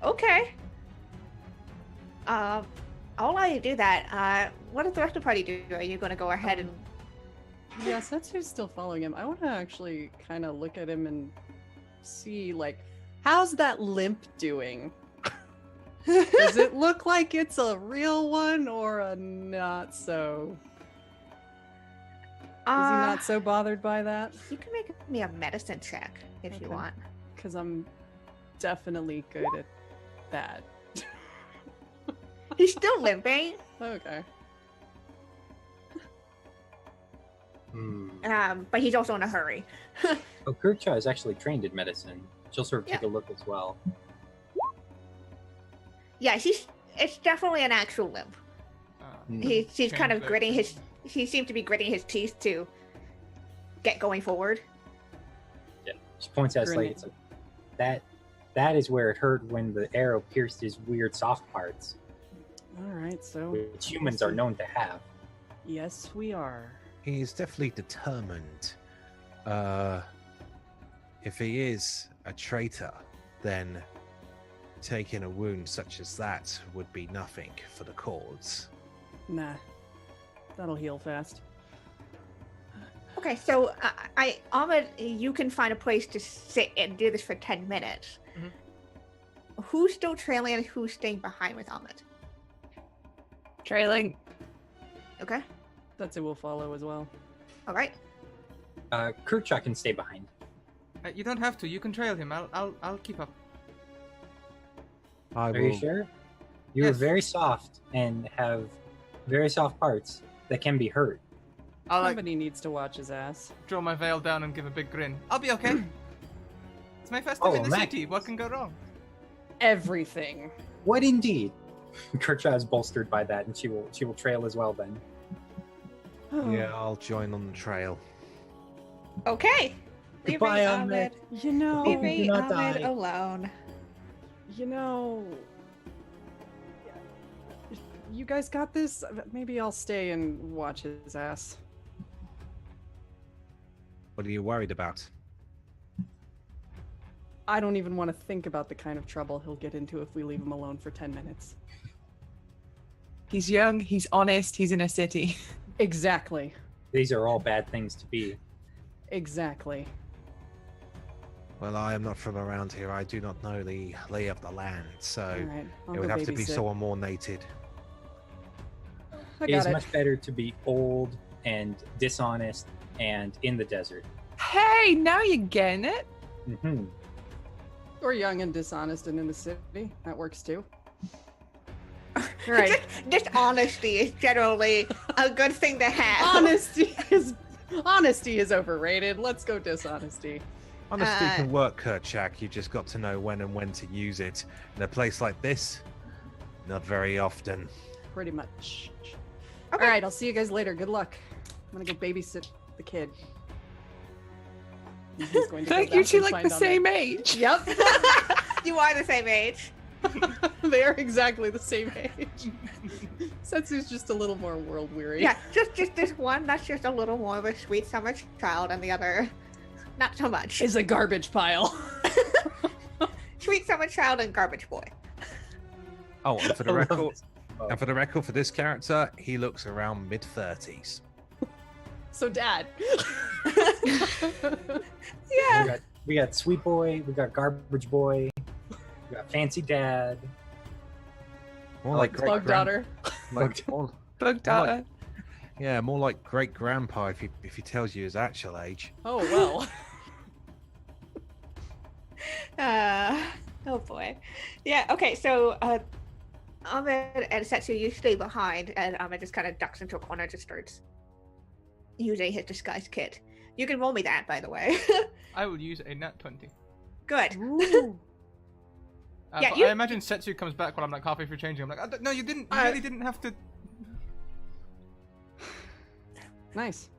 [SPEAKER 3] Okay. I'll allow you to do that. What does the rest of the party do? Are you going to go ahead and...
[SPEAKER 5] Yeah, since you're still following him, I want to actually kind of look at him and see, like, how's that limp doing? Does it look like it's a real one or a not so? Is he not so bothered by that?
[SPEAKER 3] You can make me a medicine check if you
[SPEAKER 5] Okay.
[SPEAKER 3] want.
[SPEAKER 5] Because I'm definitely good at that.
[SPEAKER 3] He's still limping,
[SPEAKER 5] Okay.
[SPEAKER 3] but he's also in a hurry.
[SPEAKER 6] Oh, Kirkcha is actually trained in medicine. She'll sort of take
[SPEAKER 3] Yeah.
[SPEAKER 6] a look as well.
[SPEAKER 3] Yeah, it's definitely an actual limp. He's kind of gritting his. He seems to be gritting his teeth to get going forward.
[SPEAKER 6] Yeah. She points at his leg. It's like that is where it hurt when the arrow pierced his weird soft parts,
[SPEAKER 5] All right, so
[SPEAKER 6] which humans are known to have.
[SPEAKER 5] yes, we are.
[SPEAKER 4] He is definitely determined. If he is a traitor, then taking a wound such as that would be nothing for the cause.
[SPEAKER 5] Nah, that'll heal fast.
[SPEAKER 3] Okay, so Ahmed, you can find a place to sit and do this for 10 minutes.
[SPEAKER 2] Mhm.
[SPEAKER 3] Who's still trailing and who's staying behind with Ahmed?
[SPEAKER 7] Trailing.
[SPEAKER 3] Okay,
[SPEAKER 5] That's it. Will follow as well.
[SPEAKER 3] all right.
[SPEAKER 6] Kirkcha can stay behind.
[SPEAKER 2] You don't have to. You can trail him. I'll keep up.
[SPEAKER 4] I
[SPEAKER 6] Are
[SPEAKER 4] will.
[SPEAKER 6] you sure? You're
[SPEAKER 2] Yes.
[SPEAKER 6] very soft and have very soft parts that can be hurt.
[SPEAKER 2] I'll like
[SPEAKER 5] Somebody needs to watch his ass.
[SPEAKER 2] draw my veil down and give a big grin. I'll be okay. It's my first
[SPEAKER 6] Oh,
[SPEAKER 2] time in the
[SPEAKER 6] Mac.
[SPEAKER 2] city. What can go wrong?
[SPEAKER 5] Everything.
[SPEAKER 6] What indeed? Kirkcha is bolstered by that, and she will trail as well. Then
[SPEAKER 4] Yeah, I'll join on the trail.
[SPEAKER 3] Okay.
[SPEAKER 6] Goodbye,
[SPEAKER 3] Leaving
[SPEAKER 6] Ahmed.
[SPEAKER 5] You know.
[SPEAKER 3] Leaving
[SPEAKER 6] do not
[SPEAKER 3] Ahmed
[SPEAKER 6] die.
[SPEAKER 3] alone.
[SPEAKER 5] You know. You guys got this? Maybe I'll stay and watch his ass.
[SPEAKER 4] What are you worried about?
[SPEAKER 5] I don't even want to think about the kind of trouble he'll get into if we leave him alone for 10 minutes.
[SPEAKER 7] He's young, he's honest, he's in a city.
[SPEAKER 5] Exactly.
[SPEAKER 6] these are all bad things to be.
[SPEAKER 5] Exactly.
[SPEAKER 4] Well, I am not from around here. I do not know the lay of the land, so
[SPEAKER 5] All right. I'll
[SPEAKER 4] it would
[SPEAKER 5] go
[SPEAKER 4] have to be
[SPEAKER 5] babysit.
[SPEAKER 4] someone more nated.
[SPEAKER 5] I
[SPEAKER 6] It is
[SPEAKER 5] got it.
[SPEAKER 6] much better to be old and dishonest and in the desert.
[SPEAKER 7] Hey, now you're getting it.
[SPEAKER 6] Hmm.
[SPEAKER 5] Or young and dishonest and in the city. That works too. All right.
[SPEAKER 3] Just honesty is generally a good thing to have.
[SPEAKER 5] Honesty is overrated. Let's go dishonesty.
[SPEAKER 4] Honesty can work, Kerchak. You just got to know when and when to use it. In a place like this, not very often.
[SPEAKER 5] Pretty much.
[SPEAKER 3] Okay.
[SPEAKER 5] All right. I'll see you guys later. Good luck. I'm gonna go babysit the kid. He's going to go
[SPEAKER 7] Thank you
[SPEAKER 5] back
[SPEAKER 7] two
[SPEAKER 5] and
[SPEAKER 7] like
[SPEAKER 5] find
[SPEAKER 7] the
[SPEAKER 5] on
[SPEAKER 7] same age.
[SPEAKER 3] Yep. You are the same age.
[SPEAKER 5] it. They are exactly the same age. Setsu's just a little more world weary.
[SPEAKER 3] Yeah, just this one. That's just a little more of a sweet summer child, and the other, not so much.
[SPEAKER 5] Is a garbage pile.
[SPEAKER 3] Sweet summer child and garbage boy.
[SPEAKER 4] Oh, and for the
[SPEAKER 6] I love
[SPEAKER 4] record,
[SPEAKER 6] this.
[SPEAKER 4] and for the record, for this character, he looks around mid-30s.
[SPEAKER 5] So dad.
[SPEAKER 3] Yeah.
[SPEAKER 6] We got sweet boy, we got garbage boy, we got fancy dad.
[SPEAKER 4] More like great
[SPEAKER 5] Bug daughter.
[SPEAKER 7] Bug daughter.
[SPEAKER 4] Yeah, more like great grandpa if he tells you his actual age.
[SPEAKER 5] Oh well.
[SPEAKER 3] Oh boy. Yeah. Okay. So, Ahmed and Setsu, you stay behind, and Ahmed just kind of ducks into a corner and just starts using his disguise kit. You can roll me that, by the way.
[SPEAKER 2] I will use a nat 20.
[SPEAKER 3] Good.
[SPEAKER 5] Ooh.
[SPEAKER 3] Yeah,
[SPEAKER 2] But
[SPEAKER 3] you-
[SPEAKER 2] I imagine Setsu comes back when I'm like halfway through changing. I'm like, no, you didn't. You really didn't have to.
[SPEAKER 5] Nice.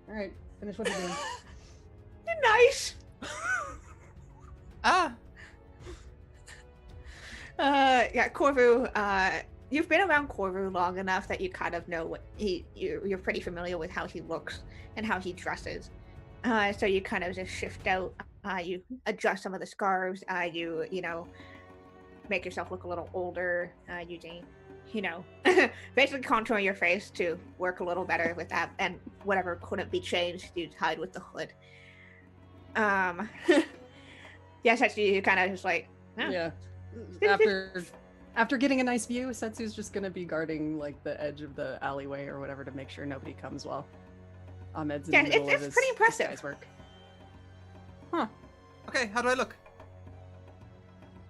[SPEAKER 5] All right. Finish what you're doing.
[SPEAKER 3] Nice.
[SPEAKER 2] Ah,
[SPEAKER 3] Yeah, Corvu. You've been around Corvu long enough that you kind of know what you're pretty familiar with how he looks and how he dresses. So you kind of just shift out. You adjust some of the scarves. You know, make yourself look a little older. Using, basically contouring your face to work a little better with that, and whatever couldn't be changed, you hide with the hood. Yes, actually, you kind of just like, oh,
[SPEAKER 5] Yeah.
[SPEAKER 3] This is-
[SPEAKER 5] After After getting a nice view, Setsu's just gonna be guarding like the edge of the alleyway or whatever to make sure nobody comes while Ahmed's in
[SPEAKER 3] Yeah,
[SPEAKER 5] the middle
[SPEAKER 3] it's
[SPEAKER 5] of his
[SPEAKER 3] pretty impressive.
[SPEAKER 5] disguise work.
[SPEAKER 2] Okay, how do I look?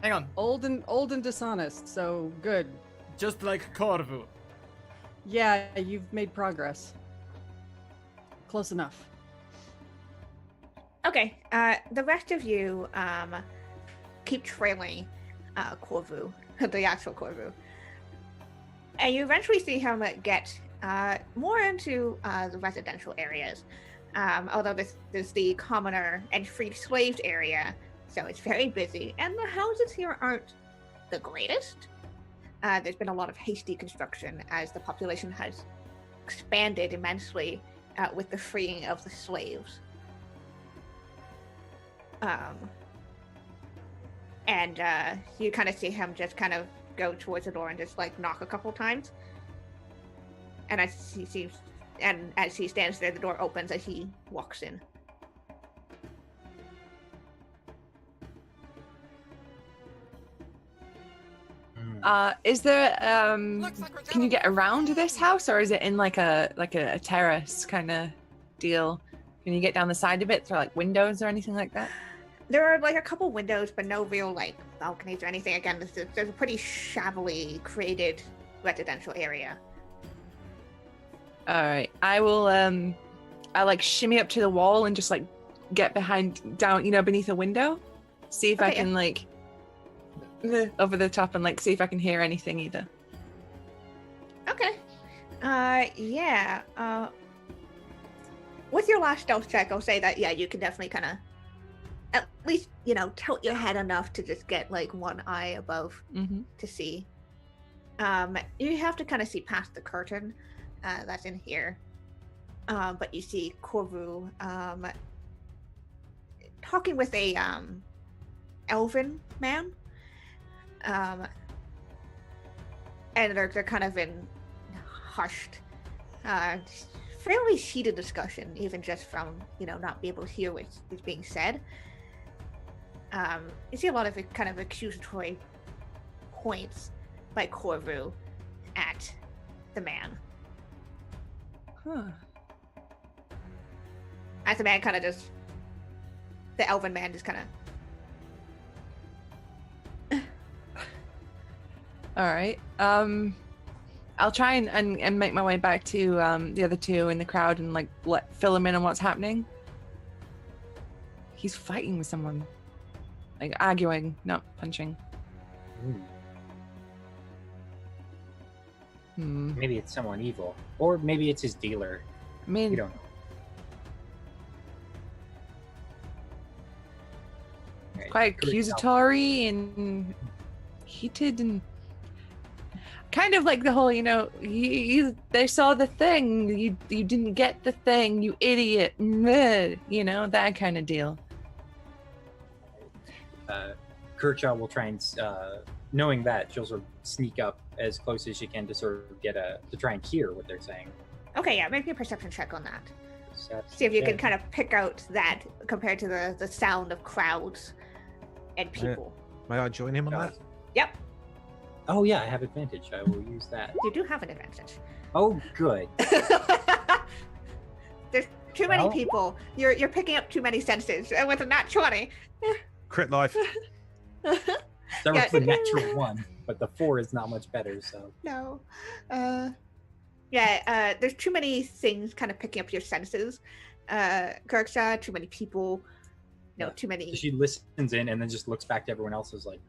[SPEAKER 2] Hang on.
[SPEAKER 5] Old and dishonest, so good.
[SPEAKER 2] Just like Corvu.
[SPEAKER 5] Yeah, you've made progress. Close enough.
[SPEAKER 3] Okay, the rest of you keep trailing Corvu, the actual Corvu. And you eventually see him get more into the residential areas. Although this is the commoner and freed slaves area, so it's very busy. And the houses here aren't the greatest. There's been a lot of hasty construction as the population has expanded immensely with the freeing of the slaves. And you kind of see him just kind of go towards the door and just like knock a couple times. And as he stands there, the door opens as he walks in.
[SPEAKER 7] Is there can you get around this house, or is it in like a terrace kind of deal? Can you get down the side of it through like windows or anything like that?
[SPEAKER 3] There are like a couple windows, but no real like balconies or anything. Again, there's a pretty shabbily created residential area.
[SPEAKER 7] All right, I will I like shimmy up to the wall and just like get down beneath a window, see if I can like over the top and like see if I can hear anything either.
[SPEAKER 3] Okay. Yeah. With your last stealth check, I'll say that you can definitely kind of at least tilt your head enough to just get like one eye above to see. You have to kind of see past the curtain that's in here, but you see Corvu talking with a elven man. And they're kind of in hushed, fairly heated discussion, even just from not be able to hear what is being said. You see a lot of kind of accusatory points by Corvu at the man.
[SPEAKER 7] Huh.
[SPEAKER 3] As the man kind of the elven man just kind of.
[SPEAKER 7] All right. I'll try and make my way back to the other two in the crowd and like fill them in on what's happening. He's fighting with someone, like arguing, not punching.
[SPEAKER 6] Maybe it's someone evil, or maybe it's his dealer.
[SPEAKER 7] I mean,
[SPEAKER 6] We don't know. Right.
[SPEAKER 7] quite accusatory and heated and kind of like the whole, they saw the thing, you didn't get the thing, you idiot, that kind of deal.
[SPEAKER 6] Kershaw will try and, knowing that, she'll sort of sneak up as close as she can to sort of to try and hear what they're saying.
[SPEAKER 3] Okay, yeah, make me a perception check on that.
[SPEAKER 6] Perception
[SPEAKER 3] See if you can
[SPEAKER 6] check.
[SPEAKER 3] kind of pick out that compared to the sound of crowds and people.
[SPEAKER 4] May I join him on that?
[SPEAKER 3] Yep,
[SPEAKER 6] Oh yeah, I have advantage. I will use that.
[SPEAKER 3] you do have an advantage.
[SPEAKER 6] Oh, good.
[SPEAKER 3] There's too many
[SPEAKER 6] Well-
[SPEAKER 3] people. You're picking up too many senses. And with a nat 20.
[SPEAKER 4] Crit life.
[SPEAKER 6] That
[SPEAKER 3] Yeah.
[SPEAKER 6] was the natural one, but the 4 is not much better. So
[SPEAKER 3] No. There's too many things kind of picking up your senses. Kirkshaw, too many people. No,
[SPEAKER 6] Yeah.
[SPEAKER 3] too many.
[SPEAKER 6] she listens in and then just looks back to everyone else as like,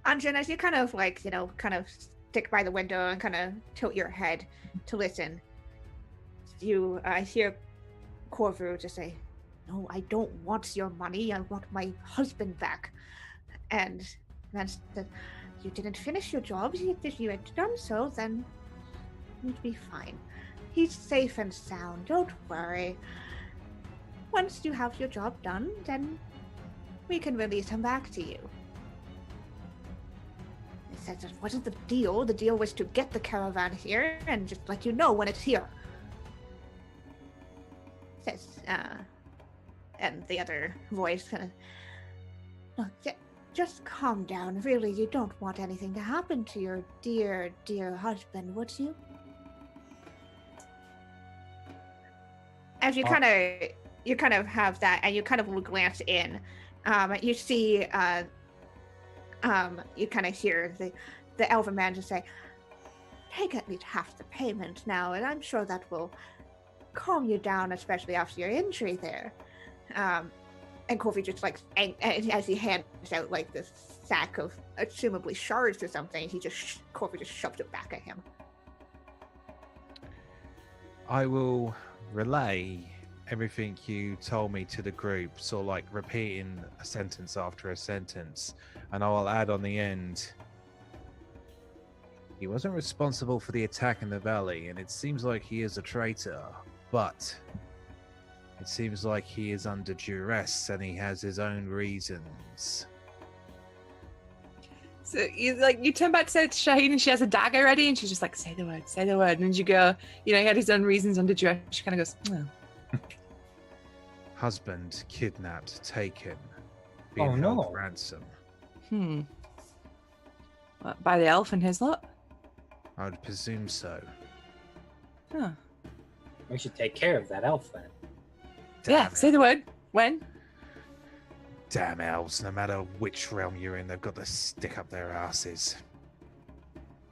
[SPEAKER 3] Anjan, as you kind of kind of stick by the window and kind of tilt your head to listen, you hear Corvu just say, "No, I don't want your money. I want my husband back." And then said, "You didn't finish your job. If you had done so, then you'd be fine. He's safe and sound. Don't worry. Once you have your job done, then we can release him back to you." He said, "That wasn't the deal. The deal was to get the caravan here and just let you know when it's here." Says, and the other voice kind of, "Look, just calm down. Really, you don't want anything to happen to your dear, dear husband, would you? As you kind of have that, and you kind of will glance in. You see, you kind of hear the elven man just say, "Take at least half the payment now, and I'm sure that will calm you down, especially after your injury there." And Kofi just and as he hands out like this sack of assumably shards or something, Kofi just shoves it back at him.
[SPEAKER 4] I will relay everything you told me to the group, sort of like repeating a sentence after a sentence, and I will add on the end, he wasn't responsible for the attack in the valley, and it seems like he is a traitor, but it seems like he is under duress and he has his own reasons.
[SPEAKER 7] So you turn back to say to Shaheen, and she has a dagger ready, and she's just like, say the word, and then you go, he had his own reasons under duress. She kind of goes, oh.
[SPEAKER 4] Husband kidnapped, taken,
[SPEAKER 6] Oh,
[SPEAKER 4] being held
[SPEAKER 6] no.
[SPEAKER 4] ransom.
[SPEAKER 7] What, by the elf and his lot?
[SPEAKER 4] I would presume so.
[SPEAKER 7] Huh.
[SPEAKER 6] We should take care of that elf then.
[SPEAKER 7] Yeah, say the word. When?
[SPEAKER 4] Damn elves, no matter which realm you're in, they've got to stick up their asses.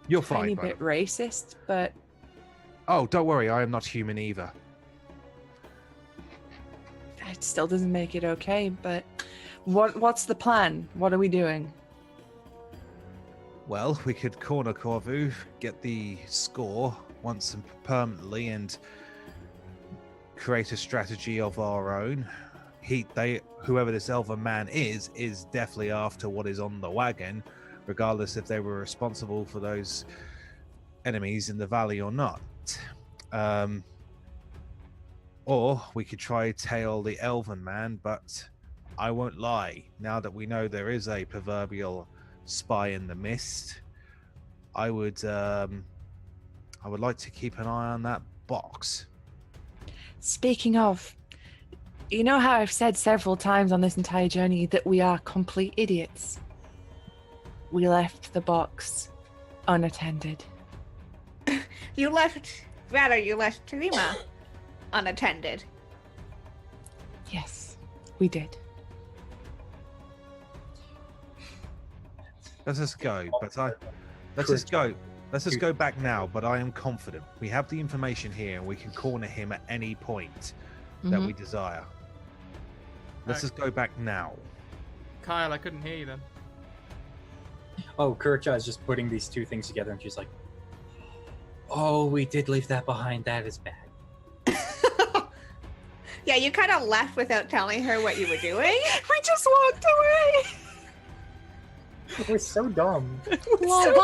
[SPEAKER 4] You're fine,
[SPEAKER 7] Tiny
[SPEAKER 4] brother.
[SPEAKER 7] bit racist, but
[SPEAKER 4] Oh, don't worry, I am not human either.
[SPEAKER 7] it still doesn't make it okay. But what's the plan? What are we doing?
[SPEAKER 4] Well, we could corner Corvu, get the score once and permanently, and create a strategy of our own. Whoever this elven man is definitely after what is on the wagon, regardless if they were responsible for those enemies in the valley or not. Or we could try tail the elven man, but I won't lie, now that we know there is a proverbial spy in the mist, I would like to keep an eye on that box.
[SPEAKER 7] Speaking of, you know how I've said several times on this entire journey that we are complete idiots? We left the box unattended.
[SPEAKER 3] You left Tarima unattended.
[SPEAKER 7] Yes, we did.
[SPEAKER 4] Let's just go, let's just go back now, but I am confident. We have the information here and we can corner him at any point that we desire. Let's just go back now.
[SPEAKER 2] Kyle, I couldn't hear you then.
[SPEAKER 6] Oh, Kurcha is just putting these two things together, and she's like, "Oh, we did leave that behind. That is bad."
[SPEAKER 3] Yeah, you kind of left without telling her what you were doing.
[SPEAKER 7] We just walked away.
[SPEAKER 6] We're so dumb.
[SPEAKER 5] Well,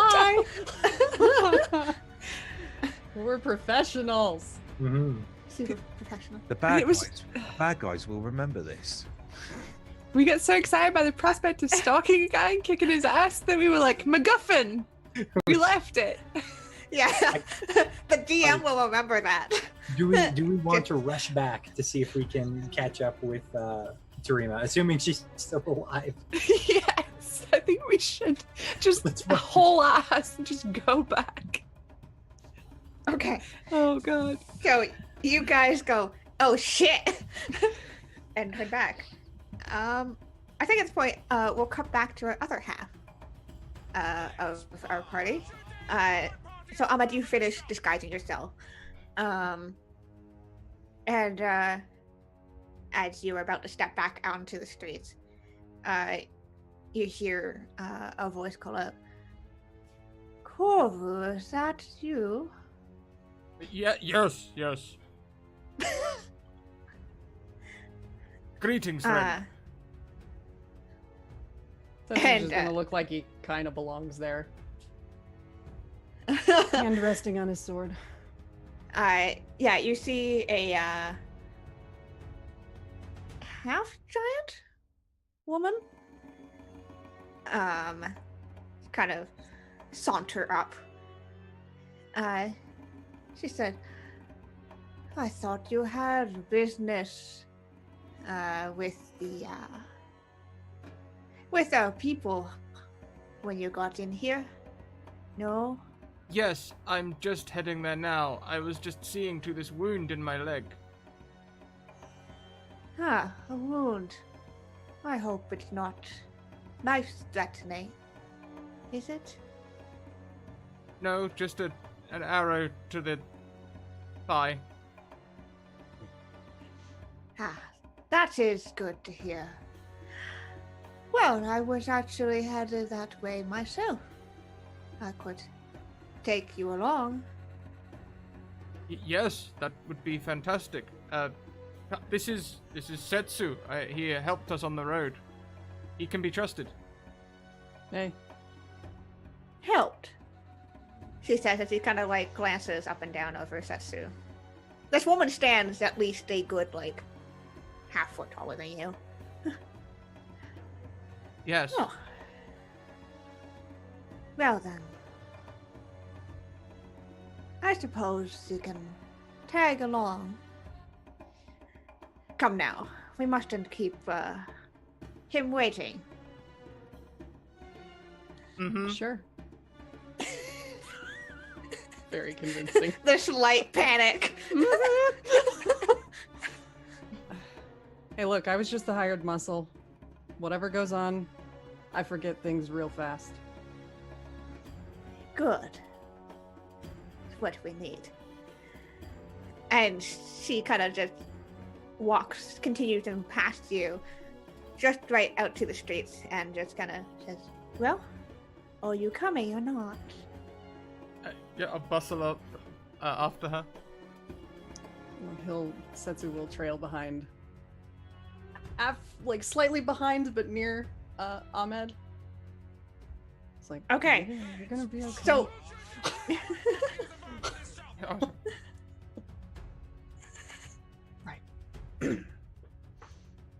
[SPEAKER 5] bye. We're professionals.
[SPEAKER 3] Super professional.
[SPEAKER 4] The bad guys will remember this.
[SPEAKER 7] We got so excited by the prospect of stalking a guy and kicking his ass that we were like, MacGuffin! We left it.
[SPEAKER 3] Yeah, the DM will remember that.
[SPEAKER 6] Do we want to rush back to see if we can catch up with Tarima, assuming she's still alive?
[SPEAKER 7] Yes, I think we should just whole ass and just go back.
[SPEAKER 3] Okay.
[SPEAKER 7] Oh god.
[SPEAKER 3] So you guys go, oh shit, and head back. I think at this point, we'll cut back to our other half of our party. So Ahmad, you finish disguising yourself. And as you are about to step back out into the streets, you hear a voice call up. Corvu, is that you?
[SPEAKER 2] Yeah, yes. Greetings, friend.
[SPEAKER 5] So he's just gonna look like he kind of belongs there. Hand resting on his sword.
[SPEAKER 3] Yeah, you see a half-giant woman kind of saunter up. She said, I thought you had business with with our people when you got in here? No?
[SPEAKER 2] Yes, I'm just heading there now. I was just seeing to this wound in my leg.
[SPEAKER 3] Ah, a wound. I hope it's not knife-threatening. Is it?
[SPEAKER 2] No, just an arrow to the thigh.
[SPEAKER 3] Ah, that is good to hear. Well, I was actually headed that way myself. I could take you along.
[SPEAKER 2] Yes, that would be fantastic. This is Setsu. He helped us on the road. He can be trusted.
[SPEAKER 5] Hey.
[SPEAKER 3] Helped, she says as she kind of like glances up and down over Setsu. This woman stands at least a good like half foot taller than you.
[SPEAKER 2] Yes.
[SPEAKER 3] Oh. Well then. I suppose you can tag along. Come now, we mustn't keep him waiting.
[SPEAKER 2] Mm-hmm.
[SPEAKER 5] Sure. Very convincing.
[SPEAKER 3] The slight panic.
[SPEAKER 5] Hey, look, I was just the hired muscle. Whatever goes on, I forget things real fast.
[SPEAKER 3] Good. It's what we need. And she kind of just continues and past you, just right out to the streets, and just kind of says, well, are you coming or not?
[SPEAKER 2] Yeah, I'll bustle up after her.
[SPEAKER 5] Setsu will trail behind. Like slightly behind, but near Ahmed. It's like,
[SPEAKER 3] Okay.
[SPEAKER 5] You're gonna be okay.
[SPEAKER 3] So,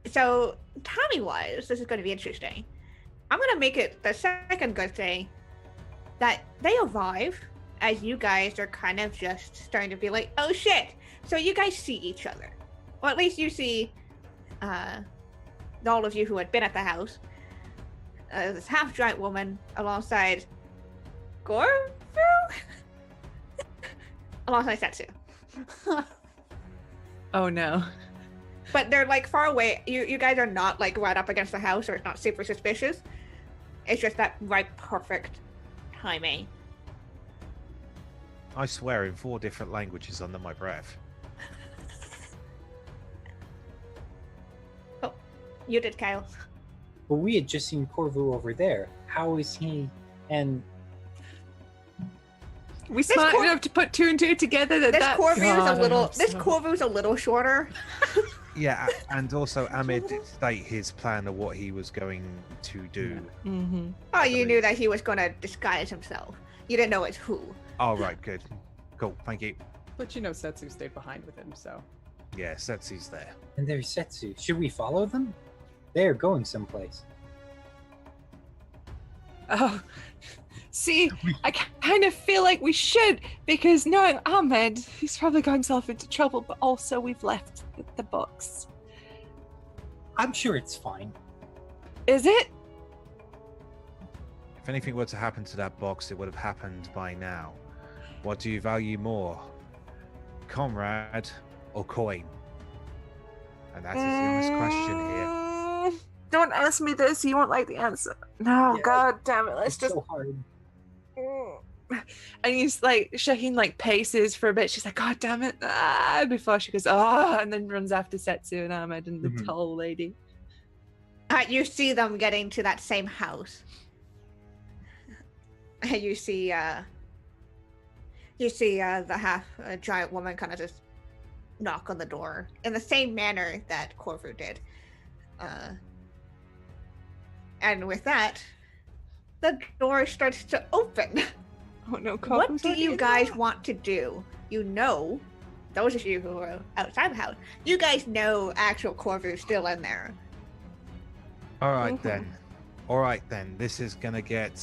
[SPEAKER 3] so timing-wise, this is going to be interesting. I'm going to make it the second good thing that they arrive as you guys are kind of just starting to be like, oh shit. So you guys see each other. Or at least you see all of you who had been at the house. This half-giant woman alongside Gorfu? Alongside Setsu.
[SPEAKER 7] Oh no.
[SPEAKER 3] But they're like far away. You guys are not like right up against the house, or it's not super suspicious. It's just that right perfect timing.
[SPEAKER 4] I swear in 4 different languages under my breath.
[SPEAKER 3] Oh, you did, Kyle.
[SPEAKER 6] But we had just seen Corvu over there. How is he? And
[SPEAKER 7] We smart enough to put 2 and 2 together that
[SPEAKER 3] This
[SPEAKER 7] that's...
[SPEAKER 3] Corvu's a little shorter.
[SPEAKER 4] Yeah, and also Ahmed did state his plan of what he was going to do.
[SPEAKER 7] Mm-hmm.
[SPEAKER 3] Oh, you knew that he was going to disguise himself. You didn't know it's who.
[SPEAKER 4] Oh, right, good. Cool, thank you.
[SPEAKER 5] But you know Setsu stayed behind with him, so.
[SPEAKER 4] Yeah, Setsu's there.
[SPEAKER 6] and there's Setsu. Should we follow them? They're going someplace.
[SPEAKER 7] Oh, see, I kind of feel like we should, because knowing Ahmed, he's probably got himself into trouble, but also we've left the box.
[SPEAKER 6] I'm sure it's fine.
[SPEAKER 7] Is it?
[SPEAKER 4] If anything were to happen to that box, it would have happened by now. What do you value more? Comrade or coin? And that is the honest question here.
[SPEAKER 7] Don't ask me this, you won't like the answer. No,
[SPEAKER 6] Yeah,
[SPEAKER 7] god damn it, let's
[SPEAKER 6] It's
[SPEAKER 7] just...
[SPEAKER 6] so hard.
[SPEAKER 7] And he's like, Shaheen like paces for a bit. She's like, God damn it. Ah, before she goes, oh, and then runs after Setsu and Ahmed and the tall lady.
[SPEAKER 3] You see them getting to that same house. You see the half giant woman kind of just knock on the door in the same manner that Corvu did. And with that, the door starts to open.
[SPEAKER 7] Oh no,
[SPEAKER 3] What do you guys want to do? You know, those of you who are outside the house, you guys know actual Corvu's still in there.
[SPEAKER 4] All right then. All right then. This is gonna get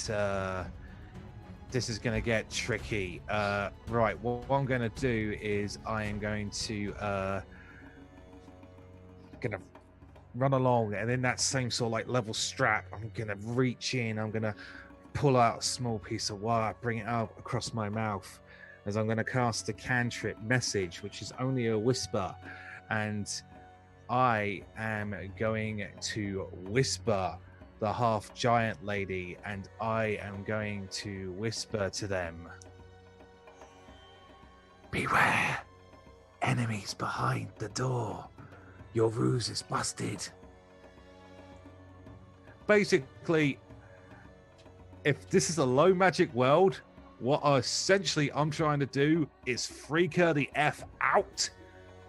[SPEAKER 4] tricky. Right. What I'm gonna do is I am going to gonna run along, and in that same sort of like level strap, I'm gonna reach in. I'm gonna pull out a small piece of wire, bring it out across my mouth, as I'm gonna cast a cantrip message, which is only a whisper, and I am going to whisper the half giant lady, and I am going to whisper to them, beware, enemies behind the door. Your ruse is busted. Basically, if this is a low magic world, what essentially I'm trying to do is freak her the F out,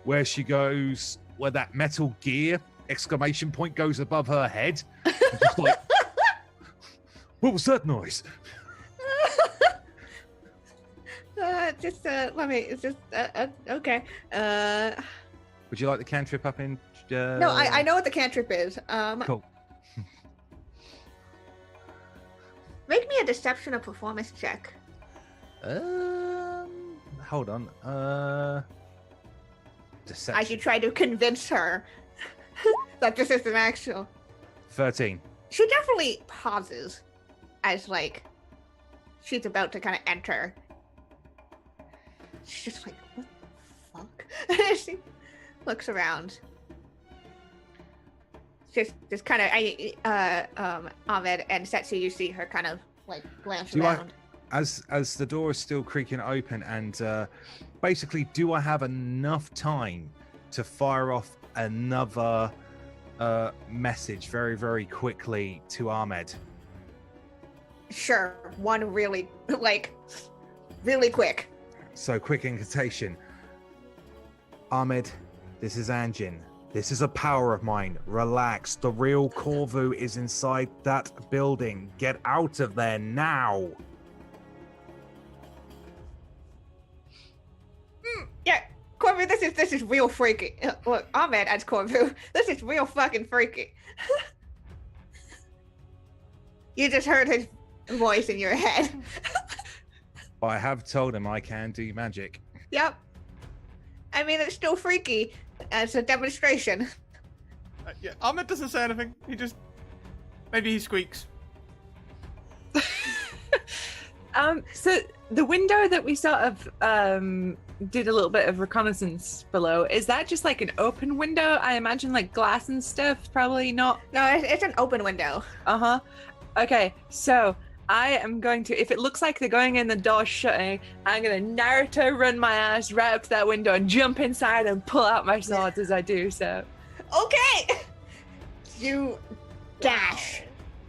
[SPEAKER 4] where she goes, where that metal gear exclamation point goes above her head. Just like, what was that noise?
[SPEAKER 3] Okay.
[SPEAKER 4] Would you like the cantrip up in?
[SPEAKER 3] No, I know what the cantrip is.
[SPEAKER 4] Cool.
[SPEAKER 3] Make me a deception or performance check.
[SPEAKER 4] Hold on. Deception.
[SPEAKER 3] I should try to convince her that this is an actual.
[SPEAKER 4] 13.
[SPEAKER 3] She definitely pauses as like she's about to kind of enter. She's just like, what the fuck? She looks around. Just kind of, Ahmed and Setsu, you see her kind of like glance around.
[SPEAKER 4] As the door is still creaking open, and basically, do I have enough time to fire off another message very, very quickly to Ahmed?
[SPEAKER 3] Sure, one really really quick.
[SPEAKER 4] So, quick incantation. Ahmed, this is Anjin. This is a power of mine. Relax. The real Corvu is inside that building. Get out of there now.
[SPEAKER 3] Yeah, Corvu, this is real freaky. Look, Ahmed as Corvu, this is real fucking freaky. You just heard his voice in your head.
[SPEAKER 4] But I have told him I can do magic.
[SPEAKER 3] Yep. I mean, it's still freaky. It's a demonstration.
[SPEAKER 2] Yeah, Ahmed doesn't say anything. He just... Maybe he squeaks.
[SPEAKER 7] So the window that we sort of did a little bit of reconnaissance below, is that just like an open window? I imagine like glass and stuff, probably not.
[SPEAKER 3] No, it's an open window.
[SPEAKER 7] Uh-huh. Okay, so I am going to, if it looks like they're going in, the door shutting, I'm going to Naruto run my ass right up to that window and jump inside and pull out my swords as I do so.
[SPEAKER 3] Okay! You dash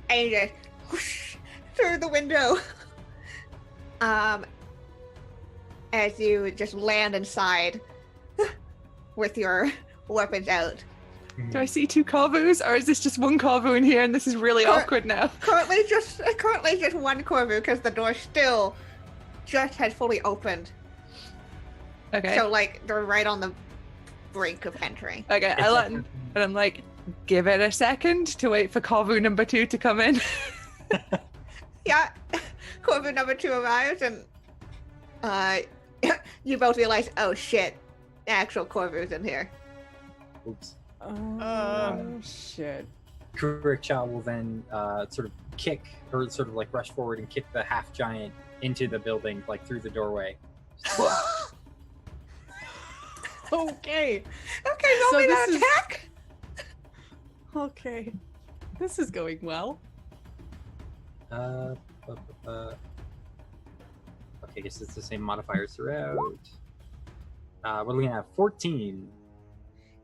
[SPEAKER 3] and you just whoosh through the window. As you just land inside with your weapons out.
[SPEAKER 7] Do I see two Corvus, or is this just one Corvu in here and this is really awkward now?
[SPEAKER 3] Currently just one Corvu because the door still just has fully opened.
[SPEAKER 7] Okay.
[SPEAKER 3] So like they're right on the brink of entering.
[SPEAKER 7] Okay, and I'm like, give it a second to wait for Corvu number 2 to come in.
[SPEAKER 3] Yeah, Corvu number 2 arrives and you both realize, oh shit, the actual Corvu's in here.
[SPEAKER 6] Oops.
[SPEAKER 5] Oh, shit.
[SPEAKER 6] Kurikcha will then sort of kick, or sort of like rush forward and kick the half giant into the building, like through the doorway.
[SPEAKER 5] Okay.
[SPEAKER 3] Okay, roll me that attack.
[SPEAKER 5] Okay. This is going well.
[SPEAKER 6] Okay, I guess it's the same modifiers throughout. We're looking at 14.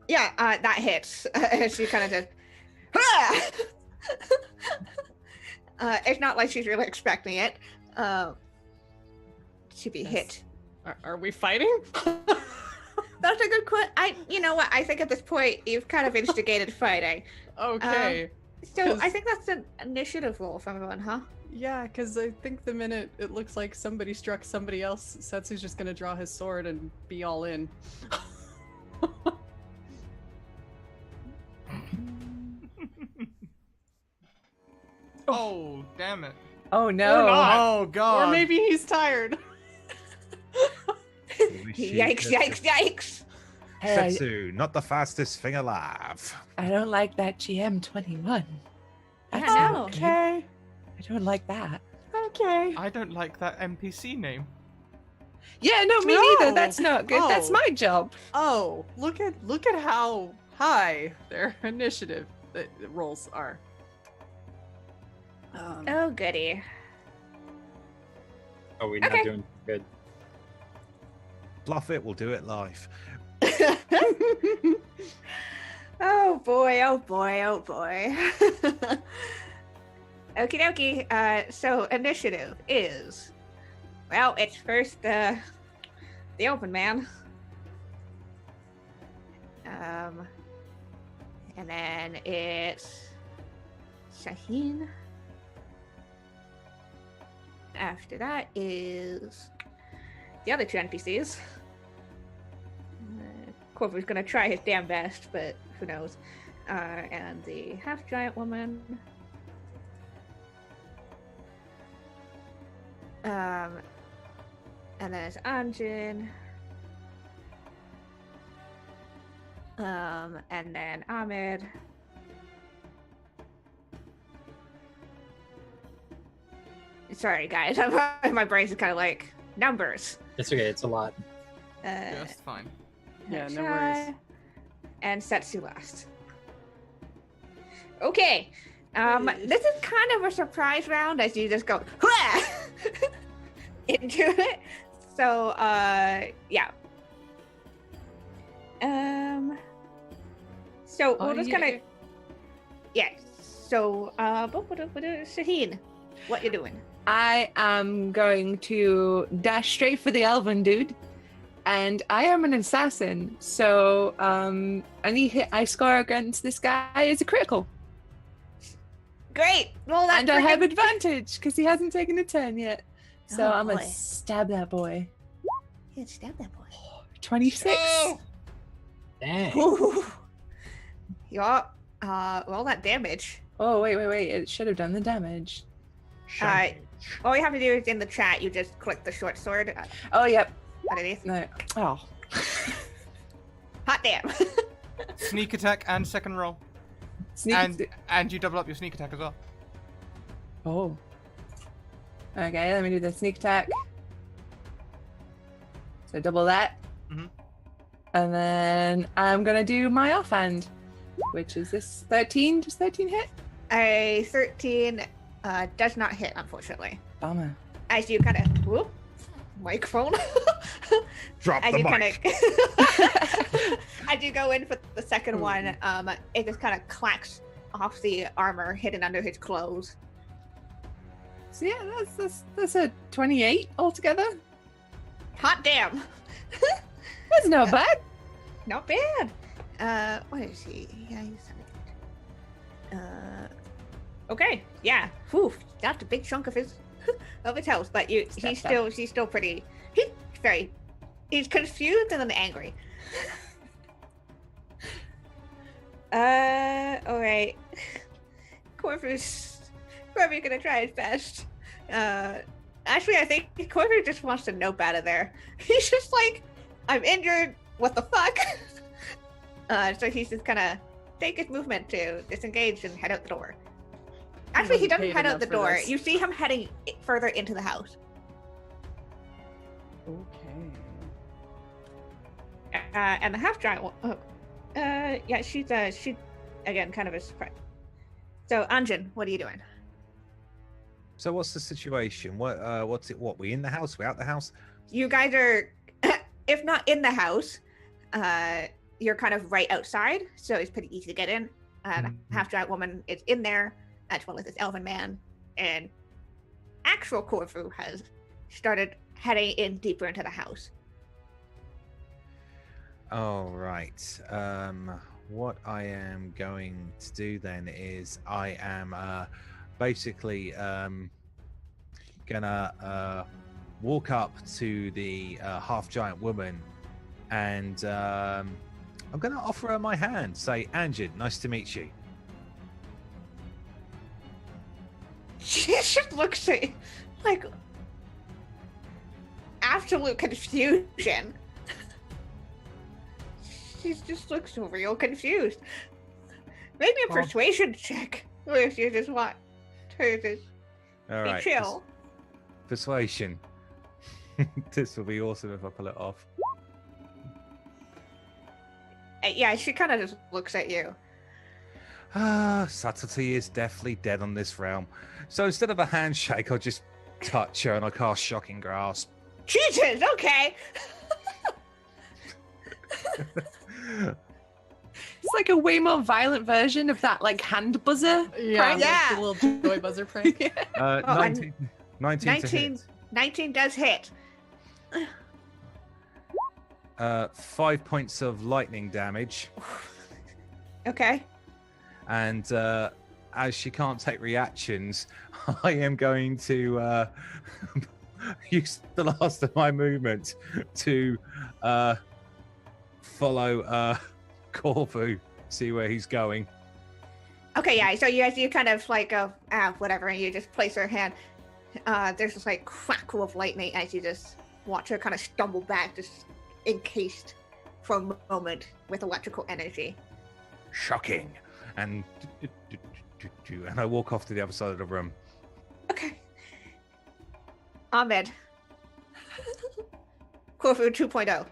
[SPEAKER 3] Yeah, that hits. She kind of just. It's not like she's really expecting it. To be hit.
[SPEAKER 5] Are we fighting?
[SPEAKER 3] That's a good question. You know what? I think at this point you've kind of instigated fighting.
[SPEAKER 5] Okay.
[SPEAKER 3] So I think that's an initiative roll for everyone, huh?
[SPEAKER 5] Yeah, because I think the minute it looks like somebody struck somebody else, Setsu's just gonna draw his sword and be all in.
[SPEAKER 2] Oh, damn it.
[SPEAKER 7] Oh no.
[SPEAKER 5] Or not.
[SPEAKER 2] Oh, God.
[SPEAKER 5] Or maybe he's tired.
[SPEAKER 3] Yikes, yikes, yikes.
[SPEAKER 7] Hey,
[SPEAKER 4] Setsu, not the fastest thing alive.
[SPEAKER 7] I don't like that GM21. That's
[SPEAKER 3] Yeah,
[SPEAKER 7] not
[SPEAKER 3] no.
[SPEAKER 7] good.
[SPEAKER 5] Okay.
[SPEAKER 7] I don't like that.
[SPEAKER 5] Okay.
[SPEAKER 2] I don't like that NPC name.
[SPEAKER 7] Yeah, no, me
[SPEAKER 5] No.
[SPEAKER 7] neither. That's not good. That's
[SPEAKER 5] Oh.
[SPEAKER 7] my job.
[SPEAKER 5] Oh, look at how high their initiative rolls are.
[SPEAKER 3] Oh, goody.
[SPEAKER 6] Oh, we're not
[SPEAKER 3] Okay.
[SPEAKER 6] doing good.
[SPEAKER 4] Bluff it, we'll do it live.
[SPEAKER 3] Oh boy, oh boy, oh boy. Okie dokie. So initiative is, well, it's first the open man. And then it's Shaheen. After that is the other two NPCs. Corvo's gonna try his damn best, but who knows? And the half-giant woman. And then it's Anjin. And then Ahmed. Sorry, guys. My brain's kind of like numbers.
[SPEAKER 6] It's okay. It's a lot.
[SPEAKER 2] Just fine.
[SPEAKER 5] Yeah, no
[SPEAKER 3] Try.
[SPEAKER 5] worries.
[SPEAKER 3] And Setsu last. Okay. This is kind of a surprise round as you just go "Hwah!" into it. So, yeah. So we'll just kind of, yeah. So, Shaheen, what you doing?
[SPEAKER 7] I am going to dash straight for the elven dude. And I am an assassin, so any hit I score against this guy is a critical.
[SPEAKER 3] Great. Well, that
[SPEAKER 7] And I have advantage because he hasn't taken a turn yet. So
[SPEAKER 3] Oh,
[SPEAKER 7] I'm going
[SPEAKER 3] boy.
[SPEAKER 7] to stab that boy.
[SPEAKER 3] Yeah, stab that boy.
[SPEAKER 7] 26.
[SPEAKER 6] Dang.
[SPEAKER 3] Ooh. Yeah. Roll that damage.
[SPEAKER 7] Oh, wait. It should have done the damage.
[SPEAKER 3] All you have to do is in the chat, you just click the short sword
[SPEAKER 7] Oh, yep.
[SPEAKER 3] underneath.
[SPEAKER 7] No. Oh.
[SPEAKER 3] Hot damn.
[SPEAKER 2] Sneak attack and second roll.
[SPEAKER 7] Sneak.
[SPEAKER 2] And you double up your sneak attack as well.
[SPEAKER 7] Oh. Okay, let me do the sneak attack. So double that.
[SPEAKER 2] Mhm.
[SPEAKER 7] And then I'm going to do my offhand, which is this 13. Does 13 hit?
[SPEAKER 3] A 13 does not hit, unfortunately.
[SPEAKER 7] Bummer.
[SPEAKER 3] As you kind of whoop, microphone.
[SPEAKER 4] Drop
[SPEAKER 3] as
[SPEAKER 4] the
[SPEAKER 3] you
[SPEAKER 4] mic.
[SPEAKER 3] as you go in for the second one, it just kind of clacks off the armor hidden under his clothes.
[SPEAKER 7] So yeah, that's a 28 altogether.
[SPEAKER 3] Hot damn.
[SPEAKER 7] That's not bad.
[SPEAKER 3] Not bad. What is he? Yeah, he's. Okay. Yeah. Whew. That's a big chunk of his health, but he's still pretty. He's confused and then angry. All right. Corvus gonna try his best. Actually, I think Corvus just wants to nope out of there. He's just like, I'm injured. What the fuck? So he's just gonna take his movement to disengage and head out the door. Actually, he
[SPEAKER 5] wasn't
[SPEAKER 3] doesn't
[SPEAKER 5] paid
[SPEAKER 3] head out
[SPEAKER 5] enough
[SPEAKER 3] the
[SPEAKER 5] for
[SPEAKER 3] door.
[SPEAKER 5] this.
[SPEAKER 3] You see him heading further into the house.
[SPEAKER 5] Okay.
[SPEAKER 3] And the half giant one. Yeah, she again kind of a surprise. So Anjin, what are you doing?
[SPEAKER 4] So what's the situation? What's it? What, we in the house? We out the house?
[SPEAKER 3] You guys are, if not in the house, you're kind of right outside, so it's pretty easy to get in.
[SPEAKER 4] Mhm.
[SPEAKER 3] Half giant woman is in there, as well as this elven man, and actual Corfu has started heading in deeper into the house.
[SPEAKER 4] All right. What I am going to do then is I am basically gonna walk up to the half giant woman and I'm gonna offer her my hand. Say, Anjin, nice to meet you.
[SPEAKER 3] She just looks at you like absolute confusion. She just looks real confused. Maybe a
[SPEAKER 4] Oh.
[SPEAKER 3] persuasion check. Or if you just want her to
[SPEAKER 4] All
[SPEAKER 3] be
[SPEAKER 4] right.
[SPEAKER 3] chill.
[SPEAKER 4] Persuasion. This will be awesome if I pull it off.
[SPEAKER 3] Yeah, she kind of just looks at you.
[SPEAKER 4] Subtlety is definitely dead on this realm. So instead of a handshake, I'll just touch her and I cast Shocking Grasp.
[SPEAKER 3] Jesus, okay.
[SPEAKER 7] It's like a way more violent version of that, like hand buzzer.
[SPEAKER 5] Yeah,
[SPEAKER 7] prank.
[SPEAKER 3] Yeah.
[SPEAKER 5] the little joy buzzer prank.
[SPEAKER 4] 19, 19 to
[SPEAKER 3] 19,
[SPEAKER 4] hit.
[SPEAKER 3] 19 does hit.
[SPEAKER 4] 5 points of lightning damage.
[SPEAKER 3] Okay.
[SPEAKER 4] And as she can't take reactions, I am going to use the last of my movement to follow Corvu, see where he's going.
[SPEAKER 3] Okay, yeah. So you kind of like go, whatever, and you just place her hand. There's this like crackle of lightning as you just watch her kind of stumble back, just encased for a moment with electrical energy.
[SPEAKER 4] Shocking. And I walk off to the other side of the room.
[SPEAKER 3] Okay. Ahmed. Corfu 2.0.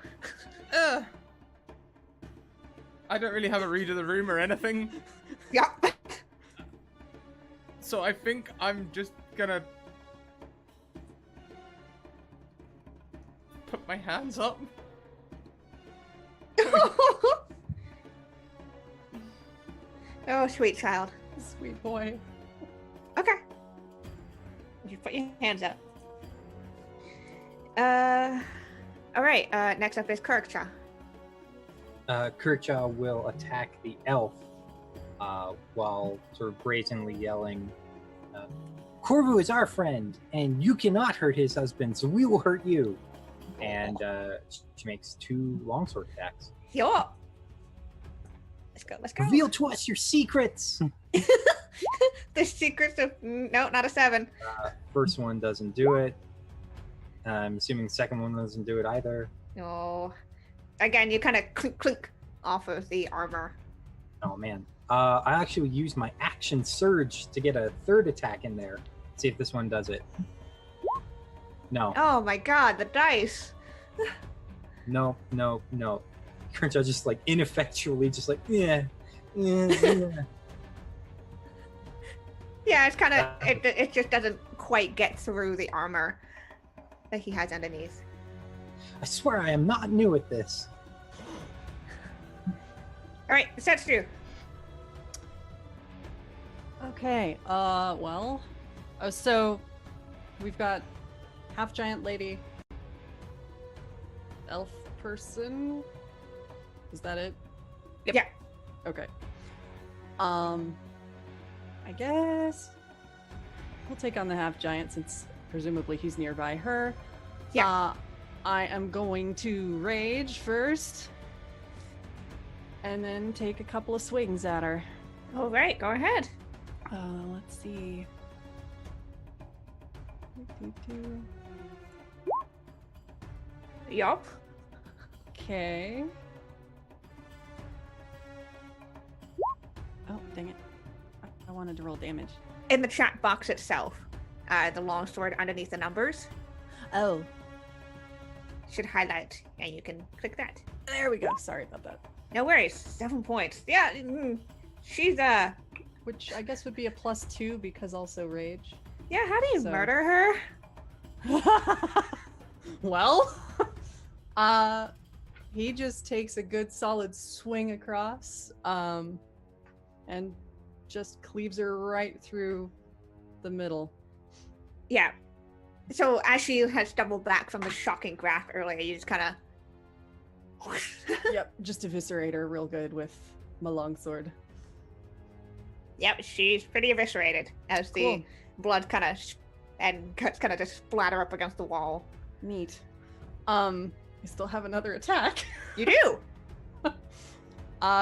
[SPEAKER 2] Ugh. I don't really have a read of the room or anything,
[SPEAKER 3] Yup.
[SPEAKER 2] so I think I'm just gonna put my hands up.
[SPEAKER 3] Oh, sweet child.
[SPEAKER 5] Sweet boy.
[SPEAKER 3] Okay. You put your hands up. All right. Next up is Kirkcha.
[SPEAKER 6] Kirkja will attack the elf while sort of brazenly yelling, Corvu is our friend, and you cannot hurt his husband, so we will hurt you. And she makes 2 longsword attacks.
[SPEAKER 3] Yo. Let's go. Let's go.
[SPEAKER 6] Reveal to us your secrets!
[SPEAKER 3] The secrets of no, not a 7.
[SPEAKER 6] First one doesn't do it. I'm assuming the second one doesn't do it either.
[SPEAKER 3] No. Again, you kind of clink clink off of the armor.
[SPEAKER 6] Oh man. I actually used my action surge to get a 3rd attack in there. See if this one does it. No.
[SPEAKER 3] Oh my god, the dice.
[SPEAKER 6] No. Kirkja just like ineffectually just like, yeah. Yeah.
[SPEAKER 3] Yeah, it's kind of it just doesn't quite get through the armor that he has underneath.
[SPEAKER 6] I swear I am not new at this.
[SPEAKER 3] All right, Setsu.
[SPEAKER 5] Okay. Well. Oh, so we've got half giant lady, elf person. Is that it?
[SPEAKER 3] Yep. Yeah.
[SPEAKER 5] Okay. I guess we'll take on the half giant since presumably he's nearby her.
[SPEAKER 3] Yeah.
[SPEAKER 5] I am going to rage first, and then take a couple of swings at her.
[SPEAKER 3] All right, go ahead.
[SPEAKER 5] Let's see.
[SPEAKER 3] Yup.
[SPEAKER 5] Okay. Oh, dang it. I wanted to roll damage.
[SPEAKER 3] In the chat box itself, the longsword underneath the numbers
[SPEAKER 5] Oh,
[SPEAKER 3] should highlight, and you can click that.
[SPEAKER 5] there we go. Sorry about that.
[SPEAKER 3] No worries. 7 points. Yeah, she's
[SPEAKER 5] Which I guess would be a +2 because also rage.
[SPEAKER 3] Yeah, how do you
[SPEAKER 5] So-
[SPEAKER 3] murder her?
[SPEAKER 5] Well, he just takes a good solid swing across, and just cleaves her right through the middle.
[SPEAKER 3] Yeah. So as she has stumbled back from the shocking grasp earlier, you just kind of.
[SPEAKER 5] Yep, just eviscerate her real good with my longsword.
[SPEAKER 3] Yep, she's pretty eviscerated as the
[SPEAKER 5] Cool.
[SPEAKER 3] blood kind of and cuts kind of just splatter up against the wall.
[SPEAKER 5] Neat. I still have another attack.
[SPEAKER 3] You do.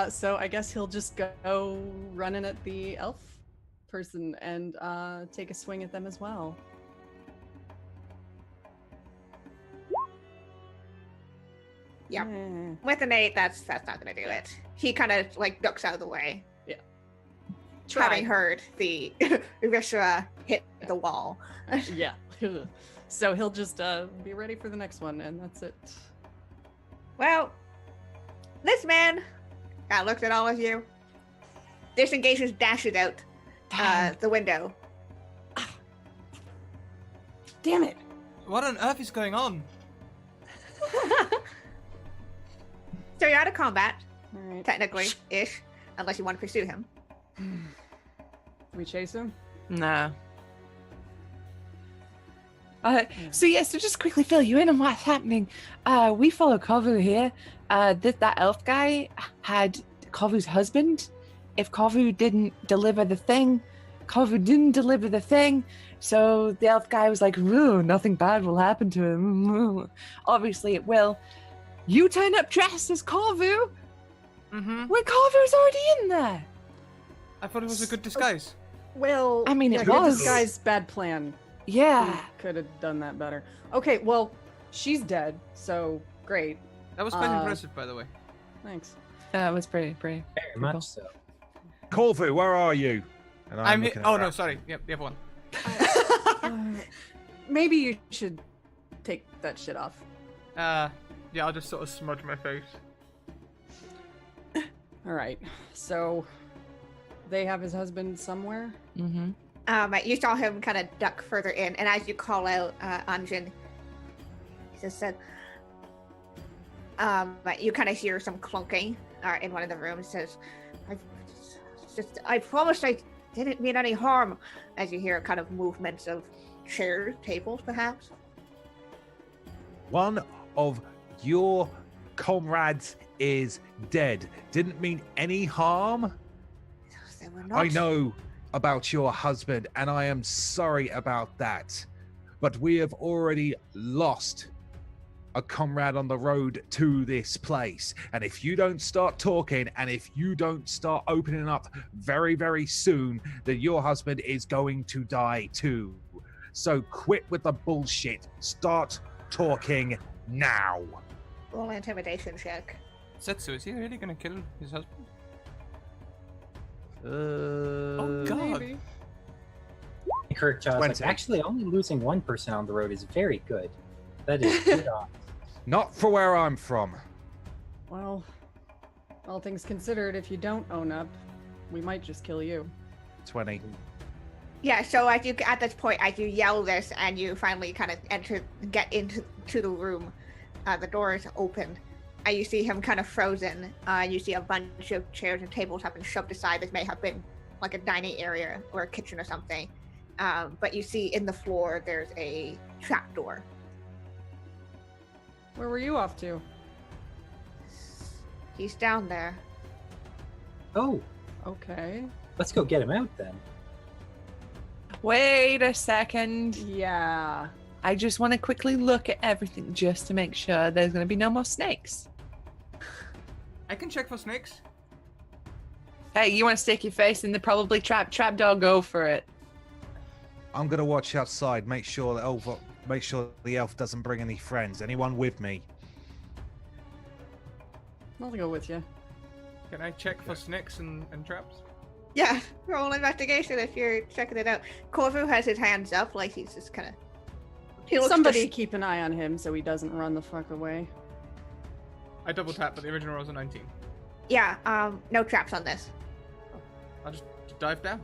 [SPEAKER 5] So I guess he'll just go running at the elf person and take a swing at them as well.
[SPEAKER 3] Yep.
[SPEAKER 5] Eh,
[SPEAKER 3] With an 8, that's not gonna do it. He kind of like ducks out of the way, having
[SPEAKER 5] tried.
[SPEAKER 3] heard the Viscera hit the wall.
[SPEAKER 5] Yeah. So he'll just be ready for the next one, and that's it.
[SPEAKER 3] Well, this man looks at all of you, disengages, dashes out the window.
[SPEAKER 5] Damn it!
[SPEAKER 2] What on earth is going on?
[SPEAKER 3] So you're out of combat,
[SPEAKER 5] All right.
[SPEAKER 3] technically-ish, unless you want to pursue him.
[SPEAKER 5] We chase him.
[SPEAKER 7] Nah. So yes, to just quickly fill you in on what's happening, we follow Kovu here. That elf guy had Kovu's husband. If Kovu didn't deliver the thing, Kovu didn't deliver the thing. So the elf guy was like, "Ooh, nothing bad will happen to him." Obviously it will. You turn up dressed as Kovu
[SPEAKER 2] Mm-hmm.
[SPEAKER 7] when Kovu's already in there.
[SPEAKER 2] I thought it was a good disguise.
[SPEAKER 5] Well,
[SPEAKER 7] I mean, it
[SPEAKER 5] good
[SPEAKER 7] was.
[SPEAKER 5] disguise, bad plan.
[SPEAKER 7] Yeah.
[SPEAKER 5] Could have done that better. Okay, well, she's dead, so great.
[SPEAKER 2] That was quite impressive, by the way.
[SPEAKER 5] Thanks.
[SPEAKER 7] That was pretty.
[SPEAKER 6] Very
[SPEAKER 7] cool.
[SPEAKER 6] much so.
[SPEAKER 4] Corvu, where are you? And
[SPEAKER 2] I'm here.
[SPEAKER 4] looking at
[SPEAKER 2] Oh, no,
[SPEAKER 4] Raph.
[SPEAKER 2] sorry. Yep, the other one.
[SPEAKER 5] Maybe you should take that shit off.
[SPEAKER 2] Yeah, I'll just sort of smudge my face.
[SPEAKER 5] All right. So they have his husband somewhere.
[SPEAKER 7] Mm-hmm.
[SPEAKER 3] You saw him kind of duck further in, and as you call out Anjin, he just said, you kind of hear some clunking in one of the rooms. Says, I promised I didn't mean any harm. As you hear kind of movements of chairs, tables, perhaps.
[SPEAKER 4] One of your comrades is dead. Didn't mean any harm.
[SPEAKER 3] They were not.
[SPEAKER 4] I know about your husband, and I am sorry about that. But we have already lost a comrade on the road to this place. And if you don't start talking, and if you don't start opening up very, very soon, then your husband is going to die too. So quit with the bullshit. Start talking now.
[SPEAKER 3] Roll an intimidation check.
[SPEAKER 2] Setsu, is he really gonna kill his husband?
[SPEAKER 4] Oh
[SPEAKER 2] God.
[SPEAKER 5] Maybe.
[SPEAKER 6] Kirk Chaw's like,
[SPEAKER 4] 20.
[SPEAKER 6] actually, only losing one person on the road is very good. That is good odds.
[SPEAKER 4] Not for where I'm from.
[SPEAKER 5] Well, all things considered, if you don't own up, we might just kill you.
[SPEAKER 4] 20.
[SPEAKER 3] Yeah, so as you at this point, as you yell this, and you finally kind of get into the room, the door is open, and you see him kind of frozen. You see a bunch of chairs and tables have been shoved aside. This may have been like a dining area or a kitchen or something. But you see in the floor there's a trapdoor.
[SPEAKER 5] Where were you off to?
[SPEAKER 3] He's down there.
[SPEAKER 6] Oh,
[SPEAKER 5] Okay.
[SPEAKER 6] let's go get him out then.
[SPEAKER 7] Wait a second.
[SPEAKER 5] Yeah.
[SPEAKER 7] I just want to quickly look at everything just to make sure there's going to be no more snakes.
[SPEAKER 2] I can check for snakes.
[SPEAKER 7] Hey, you want to stick your face in the probably trap dog? Go for it.
[SPEAKER 4] I'm gonna watch outside. Make sure the elf doesn't bring any friends. Anyone with me?
[SPEAKER 5] I'll go with you.
[SPEAKER 2] Can I check for snakes and traps?
[SPEAKER 3] Yeah, roll investigation if you're checking it out. Corvu has his hands up, like he's just kind of.
[SPEAKER 5] Somebody keep an eye on him so he doesn't run the fuck away.
[SPEAKER 2] I double tap, but the original roll was a 19.
[SPEAKER 3] Yeah, no traps on this.
[SPEAKER 2] I'll just dive down.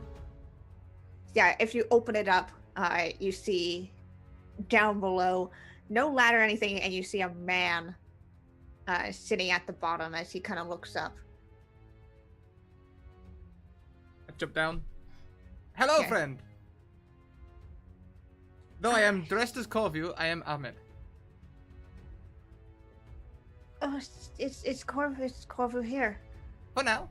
[SPEAKER 3] Yeah, if you open it up, you see down below, no ladder or anything, and you see a man sitting at the bottom as he kind of looks up.
[SPEAKER 2] I jump down. Hello,
[SPEAKER 3] Okay.
[SPEAKER 2] friend. Though I am dressed as Corvu, I am Ahmed.
[SPEAKER 3] Oh, it's Corvu here.
[SPEAKER 2] For now.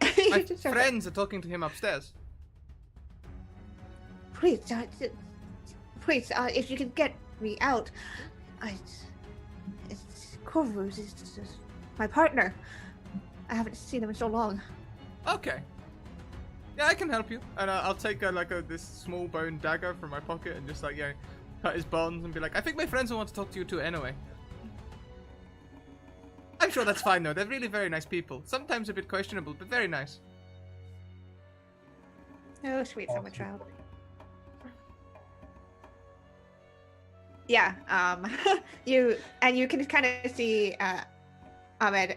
[SPEAKER 2] My
[SPEAKER 3] Just sort of-
[SPEAKER 2] friends are talking to him upstairs.
[SPEAKER 3] Please, if you can get me out, it's Corvu. It's my partner. I haven't seen him in so long.
[SPEAKER 2] Okay. Yeah, I can help you. And I'll take this small bone dagger from my pocket and just cut his bonds and be like, I think my friends will want to talk to you too anyway. I'm sure that's fine though. They're really very nice people. Sometimes a bit questionable, but very nice.
[SPEAKER 3] Oh, sweet summer child. Yeah, you can kind of see Ahmed,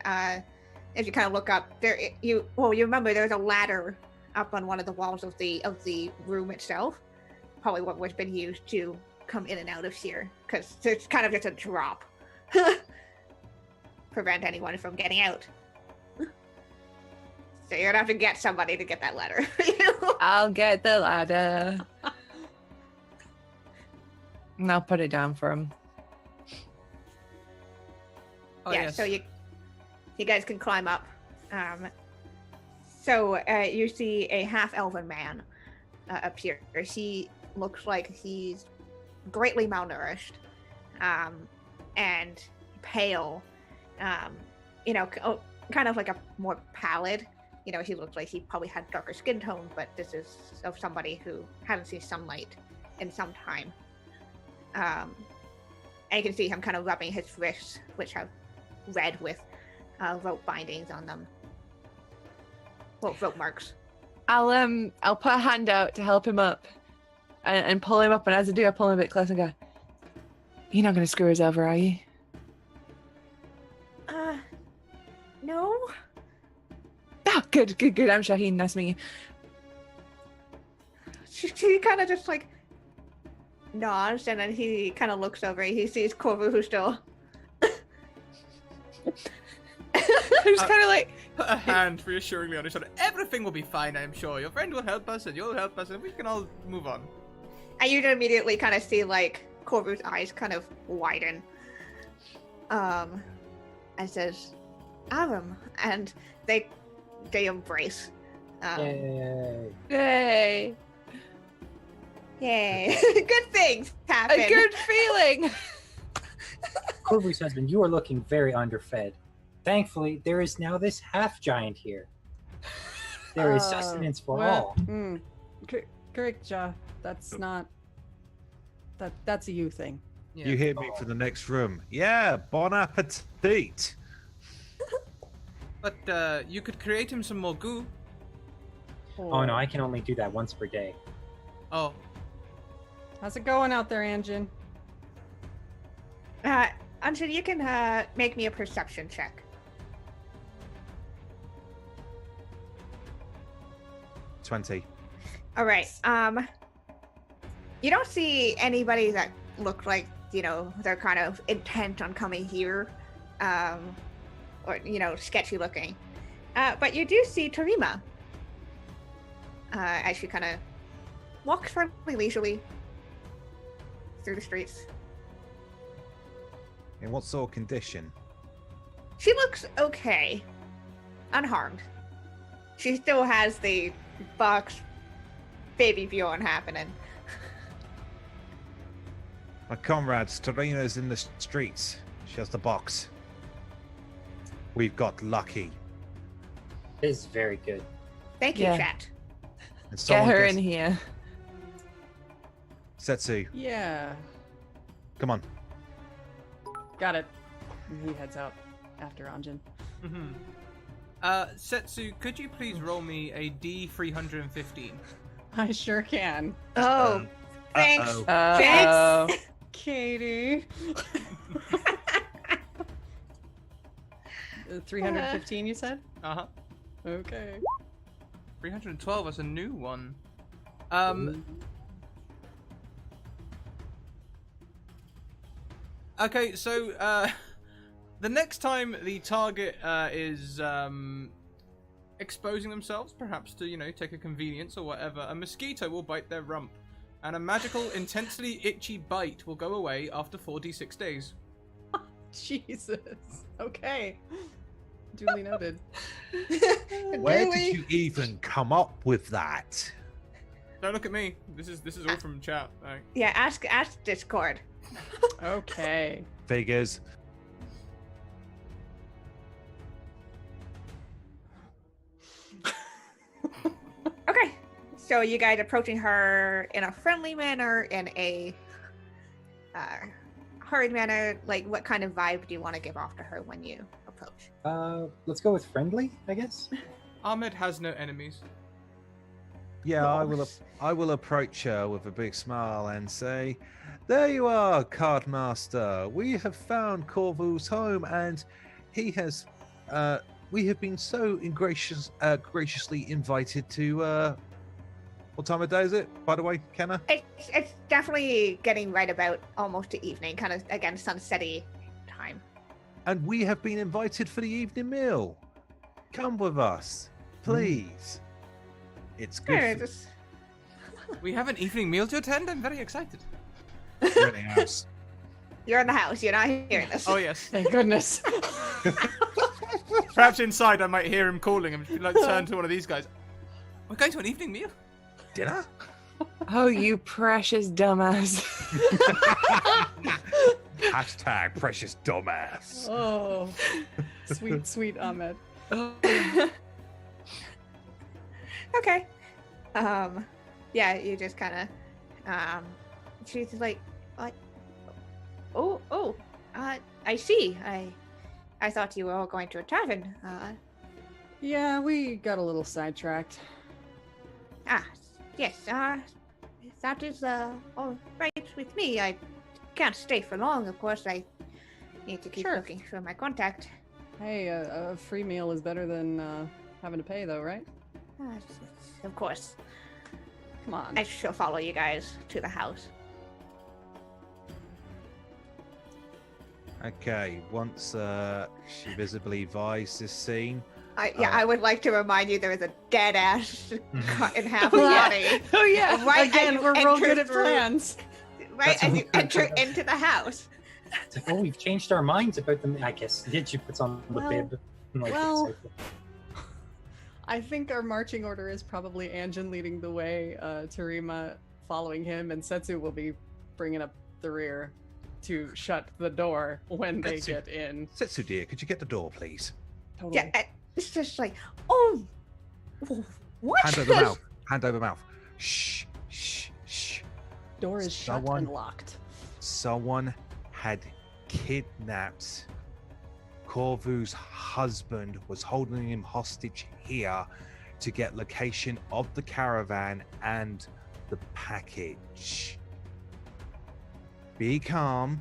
[SPEAKER 3] if you kind of look up there, you remember there was a ladder up on one of the walls of the room itself, probably what was been used to come in and out of here, because it's kind of just a drop, prevent anyone from getting out. So you're gonna have to get somebody to get that ladder.
[SPEAKER 7] I'll get the ladder. And I'll put it down for him.
[SPEAKER 2] Oh,
[SPEAKER 3] yeah,
[SPEAKER 2] yes.
[SPEAKER 3] so you guys can climb up. So you see a half-elven man appear. He looks like he's greatly malnourished and pale. Kind of like a more pallid. He looks like he probably had darker skin tone, but this is of somebody who hasn't seen sunlight in some time. And you can see him kind of rubbing his wrists, which have red with rope bindings on them. Well, rope marks.
[SPEAKER 7] I'll put a hand out to help him up and pull him up, and as I do, I pull him a bit closer and go, "You're not going to screw us over, are you?"
[SPEAKER 3] No.
[SPEAKER 7] Oh, good. I'm Shaheen. Nice to meet you.
[SPEAKER 3] She kind of just like nods, and then he kind of looks over. He sees Corvu, who's still.
[SPEAKER 7] I'm just kind of like,
[SPEAKER 2] Put a hand reassuringly on his shoulder. Everything will be fine, I'm sure. Your friend will help us, and you'll help us, and we can all move on.
[SPEAKER 3] And you immediately kind of see like Corvu's eyes kind of widen. And says, "Aram," and they embrace.
[SPEAKER 6] Yay.
[SPEAKER 7] yay,
[SPEAKER 3] Yay! Good things happen.
[SPEAKER 7] a good feeling.
[SPEAKER 6] Corvu's husband, you are looking very underfed. Thankfully, there is now this half giant here. There is sustenance for all.
[SPEAKER 5] Correct, Ja. That's not. That's a you thing.
[SPEAKER 2] Yeah.
[SPEAKER 4] You hear me from the next room. Yeah, bon appetit.
[SPEAKER 2] But you could create him some more goo.
[SPEAKER 6] Oh no, I can only do that once per day.
[SPEAKER 2] Oh,
[SPEAKER 5] How's it going out there, Anjin?
[SPEAKER 3] Anjin, you can make me a perception check.
[SPEAKER 4] 20.
[SPEAKER 3] All right. You don't see anybody that look like they're kind of intent on coming here, or sketchy looking. But you do see Tarima as she kind of walks fairly leisurely through the streets.
[SPEAKER 4] In what sort of condition?
[SPEAKER 3] She looks okay, unharmed. She still has the box baby Bjorn happening.
[SPEAKER 4] My comrades, Tarina's in the streets. She has the box. We've got lucky.
[SPEAKER 6] It is very good.
[SPEAKER 3] Thank you,
[SPEAKER 7] Yeah.
[SPEAKER 3] chat.
[SPEAKER 4] And
[SPEAKER 7] Get
[SPEAKER 4] someone
[SPEAKER 7] her
[SPEAKER 4] gets-
[SPEAKER 7] in here.
[SPEAKER 4] Setsu,
[SPEAKER 5] Yeah,
[SPEAKER 4] come on.
[SPEAKER 5] got it. He heads out after Anjin.
[SPEAKER 2] mm-hmm. Setsu, could you please roll me a D315?
[SPEAKER 5] I sure can.
[SPEAKER 3] Oh, thanks.
[SPEAKER 4] Uh-oh.
[SPEAKER 3] Thanks.
[SPEAKER 5] Katie. 315, you said?
[SPEAKER 2] Uh-huh.
[SPEAKER 5] Okay.
[SPEAKER 2] 312 is a new one. Okay, so the next time the target is exposing themselves, perhaps to take a convenience or whatever, a mosquito will bite their rump, and a magical, intensely itchy bite will go away after 4d6 days.
[SPEAKER 5] Jesus. Okay. Duly noted.
[SPEAKER 4] Where
[SPEAKER 3] Really?
[SPEAKER 4] did you even come up with that?
[SPEAKER 2] Don't look at me. This is all from chat. Like,
[SPEAKER 3] Yeah, ask Discord.
[SPEAKER 5] Okay.
[SPEAKER 4] Figures.
[SPEAKER 3] Okay, so you guys approaching her in a friendly manner, in a hurried manner, like what kind of vibe do you want to give off to her when you approach?
[SPEAKER 6] Let's go with friendly, I guess.
[SPEAKER 2] Ahmed has no enemies.
[SPEAKER 4] Yeah, I will approach her with a big smile and say, "There you are, Cardmaster. We have found Corvu's home, and he has. We have been so graciously invited to. What time of day is it, by the way, Kenna?
[SPEAKER 3] It's definitely getting right about almost to evening, kind of again sunsetty time.
[SPEAKER 4] And we have been invited for the evening meal. Come with us, please. It's good.
[SPEAKER 3] Sure,
[SPEAKER 4] for-
[SPEAKER 3] just
[SPEAKER 2] We have an evening meal to attend. I'm very excited.
[SPEAKER 4] You're in the house.
[SPEAKER 3] you're in the house. You're not hearing this.
[SPEAKER 2] Oh yes.
[SPEAKER 5] Thank goodness.
[SPEAKER 2] Perhaps inside I might hear him calling him. Like turn to one of these guys. We're going to an evening meal.
[SPEAKER 4] Dinner?
[SPEAKER 7] Oh, you precious dumbass.
[SPEAKER 4] Hashtag precious dumbass.
[SPEAKER 5] Oh, sweet, sweet Ahmed.
[SPEAKER 3] Okay. Yeah, you just kind of, she's like, I see. I thought you were all going to a tavern.
[SPEAKER 5] Yeah, we got a little sidetracked.
[SPEAKER 3] Yes, that is, all right with me. I can't stay for long, of course. I need to keep
[SPEAKER 5] Sure.
[SPEAKER 3] looking for my contact.
[SPEAKER 5] Hey, a free meal is better than having to pay, though, right?
[SPEAKER 3] Of course.
[SPEAKER 5] Come on.
[SPEAKER 3] I shall follow you guys to the house.
[SPEAKER 4] Okay, once she visibly vies this scene,
[SPEAKER 3] I would like to remind you there is a dead ass cut in half
[SPEAKER 5] Oh, yeah.
[SPEAKER 3] body.
[SPEAKER 5] Oh yeah.
[SPEAKER 3] Right as
[SPEAKER 5] Again,
[SPEAKER 3] you
[SPEAKER 5] we're real
[SPEAKER 3] enter
[SPEAKER 5] good at
[SPEAKER 3] through-
[SPEAKER 5] plans.
[SPEAKER 3] Right
[SPEAKER 6] That's
[SPEAKER 3] as
[SPEAKER 6] what
[SPEAKER 3] you
[SPEAKER 6] we-
[SPEAKER 3] enter into the house.
[SPEAKER 6] It's like, oh, we've changed our minds about them. I guess. Did you put on the
[SPEAKER 5] Well,
[SPEAKER 6] bib? And, like,
[SPEAKER 5] well.
[SPEAKER 6] it's like-
[SPEAKER 5] I think our marching order is probably Anjin leading the way, Tarima following him, and Setsu will be bringing up the rear to shut the door when they
[SPEAKER 4] Setsu.
[SPEAKER 5] get in.
[SPEAKER 4] Setsu dear, could you get the door, please?
[SPEAKER 5] Totally.
[SPEAKER 3] Yeah, it's just like, oh, what?
[SPEAKER 4] Hand over mouth. Hand over mouth. Shh, shh, shh.
[SPEAKER 5] Door is shut
[SPEAKER 4] Someone-
[SPEAKER 5] and locked.
[SPEAKER 4] Someone had kidnapped Corvu's husband, was holding him hostage here to get location of the caravan and the package. Be calm,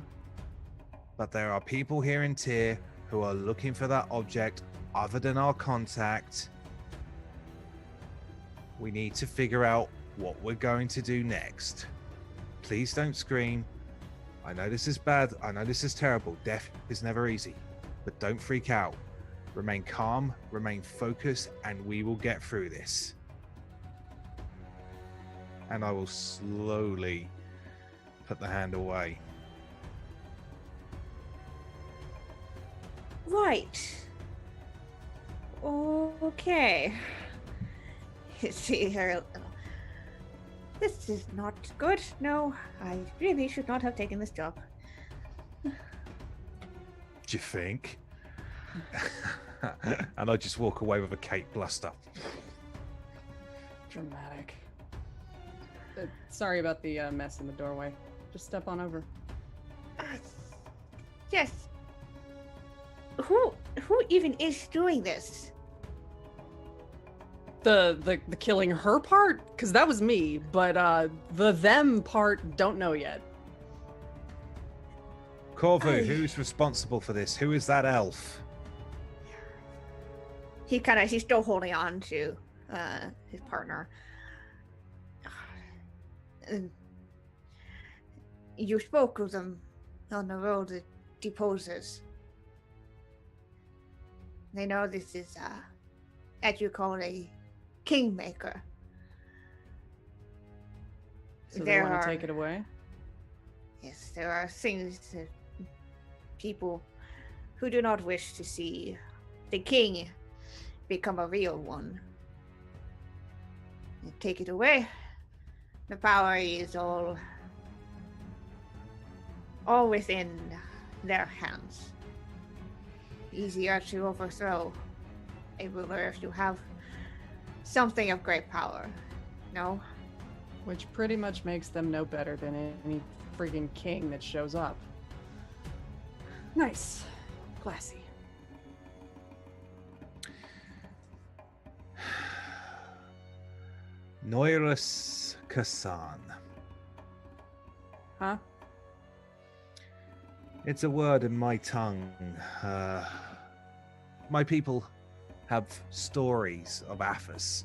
[SPEAKER 4] but there are people here in Tyr who are looking for that object other than our contact. We need to figure out what we're going to do next. Please don't scream. I know this is bad. I know this is terrible. Death is never easy. But don't freak out. Remain calm, remain focused, and we will get through this. And I will slowly put the hand away.
[SPEAKER 3] Right. Okay. See her. This is not good. No, I really should not have taken this job.
[SPEAKER 4] Do you think? And I just walk away with a cake bluster.
[SPEAKER 5] Dramatic. Sorry about the mess in the doorway. Just step on over.
[SPEAKER 3] Yes. Who even is doing this?
[SPEAKER 5] The killing her part, because that was me, but the them part, don't know yet.
[SPEAKER 4] Corvu, who's responsible for this? Who is that elf?
[SPEAKER 3] He's still holding on to his partner. And you spoke of them on the road, the deposers. They know this is, as you call it, a kingmaker.
[SPEAKER 5] So they
[SPEAKER 3] There
[SPEAKER 5] want
[SPEAKER 3] are-
[SPEAKER 5] to take it away?
[SPEAKER 3] Yes, there are things that people who do not wish to see the king become a real one. And take it away. The power is all within their hands. Easier to overthrow a ruler if you have something of great power. No?
[SPEAKER 5] Which pretty much makes them no better than any friggin' king that shows up. Nice. Classy.
[SPEAKER 4] Noirus Kasan.
[SPEAKER 5] Huh?
[SPEAKER 4] It's a word in my tongue. My people have stories of Athos.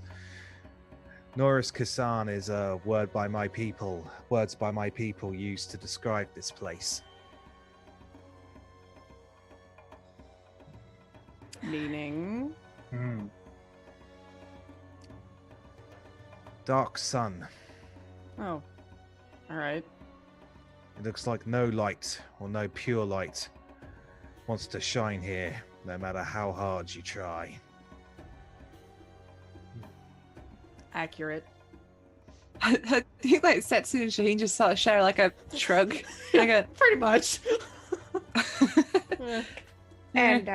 [SPEAKER 4] Norris Kasan is a words by my people used to describe this place.
[SPEAKER 5] Meaning?
[SPEAKER 6] Hmm.
[SPEAKER 4] Dark sun.
[SPEAKER 5] Oh. Alright.
[SPEAKER 4] It looks like no light or no pure light wants to shine here, no matter how hard you try.
[SPEAKER 5] Accurate.
[SPEAKER 7] I think like Setsu and Shaheen just sort of share like a shrug. Like a
[SPEAKER 5] Pretty much.
[SPEAKER 3] And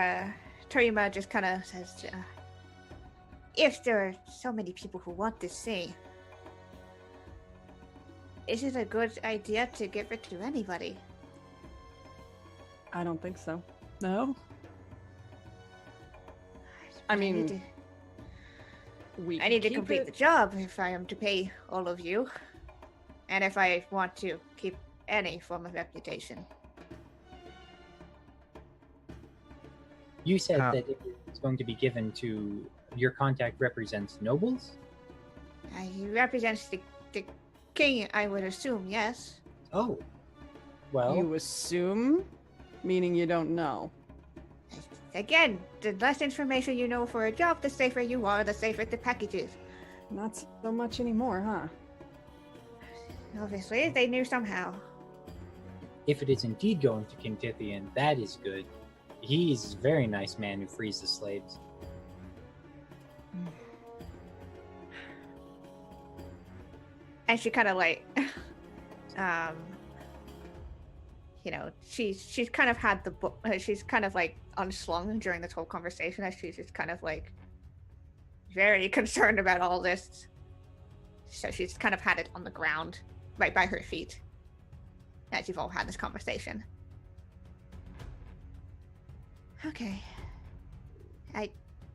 [SPEAKER 3] Toriyama just kind of says, if there are so many people who want to see, is it a good idea to give it to anybody?
[SPEAKER 5] I don't think so.
[SPEAKER 7] no.
[SPEAKER 5] I
[SPEAKER 3] need
[SPEAKER 5] mean,
[SPEAKER 3] to-
[SPEAKER 5] we
[SPEAKER 3] I need to
[SPEAKER 5] keep
[SPEAKER 3] complete
[SPEAKER 5] it-
[SPEAKER 3] the job if I am to pay all of you, and if I want to keep any form of reputation.
[SPEAKER 6] You said
[SPEAKER 4] How-
[SPEAKER 6] that it's going to be given to your contact represents nobles?
[SPEAKER 3] He represents the king, I would assume, yes.
[SPEAKER 6] Oh. Well,
[SPEAKER 5] You assume? Meaning you don't know.
[SPEAKER 3] Again, the less information you know for a job, the safer you are, the safer the package is.
[SPEAKER 5] Not so much anymore, huh?
[SPEAKER 3] Obviously, they knew somehow.
[SPEAKER 6] if it is indeed going to King Tithian, that is good. He's a very nice man who frees the slaves.
[SPEAKER 3] And she kind of like, she's kind of had the book. She's kind of like unslung during this whole conversation, as she's just kind of like very concerned about all this. So she's kind of had it on the ground, right by her feet, as you've all had this conversation. Okay.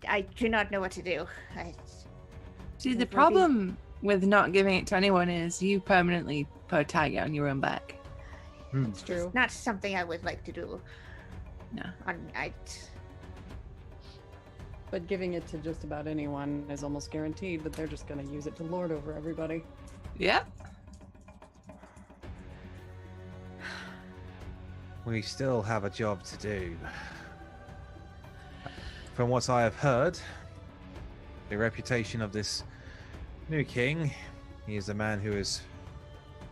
[SPEAKER 3] I do not know what to do.
[SPEAKER 7] See, the
[SPEAKER 3] Maybe-
[SPEAKER 7] problem with not giving it to anyone is you permanently put a tag on your own back.
[SPEAKER 5] It's true.
[SPEAKER 3] Not something I would like to do.
[SPEAKER 7] No.
[SPEAKER 5] But giving it to just about anyone is almost guaranteed that they're just going to use it to lord over everybody.
[SPEAKER 7] Yep.
[SPEAKER 4] We still have a job to do. From what I have heard, the reputation of this new king, he is a man who has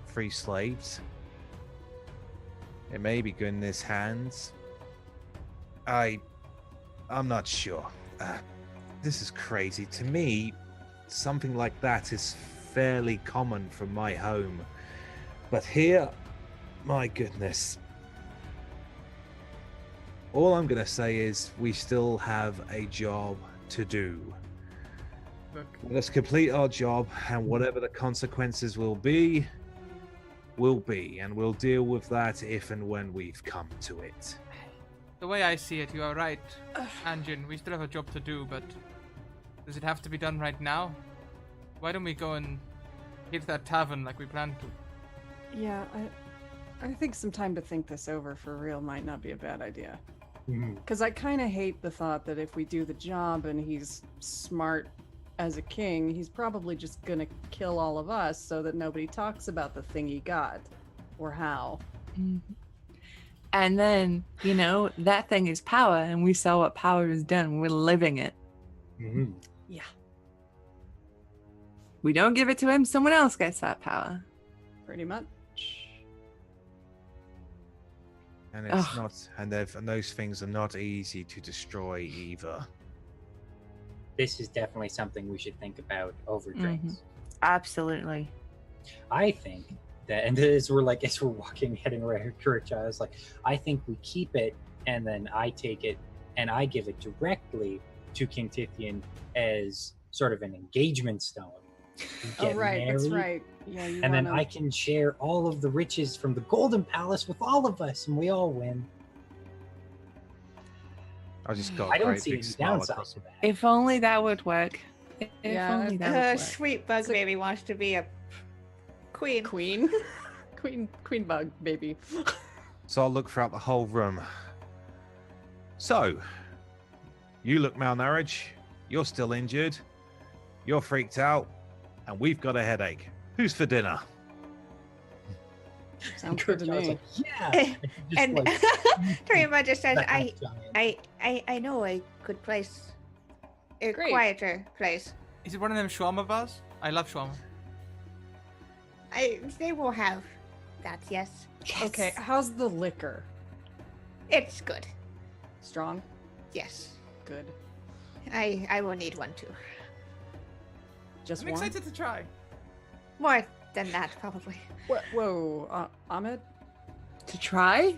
[SPEAKER 4] free slaves. It may be good in his hands. I'm not sure. This is crazy. To me, something like that is fairly common from my home. But here, my goodness. All I'm going to say is we still have a job to do.
[SPEAKER 2] Look,
[SPEAKER 4] Let's complete our job, and whatever the consequences will be, and we'll deal with that if and when we've come to it.
[SPEAKER 2] the way I see it, you are right, Anjin. We still have a job to do, but does it have to be done right now? Why don't we go and hit that tavern like we planned to?
[SPEAKER 5] Yeah, I think some time to think this over for real might not be a bad idea. Because I kind of hate the thought that if we do the job and he's smart as a king, he's probably just gonna kill all of us so that nobody talks about the thing he got or how.
[SPEAKER 7] And then, you know, that thing is power, and we saw what power is done. We're living it.
[SPEAKER 6] Mm-hmm.
[SPEAKER 5] Yeah,
[SPEAKER 7] We don't give it to him, someone else gets that power.
[SPEAKER 5] pretty much.
[SPEAKER 4] And it's
[SPEAKER 7] Ugh.
[SPEAKER 4] not, and those things are not easy to destroy either.
[SPEAKER 6] This is definitely something we should think about over drinks.
[SPEAKER 7] Absolutely.
[SPEAKER 6] I think that, and as we're walking, heading around Kuricha, I was like, I think we keep it, and then I take it, and I give it directly to King Tithian as sort of an engagement stone. We
[SPEAKER 5] Oh,
[SPEAKER 6] get
[SPEAKER 5] right. That's
[SPEAKER 6] married,
[SPEAKER 5] right. Yeah, you
[SPEAKER 6] And then
[SPEAKER 5] wanna-
[SPEAKER 6] I can share all of the riches from the Golden Palace with all of us, and we all win.
[SPEAKER 4] I just got
[SPEAKER 6] I
[SPEAKER 4] a
[SPEAKER 6] don't
[SPEAKER 4] great
[SPEAKER 6] see
[SPEAKER 4] big
[SPEAKER 6] any
[SPEAKER 4] smile
[SPEAKER 6] downside
[SPEAKER 4] across
[SPEAKER 6] to
[SPEAKER 4] the
[SPEAKER 6] that.
[SPEAKER 7] If only that would work. If
[SPEAKER 5] Yeah,
[SPEAKER 7] only that would work.
[SPEAKER 3] Sweet bug
[SPEAKER 5] So-
[SPEAKER 3] baby wants to be a queen.
[SPEAKER 5] Queen. Queen bug, baby.
[SPEAKER 4] So I'll look throughout the whole room. So, you look malnourished, you're still injured, you're freaked out, and we've got a headache. Who's for dinner?
[SPEAKER 5] Sounds good to
[SPEAKER 6] I was
[SPEAKER 5] me.
[SPEAKER 6] like, yeah.
[SPEAKER 3] And Tarima just says,
[SPEAKER 6] the
[SPEAKER 3] I,
[SPEAKER 6] half giant.
[SPEAKER 3] I know a good place. A
[SPEAKER 5] Great.
[SPEAKER 3] quieter place.
[SPEAKER 2] Is it one of them shawarma bars? I love shawarma.
[SPEAKER 3] They will have that, yes.
[SPEAKER 5] Okay, how's the liquor?
[SPEAKER 3] It's good.
[SPEAKER 5] Strong?
[SPEAKER 3] Yes.
[SPEAKER 5] Good.
[SPEAKER 3] I will need one too.
[SPEAKER 5] Just
[SPEAKER 2] I'm
[SPEAKER 5] one?
[SPEAKER 2] excited to try.
[SPEAKER 3] More than that, probably.
[SPEAKER 5] Whoa, Ahmed?
[SPEAKER 7] To try?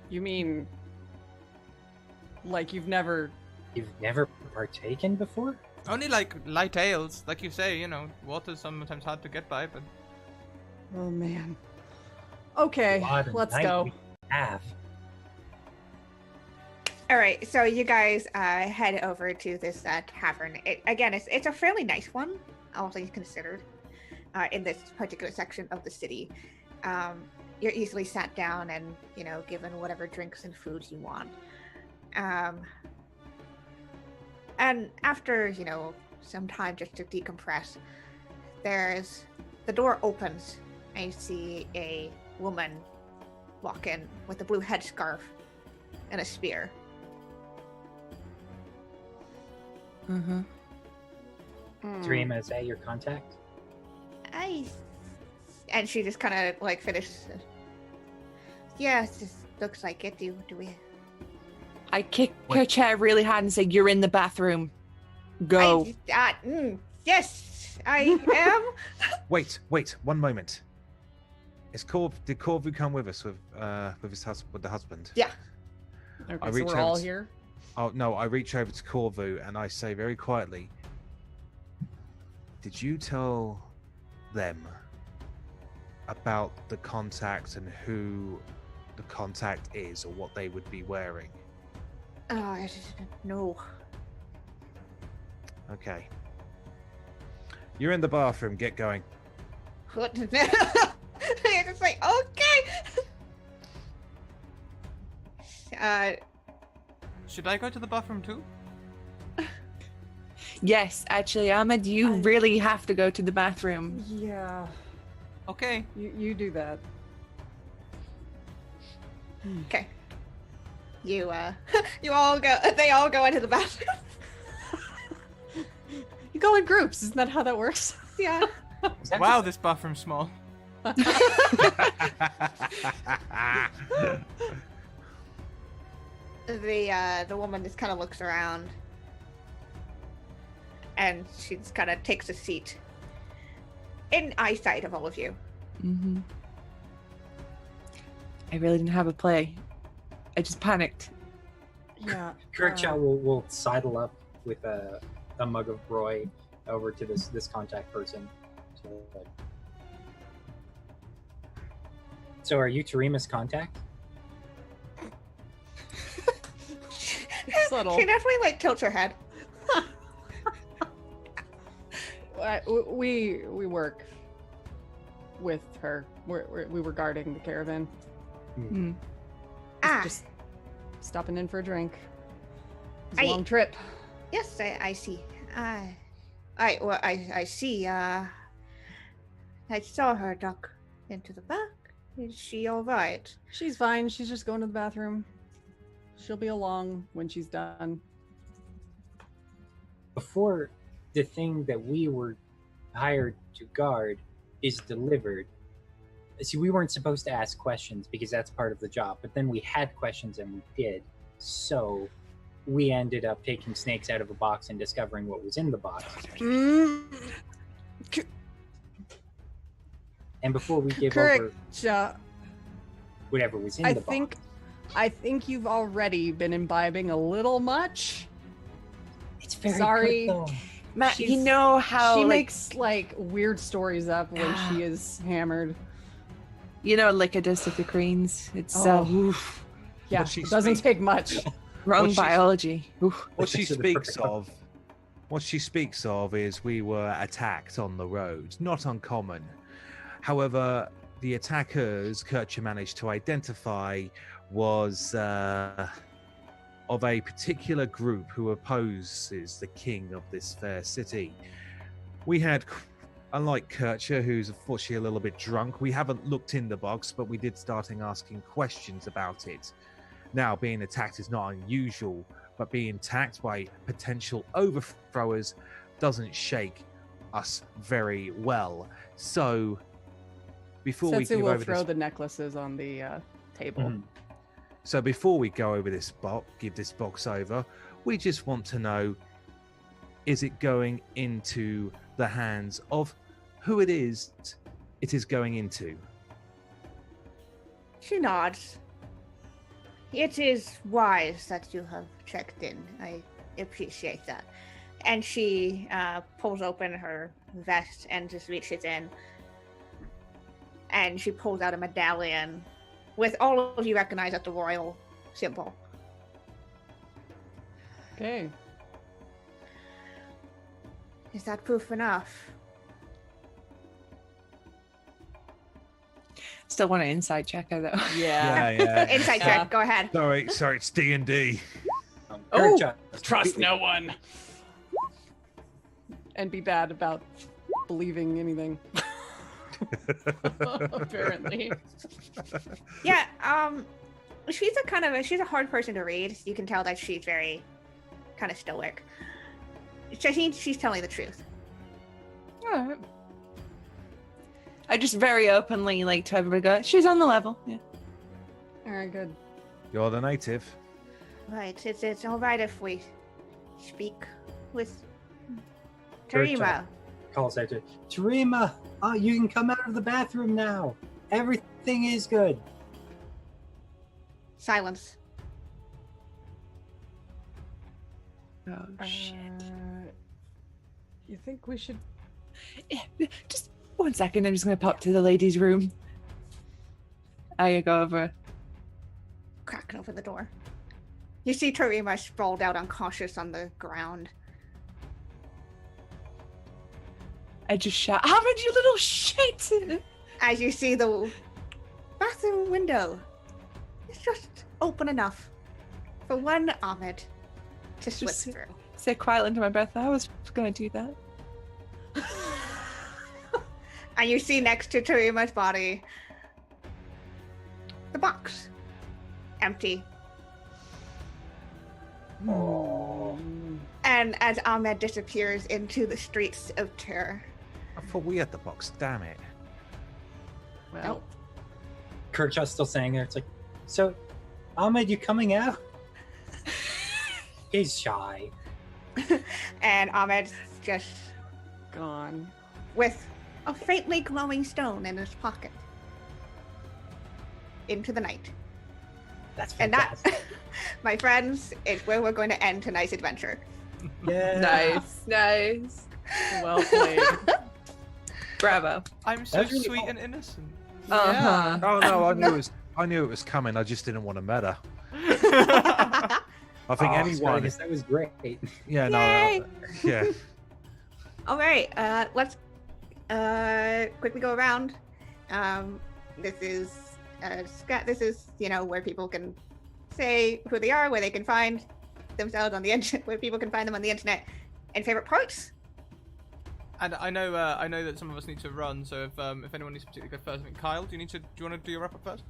[SPEAKER 5] You mean like you've never?
[SPEAKER 6] You've never partaken before?
[SPEAKER 2] Only like light ales, like you say, you know, water's sometimes hard to get by, but
[SPEAKER 5] Oh man. Okay,
[SPEAKER 6] What a
[SPEAKER 5] let's
[SPEAKER 6] night
[SPEAKER 5] go.
[SPEAKER 6] we have.
[SPEAKER 3] All right, so you guys head over to this tavern. It's a fairly nice one, all things considered, in this particular section of the city. You're easily sat down and, you know, given whatever drinks and foods you want. And after, you know, some time just to decompress, the door opens and you see a woman walk in with a blue headscarf and a spear.
[SPEAKER 7] Mm-hmm.
[SPEAKER 6] Dream, is that your contact?
[SPEAKER 3] And she just kind of like finishes. Yeah, it just looks like it. Do we?
[SPEAKER 7] I kick her chair really hard and say, "You're in the bathroom. Go."
[SPEAKER 3] Yes, I am.
[SPEAKER 4] Wait, one moment. Did Corvu come with us with the husband?
[SPEAKER 3] Yeah.
[SPEAKER 4] I
[SPEAKER 5] Okay, so
[SPEAKER 4] reach
[SPEAKER 5] we're
[SPEAKER 4] out
[SPEAKER 5] all
[SPEAKER 4] to-
[SPEAKER 5] here.
[SPEAKER 4] Oh no, I reach over to Corvu and I say very quietly, did you tell them about the contact and who the contact is or what they would be wearing?
[SPEAKER 3] No.
[SPEAKER 4] Okay. You're in the bathroom, get going.
[SPEAKER 3] What? It's just like, okay.
[SPEAKER 2] should I go to the bathroom too?
[SPEAKER 7] Yes, actually, Ahmed, you really have to go to the bathroom.
[SPEAKER 5] Yeah,
[SPEAKER 2] Okay.
[SPEAKER 5] you do that.
[SPEAKER 3] Okay. You all go. They all go into the bathroom.
[SPEAKER 5] You go in groups. Isn't that how that works?
[SPEAKER 3] Yeah.
[SPEAKER 6] Is that
[SPEAKER 2] Wow, this bathroom's small.
[SPEAKER 3] The woman just kind of looks around, and she just kind of takes a seat in eyesight of all of you.
[SPEAKER 7] Mm-hmm. I really didn't have a play. I just panicked.
[SPEAKER 5] Yeah.
[SPEAKER 6] Kirkchow will sidle up with a mug of Roy over to this contact person. So are you Tarima's contact?
[SPEAKER 5] Subtle.
[SPEAKER 3] She definitely like tilts her head.
[SPEAKER 5] We work with her. We were guarding the caravan.
[SPEAKER 7] Mm.
[SPEAKER 5] Just stopping in for a drink. It's a
[SPEAKER 3] I-
[SPEAKER 5] long trip.
[SPEAKER 3] Yes, I see. I see. I saw her duck into the back. Is she all right?
[SPEAKER 5] She's fine. She's just going to the bathroom. She'll be along when she's done.
[SPEAKER 6] Before the thing that we were hired to guard is delivered, see, we weren't supposed to ask questions because that's part of the job, but then we had questions and we did. So we ended up taking snakes out of a box and discovering what was in the box. And before we give over
[SPEAKER 5] Correct.
[SPEAKER 6] whatever was in
[SPEAKER 5] I
[SPEAKER 6] the
[SPEAKER 5] think
[SPEAKER 6] box,
[SPEAKER 5] I think you've already been imbibing a little much.
[SPEAKER 6] it's very
[SPEAKER 5] Sorry.
[SPEAKER 6] good though.
[SPEAKER 7] Matt, you
[SPEAKER 5] She's-
[SPEAKER 7] know how
[SPEAKER 5] she
[SPEAKER 7] like,
[SPEAKER 5] makes like weird stories up when she is hammered.
[SPEAKER 7] you know liquor does to the greens. It's oof,
[SPEAKER 5] Yeah,
[SPEAKER 4] she
[SPEAKER 5] it doesn't
[SPEAKER 4] speak-
[SPEAKER 5] take much.
[SPEAKER 7] wrong
[SPEAKER 4] she's-
[SPEAKER 7] biology. Oof.
[SPEAKER 4] What she
[SPEAKER 6] This is the
[SPEAKER 4] speaks
[SPEAKER 6] perfect-
[SPEAKER 4] of, is we were attacked on the road. Not uncommon. However, the attackers Kircher managed to identify was of a particular group who opposes the king of this fair city. We had, unlike Kircher, who's unfortunately a little bit drunk, we haven't looked in the box, but we did start asking questions about it. Now, being attacked is not unusual, but being attacked by potential overthrowers doesn't shake us very well. So, before we
[SPEAKER 5] Setsu
[SPEAKER 4] give
[SPEAKER 5] will
[SPEAKER 4] over
[SPEAKER 5] throw
[SPEAKER 4] this,
[SPEAKER 5] the necklaces on the table.
[SPEAKER 6] Mhm.
[SPEAKER 4] so before we go over this give this box over, we just want to know: is it going into the hands of who it is going into?
[SPEAKER 3] She nods. It is wise that you have checked in. I appreciate that. And she pulls open her vest and just reaches in. And she pulls out a medallion with all of you recognize as the royal symbol.
[SPEAKER 5] Okay.
[SPEAKER 3] Is that proof enough?
[SPEAKER 7] Still want an inside checker though.
[SPEAKER 5] Yeah.
[SPEAKER 4] Yeah.
[SPEAKER 3] Insight
[SPEAKER 5] Yeah.
[SPEAKER 3] check, go ahead.
[SPEAKER 4] Sorry, it's D&D.
[SPEAKER 7] Oh,
[SPEAKER 6] Kirk
[SPEAKER 2] Trust no one.
[SPEAKER 5] And be bad about believing anything. Apparently.
[SPEAKER 3] Yeah, she's a hard person to read. You can tell that she's very kind of stoic. She's telling the truth.
[SPEAKER 7] Alright. I just very openly like to everybody go, she's on the level. Yeah.
[SPEAKER 5] All right, good.
[SPEAKER 4] You're the native.
[SPEAKER 3] Right, it's all right if we speak with
[SPEAKER 6] Sure,
[SPEAKER 3] Tarima.
[SPEAKER 6] calls out to Tarima. Oh, you can come out of the bathroom now. Everything is good.
[SPEAKER 3] Silence.
[SPEAKER 7] Oh shit.
[SPEAKER 5] You think we should?
[SPEAKER 7] Yeah, just 1 second. I'm just gonna pop to the ladies' room. I go over.
[SPEAKER 3] Cracking open the door. You see Tarima sprawled out unconscious on the ground.
[SPEAKER 7] I just shout, Ahmed, you little shit!
[SPEAKER 3] As you see the bathroom window, it's just open enough for one Ahmed to slip
[SPEAKER 7] Just-
[SPEAKER 3] through.
[SPEAKER 7] Say quietly under my breath, I was gonna do that.
[SPEAKER 3] And you see next to Tarima's body the box. Empty. And as Ahmed disappears into the streets of terror.
[SPEAKER 4] I thought we had the box. Damn it.
[SPEAKER 5] Well,
[SPEAKER 6] Kirkshaw's still saying there. It's like, so, Ahmed, you coming out? He's shy.
[SPEAKER 3] And Ahmed's just
[SPEAKER 5] gone.
[SPEAKER 3] with a faintly glowing stone in his pocket. Into the night.
[SPEAKER 6] That's
[SPEAKER 3] And
[SPEAKER 6] fantastic.
[SPEAKER 3] that, my friends, is where we're going to end tonight's adventure.
[SPEAKER 6] Yeah.
[SPEAKER 7] Nice.
[SPEAKER 5] Well played.
[SPEAKER 7] Bravo.
[SPEAKER 2] I'm so
[SPEAKER 6] That's really
[SPEAKER 2] sweet
[SPEAKER 6] cool.
[SPEAKER 2] and innocent.
[SPEAKER 7] Uh-huh.
[SPEAKER 4] Oh no, I knew it was coming. I just didn't want to meta. I think
[SPEAKER 6] Oh,
[SPEAKER 4] anyone.
[SPEAKER 6] Spartacus, that was great.
[SPEAKER 4] Yeah,
[SPEAKER 3] Yay!
[SPEAKER 4] yeah.
[SPEAKER 3] All right, let's quickly go around. This is where people can say who they are, where they can find themselves on the internet, where people can find them on the internet, and favorite parts.
[SPEAKER 2] And I know that some of us need to run. So if anyone needs to particularly go first, I think Kyle, do you want to do your wrap up first?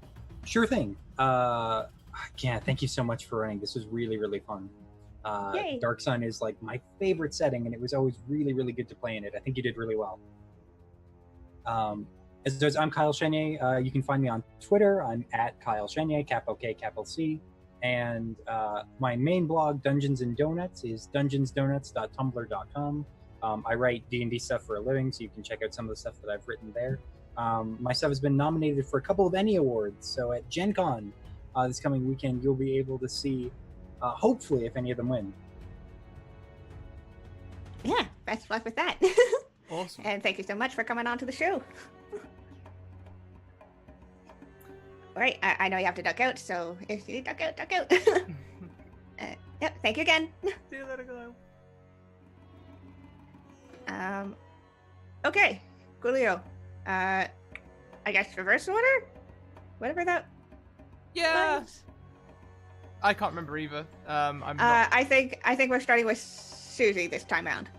[SPEAKER 6] Sure thing. Yeah, thank you so much for running. This was really, really fun.
[SPEAKER 3] Yay.
[SPEAKER 6] Dark Sun is like my favorite setting, and it was always really, really good to play in it. I think you did really well. As I'm Kyle Chenier. You can find me on Twitter. I'm at Kyle Chenier, capital K, capital C. And my main blog, Dungeons and Donuts, is dungeonsdonuts.tumblr.com. I write D&D stuff for a living, so you can check out some of the stuff that I've written there. My stuff has been nominated for a couple of Emmy Awards. So at Gen Con this coming weekend, you'll be able to see, hopefully, if any of them win.
[SPEAKER 3] Yeah, best of luck with that.
[SPEAKER 2] Awesome.
[SPEAKER 3] And thank you so much for coming on to the show. All right, I know you have to duck out, so if you duck out, duck out. Yep, thank you again.
[SPEAKER 2] See you later, Kyle.
[SPEAKER 3] Okay, Coolio. I guess reverse order? Whatever that
[SPEAKER 2] Yeah.
[SPEAKER 3] was.
[SPEAKER 2] I can't remember either. I'm not.
[SPEAKER 3] I think we're starting with Susie this time around.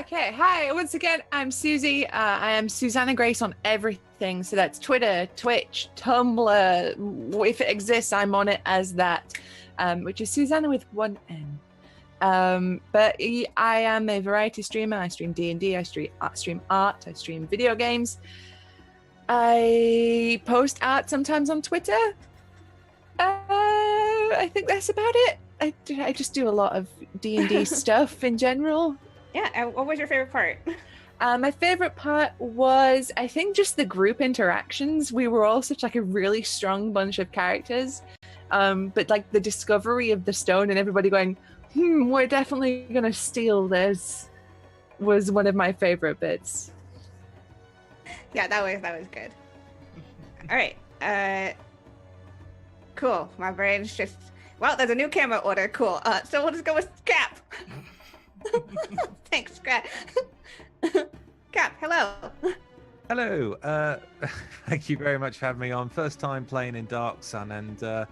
[SPEAKER 7] Okay, hi. Once again, I'm Susie. I am Susanna Grace on everything. So that's Twitter, Twitch, Tumblr. If it exists, I'm on it as that, which is Susanna with one N. But I am a variety streamer. I stream D&D, I stream art, I stream video games. I post art sometimes on Twitter. I think that's about it. I just do a lot of D&D stuff in general.
[SPEAKER 3] Yeah, and what was your favorite part?
[SPEAKER 7] My favorite part was, I think, just the group interactions. We were all such like a really strong bunch of characters. But like the discovery of the stone and everybody going, we're definitely gonna steal this, was one of my favorite bits.
[SPEAKER 3] Yeah, that was good. All right. Cool. My brain's just, well, there's a new camera order. Cool. So we'll just go with Cap. Thanks, Cap. Cap, hello.
[SPEAKER 4] Hello. Thank you very much for having me on. First time playing in Dark Sun, and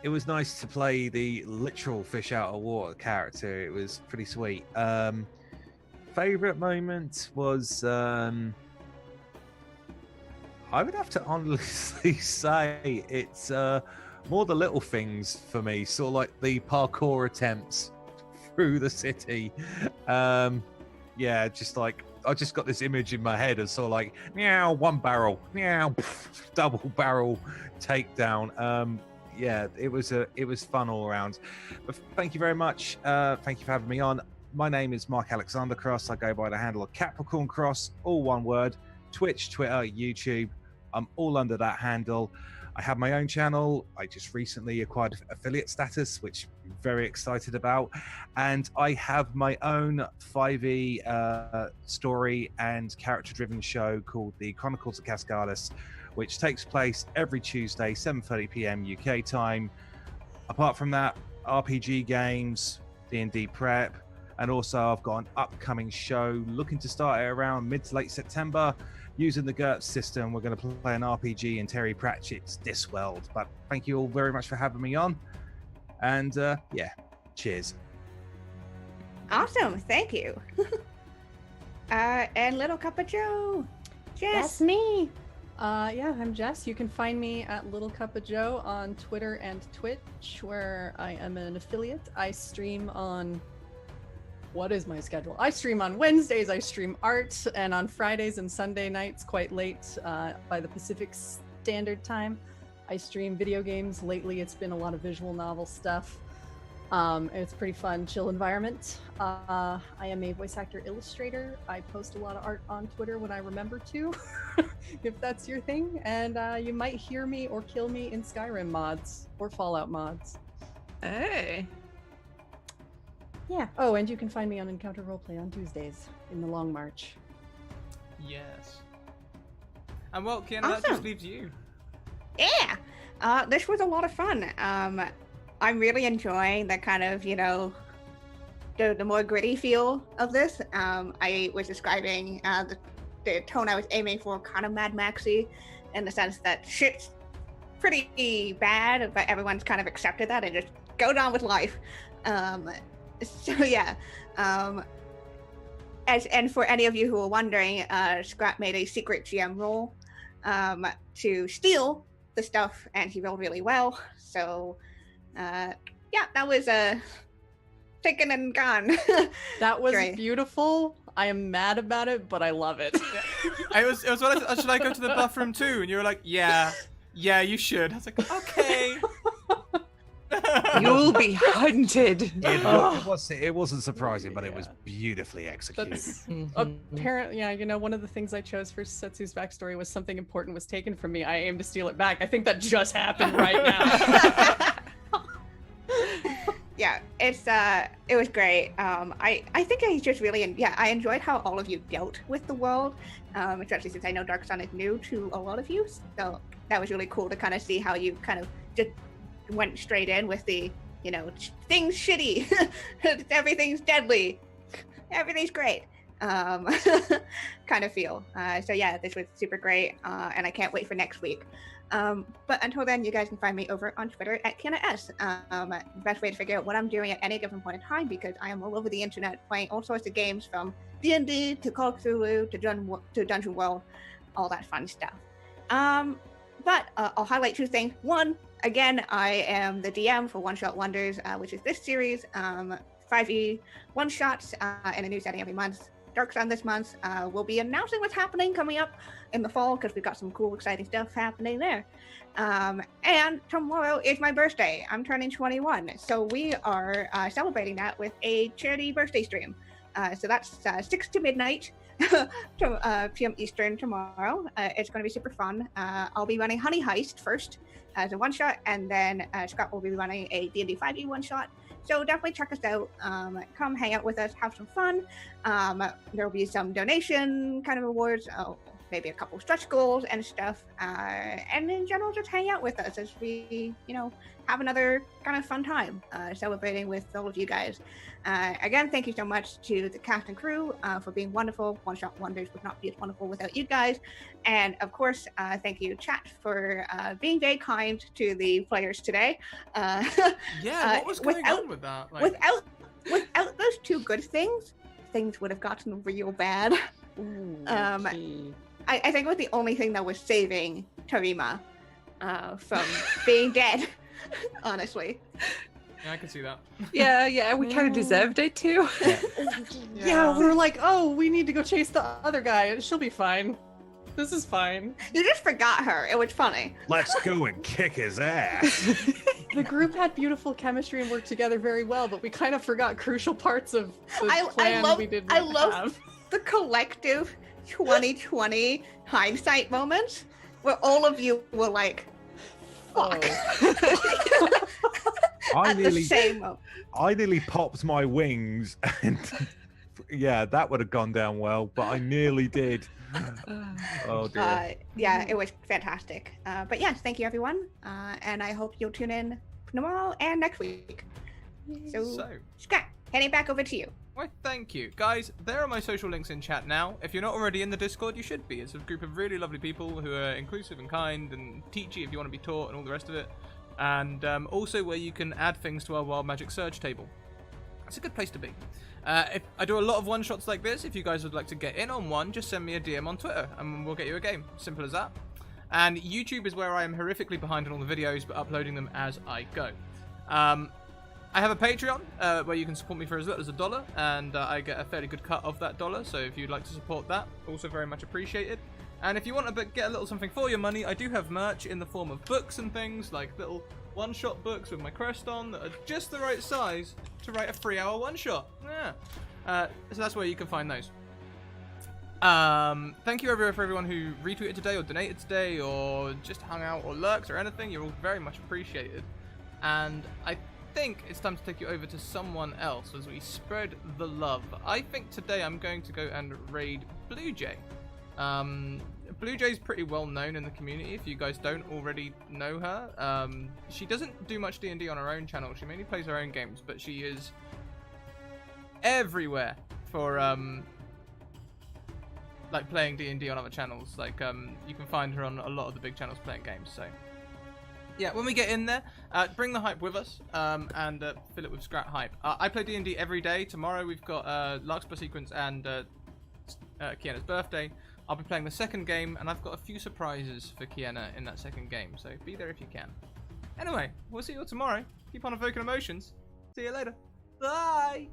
[SPEAKER 4] it was nice to play the literal fish out of water character. It was pretty sweet. Favorite moment was, I would have to honestly say it's more the little things for me, sort of like the parkour attempts through the city. Yeah, just like I just got this image in my head of sort of like meow, one barrel, meow, double barrel takedown. Yeah, it was fun all around. But thank you very much. Thank you for having me on. My name is Mark Alexander Cross. I go by the handle of Capricorn Cross, all one word. Twitch, Twitter, YouTube. I'm all under that handle. I have my own channel. I just recently acquired affiliate status, which I'm very excited about. And I have my own 5e story and character-driven show called The Chronicles of Cascadas, which takes place every Tuesday, 7:30 p.m. UK time. Apart from that, RPG games, D&D prep, and also I've got an upcoming show looking to start it around mid to late September. Using the GURPS system, we're going to play an RPG in Terry Pratchett's Discworld. But thank you all very much for having me on. And yeah, cheers.
[SPEAKER 3] Awesome, thank you. And Little Cup of Joe. Jess.
[SPEAKER 5] That's me. Yeah, I'm Jess. You can find me at Little Cup of Joe on Twitter and Twitch, where I am an affiliate. I stream on... What is my schedule? I stream on Wednesdays, I stream art, and on Fridays and Sunday nights, quite late by the Pacific Standard Time, I stream video games. Lately, it's been a lot of visual novel stuff. It's a pretty fun, chill environment. I am a voice actor illustrator. I post a lot of art on Twitter when I remember to, if that's your thing. And you might hear me or kill me in Skyrim mods or Fallout mods.
[SPEAKER 7] Hey.
[SPEAKER 5] Yeah. Oh, and you can find me on Encounter Roleplay on Tuesdays in the Long March.
[SPEAKER 2] Yes. And well, Kiana, that
[SPEAKER 3] Awesome.
[SPEAKER 2] just leaves you.
[SPEAKER 3] Yeah. This was a lot of fun. I'm really enjoying the kind of, the more gritty feel of this. I was describing the tone I was aiming for, kind of Mad Maxy, in the sense that shit's pretty bad, but everyone's kind of accepted that and just goes on with life. So yeah, and for any of you who are wondering, Scrap made a secret GM roll to steal the stuff, and he rolled really well. So yeah, that was taken and gone.
[SPEAKER 5] That was
[SPEAKER 3] Great.
[SPEAKER 5] beautiful. I am mad about it, but I love it.
[SPEAKER 2] It was what should I go to the bathroom too? And you were like, yeah, you should. I was like, okay.
[SPEAKER 7] You'll be hunted.
[SPEAKER 4] It wasn't surprising, but it was beautifully executed.
[SPEAKER 5] That's apparently, yeah, one of the things I chose for Setsu's backstory was something important was taken from me. I aim to steal it back. I think that just happened right now.
[SPEAKER 3] Yeah, it was great. I think I just really I enjoyed how all of you dealt with the world, especially since I know Dark Sun is new to a lot of you. So that was really cool to kind of see how you kind of just went straight in with the things shitty, everything's deadly, everything's great. Kind of feel. So yeah, this was super great, and I can't wait for next week. But until then, you guys can find me over on Twitter at KianaS. Best way to figure out what I'm doing at any given point in time, because I am all over the internet playing all sorts of games, from D&D to Call of Cthulhu to Dungeon World, all that fun stuff. But I'll highlight 2 things. One, again, I am the DM for One Shot Wonders, which is this series, 5e one-shots in a new setting every month. Dark Sun this month. We'll be announcing what's happening coming up in the fall, because we've got some cool, exciting stuff happening there. And tomorrow is my birthday. I'm turning 21. So we are celebrating that with a charity birthday stream. So that's 6 to midnight p.m. Eastern tomorrow. It's going to be super fun. I'll be running Honey Heist first as a one-shot, and then Scott will be running a D&D 5e one-shot. So definitely check us out. Come hang out with us, have some fun. There'll be some donation kind of awards, maybe a couple stretch goals and stuff. And in general, just hang out with us as we, have another kind of fun time celebrating with all of you guys. Again, thank you so much to the cast and crew for being wonderful. One Shot Wonders would not be as wonderful without you guys. And of course, thank you, chat, for being very kind to the players today.
[SPEAKER 2] What was going on with that?
[SPEAKER 3] Without those 2 good things would have gotten real bad.
[SPEAKER 5] Ooh,
[SPEAKER 3] I think it was the only thing that was saving Tarima from being dead, honestly.
[SPEAKER 2] Yeah, I can see that.
[SPEAKER 7] Yeah, we kind of deserved it too.
[SPEAKER 5] Yeah, we were like, oh, we need to go chase the other guy, and she'll be fine. This is fine.
[SPEAKER 3] You just forgot her. It was funny.
[SPEAKER 4] Let's go and kick his ass.
[SPEAKER 5] The group had beautiful chemistry and worked together very well, but we kind of forgot crucial parts of the plan we didn't have.
[SPEAKER 3] The collective 2020 hindsight moments where all of you were like, fuck.
[SPEAKER 5] Oh.
[SPEAKER 4] I nearly popped my wings, and yeah, that would have gone down well, but I nearly did. Oh dear.
[SPEAKER 3] It was fantastic. But yes, thank you everyone, and I hope you'll tune in tomorrow and next week. So Scott, heading back over to you.
[SPEAKER 2] Why, thank you. Guys, there are my social links in chat now. If you're not already in the Discord, you should be. It's a group of really lovely people who are inclusive and kind and teach you if you want to be taught and all the rest of it. And also where you can add things to our Wild Magic Surge table. It's a good place to be. If I do a lot of one-shots like this. If you guys would like to get in on one, just send me a DM on Twitter and we'll get you a game. Simple as that. And YouTube is where I am horrifically behind on all the videos, but uploading them as I go. I have a Patreon where you can support me for as little as $1, and I get a fairly good cut of that dollar. So if you'd like to support that, also very much appreciated. And if you want to get a little something for your money, I do have merch in the form of books and things, like little one-shot books with my crest on that are just the right size to write a 3-hour one-shot. Yeah. So that's where you can find those. Thank you for everyone who retweeted today or donated today or just hung out or lurks or anything. You're all very much appreciated. And I think it's time to take you over to someone else as we spread the love. I think today I'm going to go and raid Blue Jay. Blue Jay's pretty well known in the community if you guys don't already know her. She doesn't do much D&D on her own channel. She mainly plays her own games, but she is everywhere for like playing D&D on other channels. Like you can find her on a lot of the big channels playing games. So yeah, when we get in there, bring the hype with us and fill it with Scrat hype. I play D&D every day. Tomorrow we've got Larkspur Sequence and Kiana's birthday. I'll be playing the second game, and I've got a few surprises for Kiana in that second game, so be there if you can. Anyway, we'll see you all tomorrow. Keep on evoking emotions. See you later. Bye!